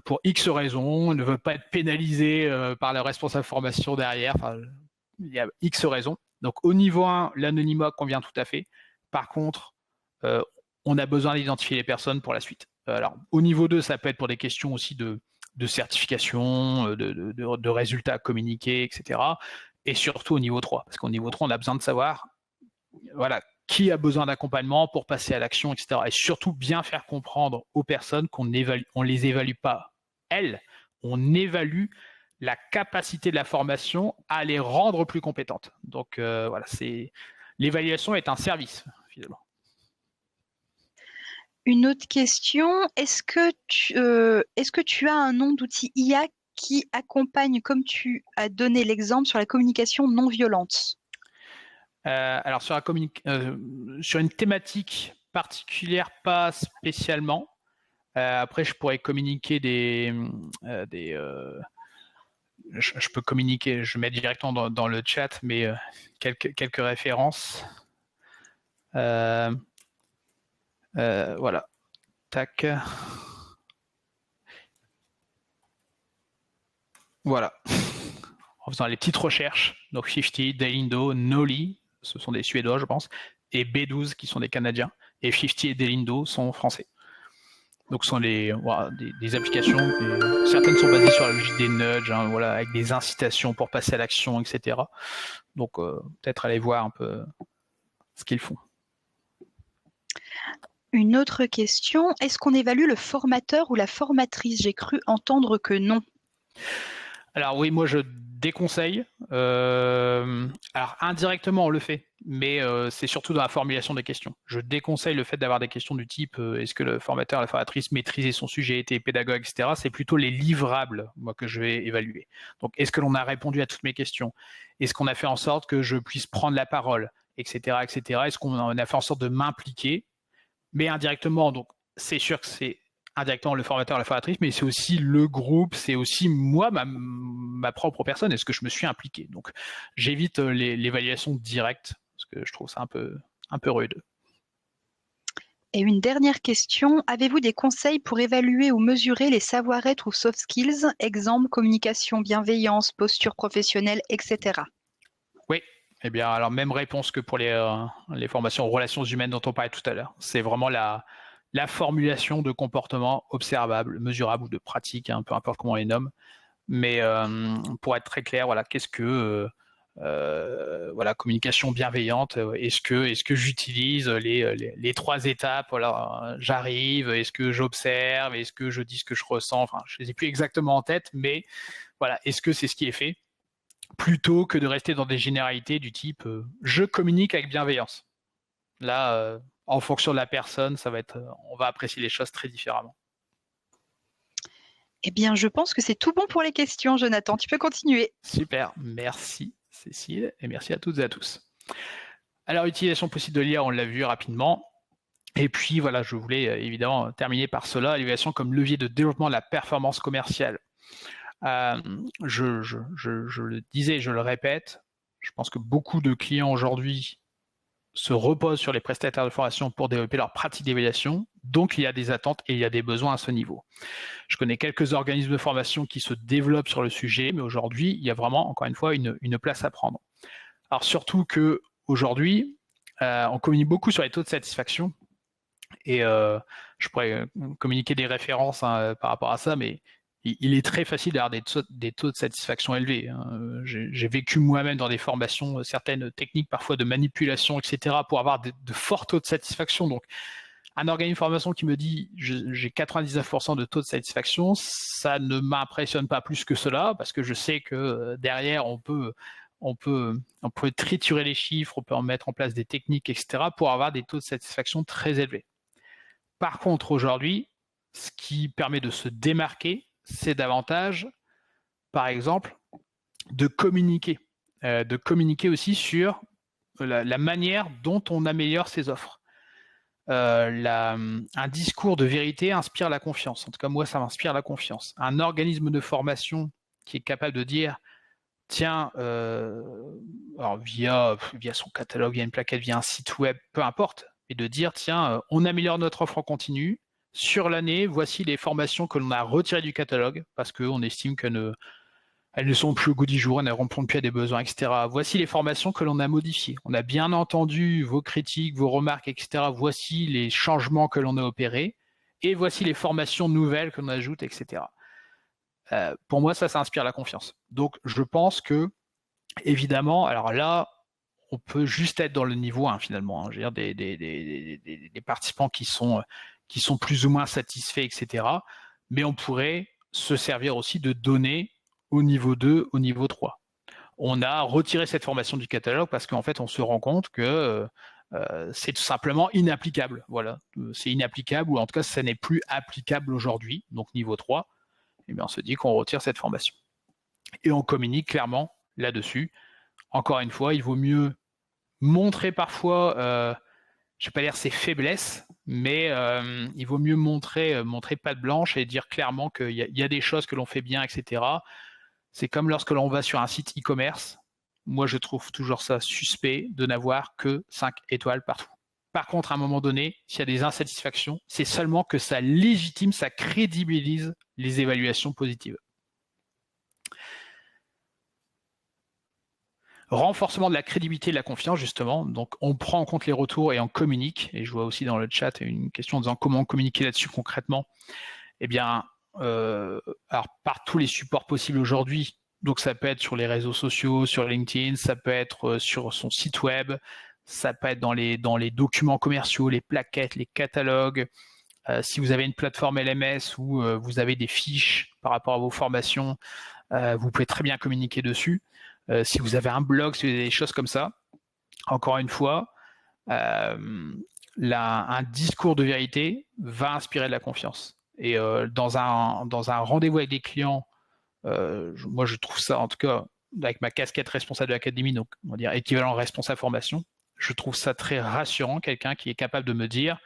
Pour X raisons, ne veulent pas être pénalisés par le responsable formation derrière. Enfin, il y a X raisons. Donc, au niveau 1, l'anonymat convient tout à fait. Par contre, on a besoin d'identifier les personnes pour la suite. Alors, au niveau 2, ça peut être pour des questions aussi de certification, de résultats à communiquer, etc. Et surtout au niveau 3, parce qu'au niveau 3, on a besoin de savoir voilà, qui a besoin d'accompagnement pour passer à l'action, etc. Et surtout bien faire comprendre aux personnes qu'on les évalue pas elles, on évalue la capacité de la formation à les rendre plus compétentes. Donc voilà, l'évaluation est un service finalement. Une autre question, est-ce que tu as un nom d'outil IA qui accompagne, comme tu as donné l'exemple, sur la communication non violente? Alors sur une thématique particulière, pas spécialement. Après, je pourrais communiquer je peux communiquer, je mets directement dans le chat, mais quelques références. Voilà. Tac. Voilà. En faisant les petites recherches, donc 50, Delindo, Noli, ce sont des Suédois, je pense, et B12 qui sont des Canadiens, et 50 et Delindo sont français. Donc ce sont des applications, certaines sont basées sur la logique des nudges, hein, voilà, avec des incitations pour passer à l'action, etc. Donc peut-être aller voir un peu ce qu'ils font. Une autre question, est-ce qu'on évalue le formateur ou la formatrice? J'ai cru entendre que non. Alors oui, moi je déconseille. Alors indirectement on le fait, mais c'est surtout dans la formulation des questions. Je déconseille le fait d'avoir des questions du type est-ce que le formateur, la formatrice maîtrisait son sujet, était pédagogue, etc. C'est plutôt les livrables, moi, que je vais évaluer. Donc est-ce que l'on a répondu à toutes mes questions? Est-ce qu'on a fait en sorte que je puisse prendre la parole, etc., etc. Est-ce qu'on a fait en sorte de m'impliquer? Mais indirectement, donc c'est sûr que c'est indirectement le formateur, la formatrice, mais c'est aussi le groupe, c'est aussi moi, ma propre personne, est-ce que je me suis impliqué? Donc j'évite l'évaluation directe, parce que je trouve ça un peu rude. Et une dernière question, avez-vous des conseils pour évaluer ou mesurer les savoir-être ou soft skills, exemple communication, bienveillance, posture professionnelle, etc. Oui, eh bien alors même réponse que pour les formations en relations humaines dont on parlait tout à l'heure. C'est vraiment la formulation de comportements observables, mesurables ou de pratiques, hein, peu importe comment on les nomme. Mais pour être très clair, voilà, qu'est-ce que voilà, communication bienveillante. Est-ce que j'utilise les 3 étapes? Voilà, j'arrive. Est-ce que j'observe? Est-ce que je dis ce que je ressens? Enfin, je les ai plus exactement en tête, mais voilà, est-ce que c'est ce qui est fait? Plutôt que de rester dans des généralités du type je communique avec bienveillance. Là, en fonction de la personne, on va apprécier les choses très différemment. Eh bien, je pense que c'est tout bon pour les questions, Jonathan. Tu peux continuer. Super, merci Cécile et merci à toutes et à tous. Alors, utilisation possible de l'IA, on l'a vu rapidement. Et puis voilà, je voulais évidemment terminer par cela, l'évaluation comme levier de développement de la performance commerciale. Je le disais, je le répète, je pense que beaucoup de clients aujourd'hui se reposent sur les prestataires de formation pour développer leur pratique d'évaluation. Donc, il y a des attentes et il y a des besoins à ce niveau. Je connais quelques organismes de formation qui se développent sur le sujet, mais aujourd'hui, il y a vraiment, encore une fois, une place à prendre. Alors, surtout qu'aujourd'hui, on communique beaucoup sur les taux de satisfaction et je pourrais communiquer des références par rapport à ça, mais il est très facile d'avoir des taux de satisfaction élevés. J'ai vécu moi-même dans des formations certaines techniques, parfois de manipulation, etc., pour avoir de forts taux de satisfaction. Donc, un organisme de formation qui me dit j'ai 99% de taux de satisfaction, ça ne m'impressionne pas plus que cela, parce que je sais que derrière, on peut triturer les chiffres, on peut en mettre en place des techniques, etc., pour avoir des taux de satisfaction très élevés. Par contre, aujourd'hui, ce qui permet de se démarquer, c'est davantage, par exemple, de communiquer aussi sur la manière dont on améliore ses offres. Un discours de vérité inspire la confiance. En tout cas, moi, ça m'inspire la confiance. Un organisme de formation qui est capable de dire, tiens, alors via son catalogue, via une plaquette, via un site web, peu importe, et de dire, tiens, on améliore notre offre en continu. Sur l'année, voici les formations que l'on a retirées du catalogue parce qu'on estime qu'elles ne sont plus au goût du jour, elles ne répondent plus à des besoins, etc. Voici les formations que l'on a modifiées. On a bien entendu vos critiques, vos remarques, etc. Voici les changements que l'on a opérés et voici les formations nouvelles que l'on ajoute, etc. Pour moi, ça inspire la confiance. Donc, je pense que, évidemment, alors là, on peut juste être dans le niveau 1 finalement. Je veux dire, des participants qui sont plus ou moins satisfaits, etc. Mais on pourrait se servir aussi de données au niveau 2, au niveau 3. On a retiré cette formation du catalogue parce qu'en fait, on se rend compte que c'est tout simplement inapplicable. Voilà, c'est inapplicable ou en tout cas, ça n'est plus applicable aujourd'hui. Donc, niveau 3, eh bien, on se dit qu'on retire cette formation. Et on communique clairement là-dessus. Encore une fois, il vaut mieux montrer parfois, je ne vais pas dire ses faiblesses, mais il vaut mieux montrer patte blanche et dire clairement qu'il y a des choses que l'on fait bien, etc. C'est comme lorsque l'on va sur un site e-commerce. Moi, je trouve toujours ça suspect de n'avoir que 5 étoiles partout. Par contre, à un moment donné, s'il y a des insatisfactions, c'est seulement que ça légitime, ça crédibilise les évaluations positives. Renforcement de la crédibilité et de la confiance, justement. Donc, on prend en compte les retours et on communique. Et je vois aussi dans le chat une question en disant comment communiquer là-dessus concrètement. Eh bien, alors par tous les supports possibles aujourd'hui. Donc, ça peut être sur les réseaux sociaux, sur LinkedIn, ça peut être sur son site web, ça peut être dans les documents commerciaux, les plaquettes, les catalogues. Si vous avez une plateforme LMS où vous avez des fiches par rapport à vos formations, vous pouvez très bien communiquer dessus. Si vous avez un blog, si vous avez des choses comme ça, encore une fois, un discours de vérité va inspirer de la confiance. Et dans un rendez-vous avec des clients, moi je trouve ça, en tout cas, avec ma casquette responsable de l'académie, donc on va dire équivalent responsable formation, je trouve ça très rassurant, quelqu'un qui est capable de me dire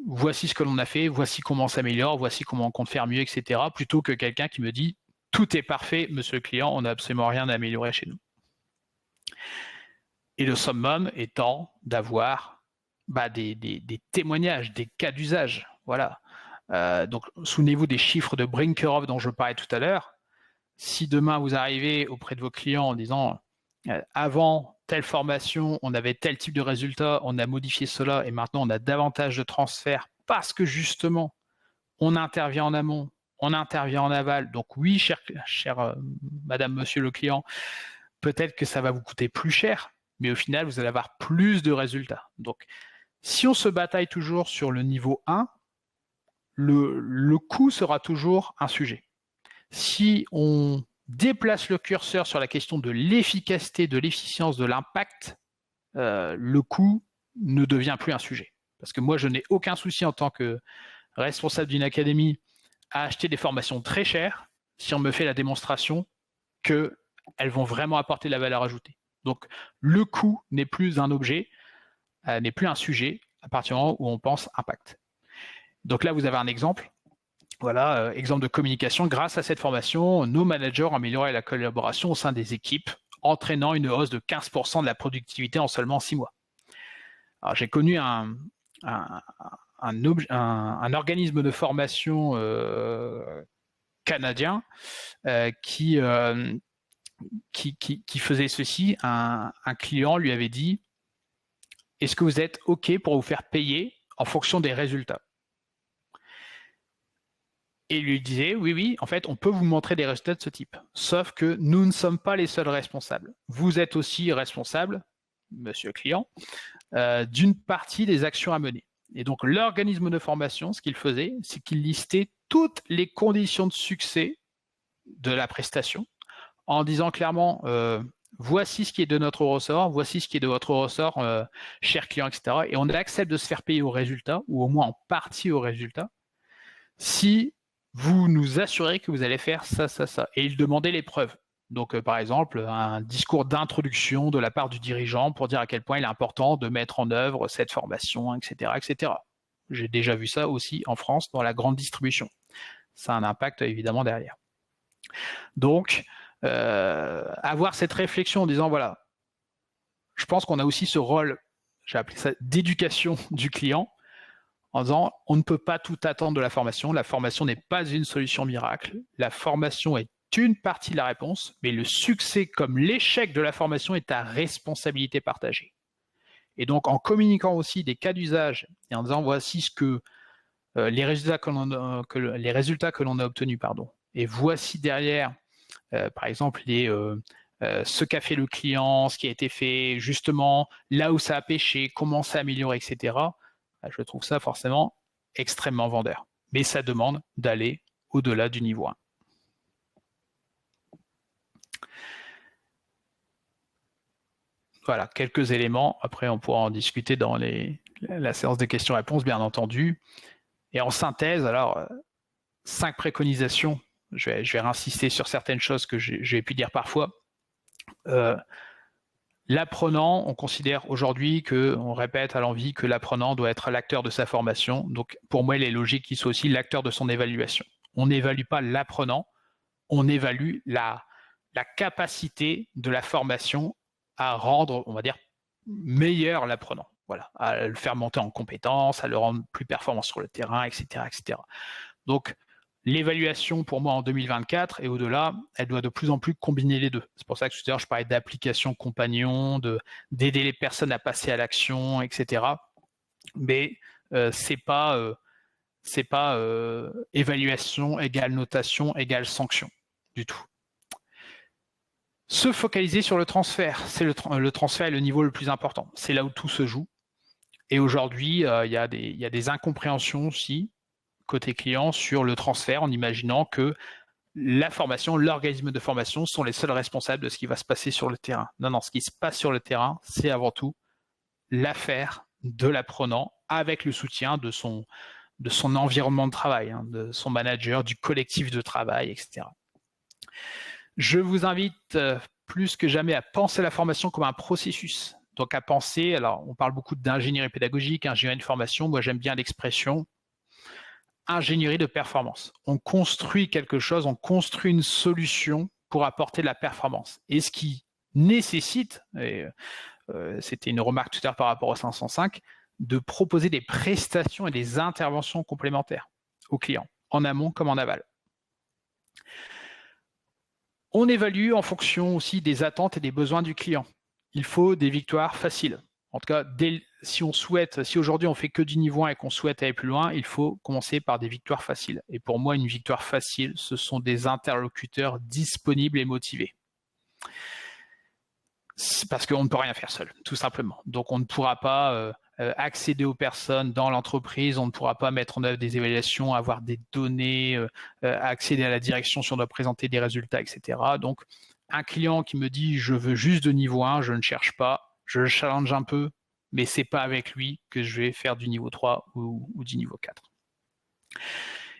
voici ce que l'on a fait, voici comment on s'améliore, voici comment on compte faire mieux, etc. Plutôt que quelqu'un qui me dit tout est parfait, monsieur le client, on n'a absolument rien à améliorer chez nous. Et le summum étant d'avoir des témoignages, des cas d'usage. Voilà. Donc, souvenez-vous des chiffres de Brinkerhoff dont je parlais tout à l'heure. Si demain vous arrivez auprès de vos clients en disant avant telle formation, on avait tel type de résultat, on a modifié cela et maintenant on a davantage de transferts parce que justement, on intervient en amont, on intervient en aval. Donc oui, cher madame, monsieur le client, peut-être que ça va vous coûter plus cher, mais au final, vous allez avoir plus de résultats. Donc, si on se bataille toujours sur le niveau 1, le coût sera toujours un sujet. Si on déplace le curseur sur la question de l'efficacité, de l'efficience, de l'impact, le coût ne devient plus un sujet. Parce que moi, je n'ai aucun souci en tant que responsable d'une académie à acheter des formations très chères si on me fait la démonstration qu'elles vont vraiment apporter de la valeur ajoutée. Donc, le coût n'est plus un objet, n'est plus un sujet à partir du moment où on pense impact. Donc là, vous avez un exemple. Voilà, exemple de communication. Grâce à cette formation, nos managers ont amélioré la collaboration au sein des équipes, entraînant une hausse de 15% de la productivité en seulement 6 mois. Alors, j'ai connu un organisme de formation canadien qui faisait ceci. Un client lui avait dit « Est-ce que vous êtes OK pour vous faire payer en fonction des résultats ?» Et il lui disait, oui, en fait, on peut vous montrer des résultats de ce type. Sauf que nous ne sommes pas les seuls responsables. Vous êtes aussi responsable, monsieur le client, d'une partie des actions à mener. Et donc, l'organisme de formation, ce qu'il faisait, c'est qu'il listait toutes les conditions de succès de la prestation en disant clairement, voici ce qui est de notre ressort, voici ce qui est de votre ressort, cher client, etc. Et on accepte de se faire payer au résultat, ou au moins en partie au résultat, si vous nous assurez que vous allez faire ça, ça, ça. Et il demandait les preuves. Donc, par exemple, un discours d'introduction de la part du dirigeant pour dire à quel point il est important de mettre en œuvre cette formation, etc., etc. J'ai déjà vu ça aussi en France dans la grande distribution. Ça a un impact évidemment derrière. Donc, avoir cette réflexion en disant, voilà, je pense qu'on a aussi ce rôle, j'ai appelé ça d'éducation du client, en disant on ne peut pas tout attendre de la formation n'est pas une solution miracle, la formation est une partie de la réponse, mais le succès comme l'échec de la formation est à responsabilité partagée. Et donc en communiquant aussi des cas d'usage et en disant voici ce que les résultats que l'on a obtenus, et voici derrière par exemple ce qu'a fait le client, ce qui a été fait justement, là où ça a pêché, comment ça a amélioré, etc. Je trouve ça forcément extrêmement vendeur. Mais ça demande d'aller au-delà du niveau 1. Voilà, quelques éléments. Après, on pourra en discuter dans la séance de questions-réponses, bien entendu. Et en synthèse, alors, 5 préconisations. Je vais insister sur certaines choses que j'ai pu dire parfois. L'apprenant, on considère aujourd'hui on répète à l'envi que l'apprenant doit être l'acteur de sa formation. Donc, pour moi, il est logique qu'il soit aussi l'acteur de son évaluation. On n'évalue pas l'apprenant, on évalue la capacité de la formation à rendre, on va dire, meilleur l'apprenant. Voilà, à le faire monter en compétences, à le rendre plus performant sur le terrain, etc., etc. Donc, l'évaluation, pour moi, en 2024 et au-delà, elle doit de plus en plus combiner les deux. C'est pour ça que tout à l'heure, je parlais d'application compagnon, d'aider les personnes à passer à l'action, etc. Mais c'est pas évaluation égale notation égale sanction du tout. Se focaliser sur le transfert. Le transfert est le niveau le plus important. C'est là où tout se joue. Et aujourd'hui, il y a des incompréhensions aussi côté client sur le transfert en imaginant que la formation, l'organisme de formation sont les seuls responsables de ce qui va se passer sur le terrain. Non, ce qui se passe sur le terrain, c'est avant tout l'affaire de l'apprenant avec le soutien de son environnement de travail, de son manager, du collectif de travail, etc. Je vous invite plus que jamais à penser la formation comme un processus. Donc à penser, alors on parle beaucoup d'ingénierie pédagogique, ingénierie de formation, moi j'aime bien l'expression ingénierie de performance. On construit quelque chose, on construit une solution pour apporter de la performance. Et ce qui nécessite, et c'était une remarque tout à l'heure par rapport au 505, de proposer des prestations et des interventions complémentaires aux clients, en amont comme en aval. On évalue en fonction aussi des attentes et des besoins du client. Il faut des victoires faciles. En tout cas, si aujourd'hui on fait que du niveau 1 et qu'on souhaite aller plus loin, il faut commencer par des victoires faciles. Et pour moi, une victoire facile, ce sont des interlocuteurs disponibles et motivés. C'est parce qu'on ne peut rien faire seul, tout simplement. Donc, on ne pourra pas accéder aux personnes dans l'entreprise, on ne pourra pas mettre en œuvre des évaluations, avoir des données, accéder à la direction si on doit présenter des résultats, etc. Donc, un client qui me dit « je veux juste de niveau 1, je ne cherche pas », je le challenge un peu, mais c'est pas avec lui que je vais faire du niveau 3 ou du niveau 4.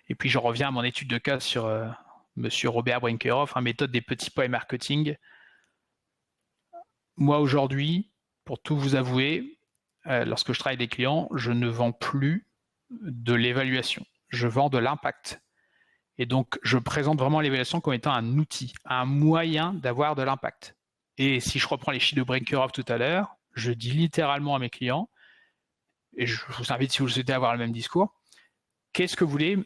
Et puis, je reviens à mon étude de cas sur Monsieur Robert Brinkerhoff, méthode des petits points marketing. Moi, aujourd'hui, pour tout vous avouer, lorsque je travaille avec des clients, je ne vends plus de l'évaluation. Je vends de l'impact. Et donc, je présente vraiment l'évaluation comme étant un outil, un moyen d'avoir de l'impact. Et si je reprends les chiffres de Brinkerhoff tout à l'heure, je dis littéralement à mes clients, et je vous invite, si vous le souhaitez, à avoir le même discours, qu'est-ce que vous voulez,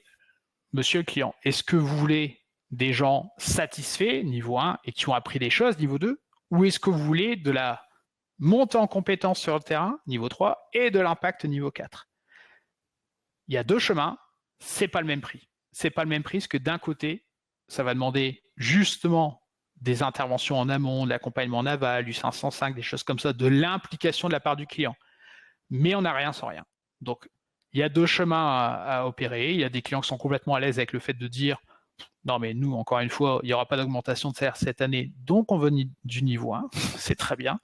monsieur le client? Est-ce que vous voulez des gens satisfaits, niveau 1, et qui ont appris des choses, niveau 2? Ou est-ce que vous voulez de la montée en compétences sur le terrain, niveau 3, et de l'impact, niveau 4? Il y a deux chemins, c'est pas le même prix. C'est pas le même prix, parce que d'un côté, ça va demander justement des interventions en amont, de l'accompagnement en aval, du 505, des choses comme ça, de l'implication de la part du client. Mais on n'a rien sans rien. Donc, il y a deux chemins à opérer. Il y a des clients qui sont complètement à l'aise avec le fait de dire non, mais nous, encore une fois, il n'y aura pas d'augmentation de salaire cette année, donc on veut du niveau 1, c'est très bien.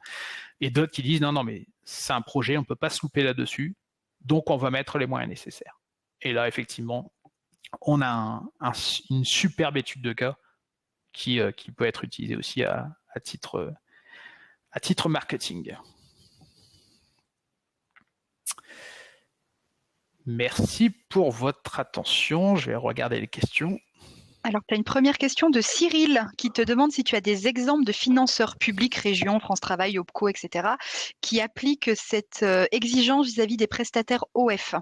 Et d'autres qui disent non, mais c'est un projet, on ne peut pas se louper là-dessus, donc on va mettre les moyens nécessaires. Et là, effectivement, on a une superbe étude de cas qui peut être utilisée aussi à titre marketing. Merci pour votre attention. Je vais regarder les questions. Alors, tu as une première question de Cyril qui te demande si tu as des exemples de financeurs publics, région, France Travail, OPCO, etc., qui appliquent cette exigence vis-à-vis des prestataires OF.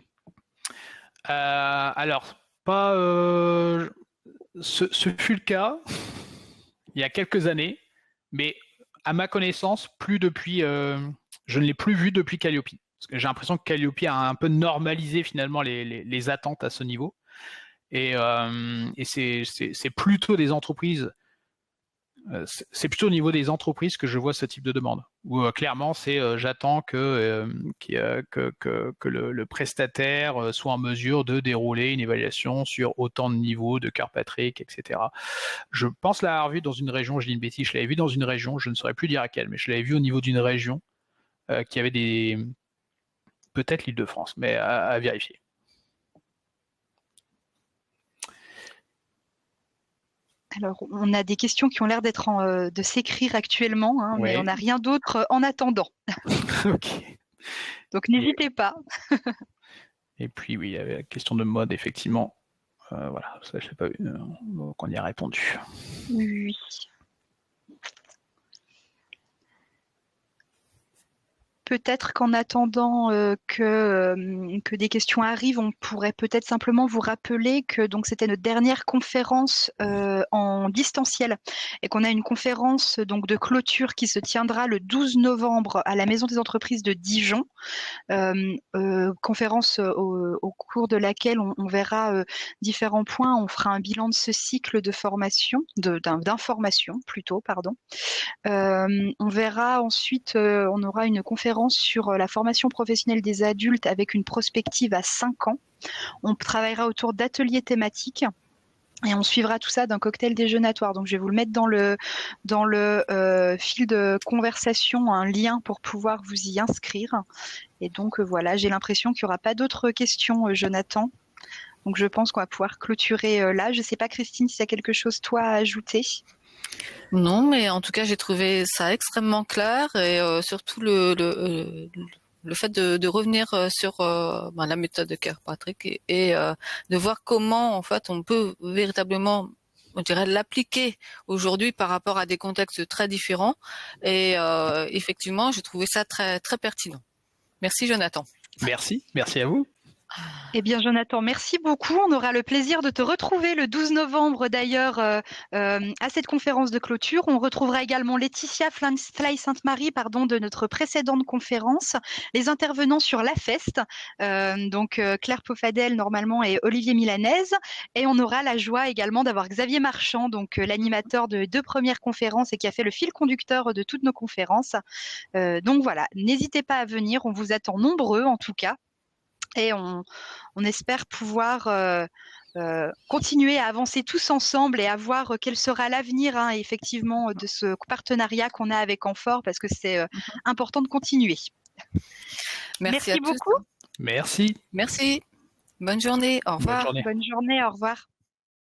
Alors, pas. Ce fut le cas il y a quelques années, mais à ma connaissance, plus depuis. Je ne l'ai plus vu depuis Calliope. Parce que j'ai l'impression que Calliope a un peu normalisé finalement les attentes à ce niveau. Et c'est plutôt des entreprises, c'est plutôt au niveau des entreprises que je vois ce type de demande. Où clairement, c'est j'attends que le prestataire soit en mesure de dérouler une évaluation sur autant de niveaux de Kirkpatrick, etc. Je pense l'avoir vu dans une région, je dis une bêtise, je l'avais vu dans une région, je ne saurais plus dire à quelle, mais je l'avais vu au niveau d'une région qui avait peut-être l'Île-de-France, mais à vérifier. Alors, on a des questions qui ont l'air d'être de s'écrire actuellement, Ouais. mais on n'a rien d'autre en attendant. Ok. Donc, n'hésitez pas. Et puis, oui, il y avait la question de mode, effectivement. Voilà, ça, je ne l'ai pas vu. Donc, on y a répondu. Oui. Peut-être qu'en attendant que des questions arrivent, on pourrait peut-être simplement vous rappeler que donc c'était notre dernière conférence en distanciel et qu'on a une conférence donc de clôture qui se tiendra le 12 novembre à la Maison des Entreprises de Dijon. Conférence au cours de laquelle on verra différents points. On fera un bilan de ce cycle de formation, d'information plutôt, pardon. On verra ensuite, on aura une conférence sur la formation professionnelle des adultes avec une prospective à 5 ans. On travaillera autour d'ateliers thématiques. Et on suivra tout ça d'un cocktail déjeunatoire. Donc, je vais vous le mettre dans le fil de conversation, un lien pour pouvoir vous y inscrire. Et donc, voilà, j'ai l'impression qu'il n'y aura pas d'autres questions, Jonathan. Donc, je pense qu'on va pouvoir clôturer là. Je ne sais pas, Christine, si tu as quelque chose, toi, à ajouter. Non, mais en tout cas, j'ai trouvé ça extrêmement clair et surtout le fait de revenir sur la méthode de Kirkpatrick et de voir comment en fait on peut véritablement, on dirait, l'appliquer aujourd'hui par rapport à des contextes très différents. Et effectivement, j'ai trouvé ça très très pertinent. Merci Jonathan. Merci à vous. Eh bien, Jonathan, merci beaucoup. On aura le plaisir de te retrouver le 12 novembre d'ailleurs à cette conférence de clôture. On retrouvera également Laetitia Fly-Sainte-Marie de notre précédente conférence, les intervenants sur la FEST, donc Claire Pofadel normalement et Olivier Milanese. Et on aura la joie également d'avoir Xavier Marchand, donc l'animateur de 2 premières conférences et qui a fait le fil conducteur de toutes nos conférences. Donc voilà, n'hésitez pas à venir, on vous attend nombreux en tout cas. Et on espère pouvoir continuer à avancer tous ensemble et à voir quel sera l'avenir effectivement de ce partenariat qu'on a avec Amphore, parce que c'est important de continuer. Merci à tous. beaucoup. Merci. Merci. Bonne journée. Au revoir. Bonne journée. Bonne journée. Au revoir.